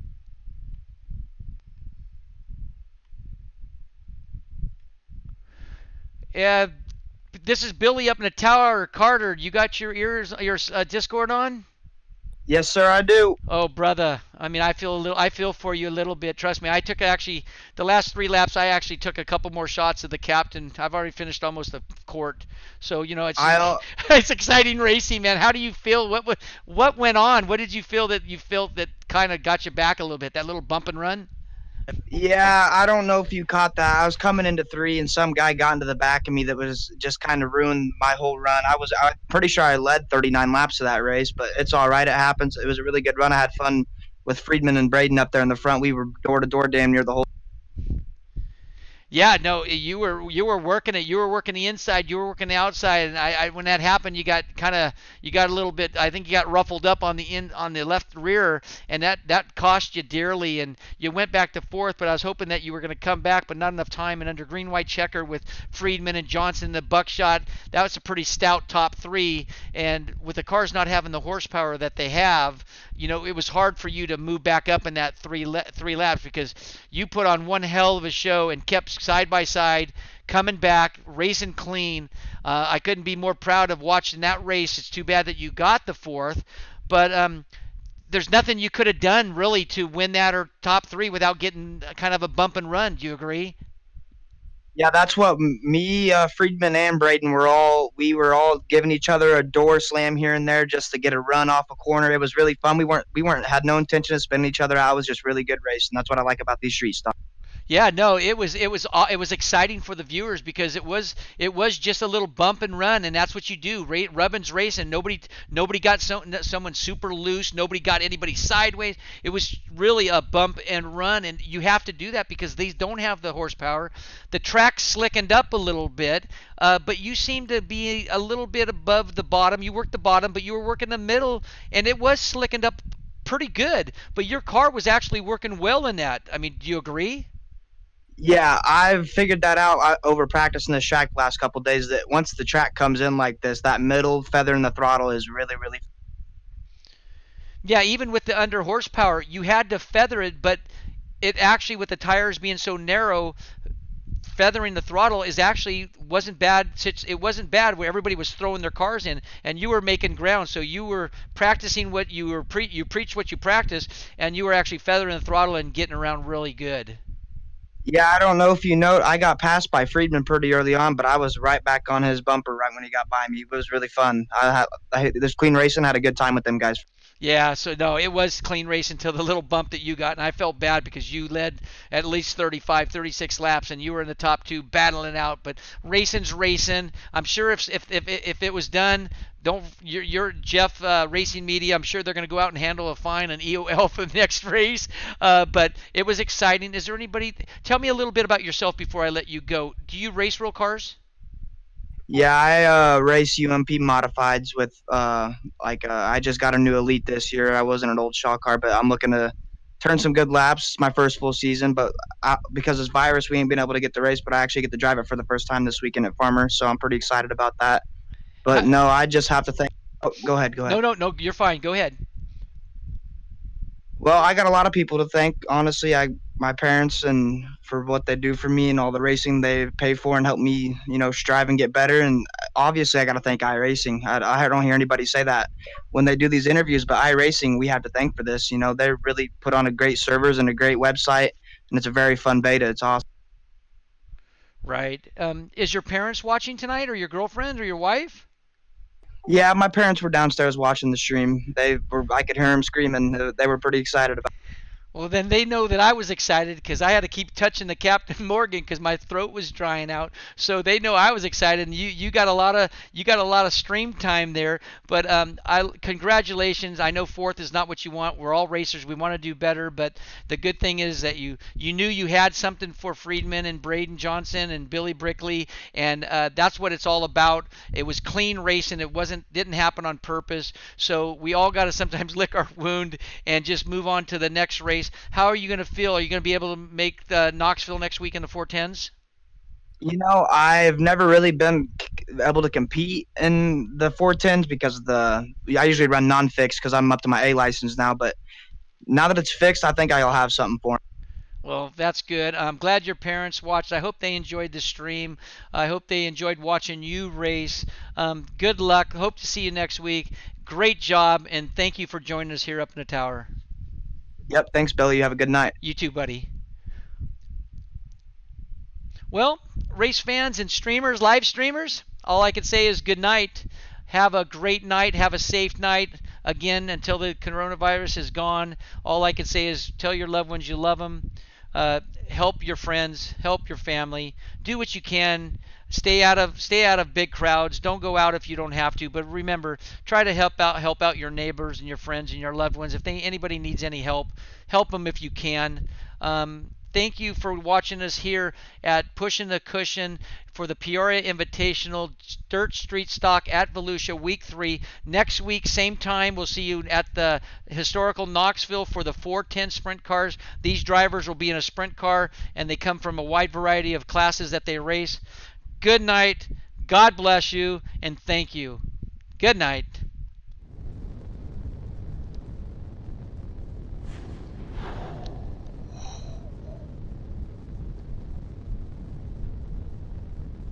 Yeah, this is Billy up in the tower. Carter, you got your Discord on? Yes, sir, I do. Oh, brother. I mean, I feel for you a little bit. Trust me. I took the last 3 laps. I actually took a couple more shots of the captain. I've already finished almost the court. So it's exciting racing, man. How do you feel? What went on? What did you feel that kind of got you back a little bit? That little bump and run? Yeah, I don't know if you caught that. I was coming into 3, and some guy got into the back of me that was just kind of ruined my whole run. I'm pretty sure I led 39 laps of that race, but it's all right. It happens. It was a really good run. I had fun with Friedman and Braden up there in the front. We were door to door damn near the whole. Yeah, no, you were working it. You were working the inside. You were working the outside. And I when that happened, you got a little bit. I think you got ruffled up on the left rear, and that cost you dearly. And you went back to 4th, but I was hoping that you were going to come back, but not enough time. And under green white checker with Friedman and Johnson, the Buckshot, that was a pretty stout top 3. And with the cars not having the horsepower that they have, it was hard for you to move back up in that three laps because you put on one hell of a show and kept side by side, coming back, racing clean. I couldn't be more proud of watching that race. It's too bad that you got the 4th, but there's nothing you could have done really to win that or top 3 without getting kind of a bump and run. Do you agree? Yeah, that's what me, Friedman, and Braden we were all giving each other a door slam here and there just to get a run off a corner. It was really fun. We had no intention of spinning each other out. It was just really good race, and that's what I like about these street stuff. Yeah, no, it was exciting for the viewers because it was just a little bump and run, and that's what you do. Rubbin's racing. Nobody got someone super loose. Nobody got anybody sideways. It was really a bump and run, and you have to do that because these don't have the horsepower. The track slickened up a little bit, but you seem to be a little bit above the bottom. You worked the bottom, but you were working the middle, and it was slickened up pretty good. But your car was actually working well in that. I mean, do you agree? Yeah, I've figured that out over practicing this track the last couple of days. That once the track comes in like this, that middle feather in the throttle is really, really. Yeah, even with the under horsepower, you had to feather it, but it actually, with the tires being so narrow, feathering the throttle is actually wasn't bad. It wasn't bad where everybody was throwing their cars in, and you were making ground. So you were practicing what you preach what you practice, and you were actually feathering the throttle and getting around really good. Yeah, I don't know if you know, I got passed by Friedman pretty early on, but I was right back on his bumper right when he got by me. It was really fun. This clean racing had a good time with them guys. Yeah, so no, it was clean race until the little bump that you got, and I felt bad because you led at least 35, 36 laps, and you were in the top two battling out. But racing's racing. I'm sure if it was done, you're Jeff Racing Media. I'm sure they're going to go out and handle a fine and EOL for the next race. But it was exciting. Is there anybody? Tell me a little bit about yourself before I let you go. Do you race real cars? Yeah, I race UMP modifieds with I just got a new Elite this year. I wasn't an old Shaw car, but I'm looking to turn some good laps. It's my first full season, but because of this virus, we ain't been able to get the race. But I actually get to drive it for the first time this weekend at Farmer, so I'm pretty excited about that. But no, I just have to thank. Oh, go ahead. No, you're fine. Go ahead. Well, I got a lot of people to thank. Honestly, my parents and for what they do for me and all the racing they pay for and help me, strive and get better. And obviously, I got to thank iRacing. I don't hear anybody say that when they do these interviews, but iRacing we have to thank for this. They really put on a great servers and a great website, and it's a very fun beta. It's awesome. Right. Is your parents watching tonight, or your girlfriend, or your wife? Yeah, my parents were downstairs watching the stream. I could hear them screaming. They were pretty excited about it. Well, then they know that I was excited because I had to keep touching the Captain Morgan because my throat was drying out. So they know I was excited, and you got a lot of stream time there. But congratulations. I know fourth is not what you want. We're all racers. We want to do better. But the good thing is that you knew you had something for Friedman and Braden Johnson and Billy Brickley, and that's what it's all about. It was clean racing. It didn't happen on purpose. So we all got to sometimes lick our wound and just move on to the next race. How are you going to feel? Are you going to be able to make Knoxville next week in the 410s? I've never really been able to compete in the 410s because I usually run non-fixed because I'm up to my A license now. But now that it's fixed, I think I'll have something for 'em. Well, that's good. I'm glad your parents watched. I hope they enjoyed the stream. I hope they enjoyed watching you race. Good luck. Hope to see you next week. Great job, and thank you for joining us here up in the tower. Yep, thanks, Billy. You have a good night. You too, buddy. Well, race fans and streamers, live streamers, all I can say is good night. Have a great night. Have a safe night. Again, until the coronavirus is gone, all I can say is tell your loved ones you love them. Help your friends. Help your family. Do what you can. Stay out of big crowds. Don't go out if you don't have to. But remember, try to help out your neighbors and your friends and your loved ones. If anybody needs any help, help them if you can. Thank you for watching us here at Pushing the Cushion for the Peoria Invitational Dirt Street Stock at Volusia Week 3. Next week, same time, we'll see you at the historical Knoxville for the 410 sprint cars. These drivers will be in a sprint car, and they come from a wide variety of classes that they race. Good night. God bless you, and thank you. Good night.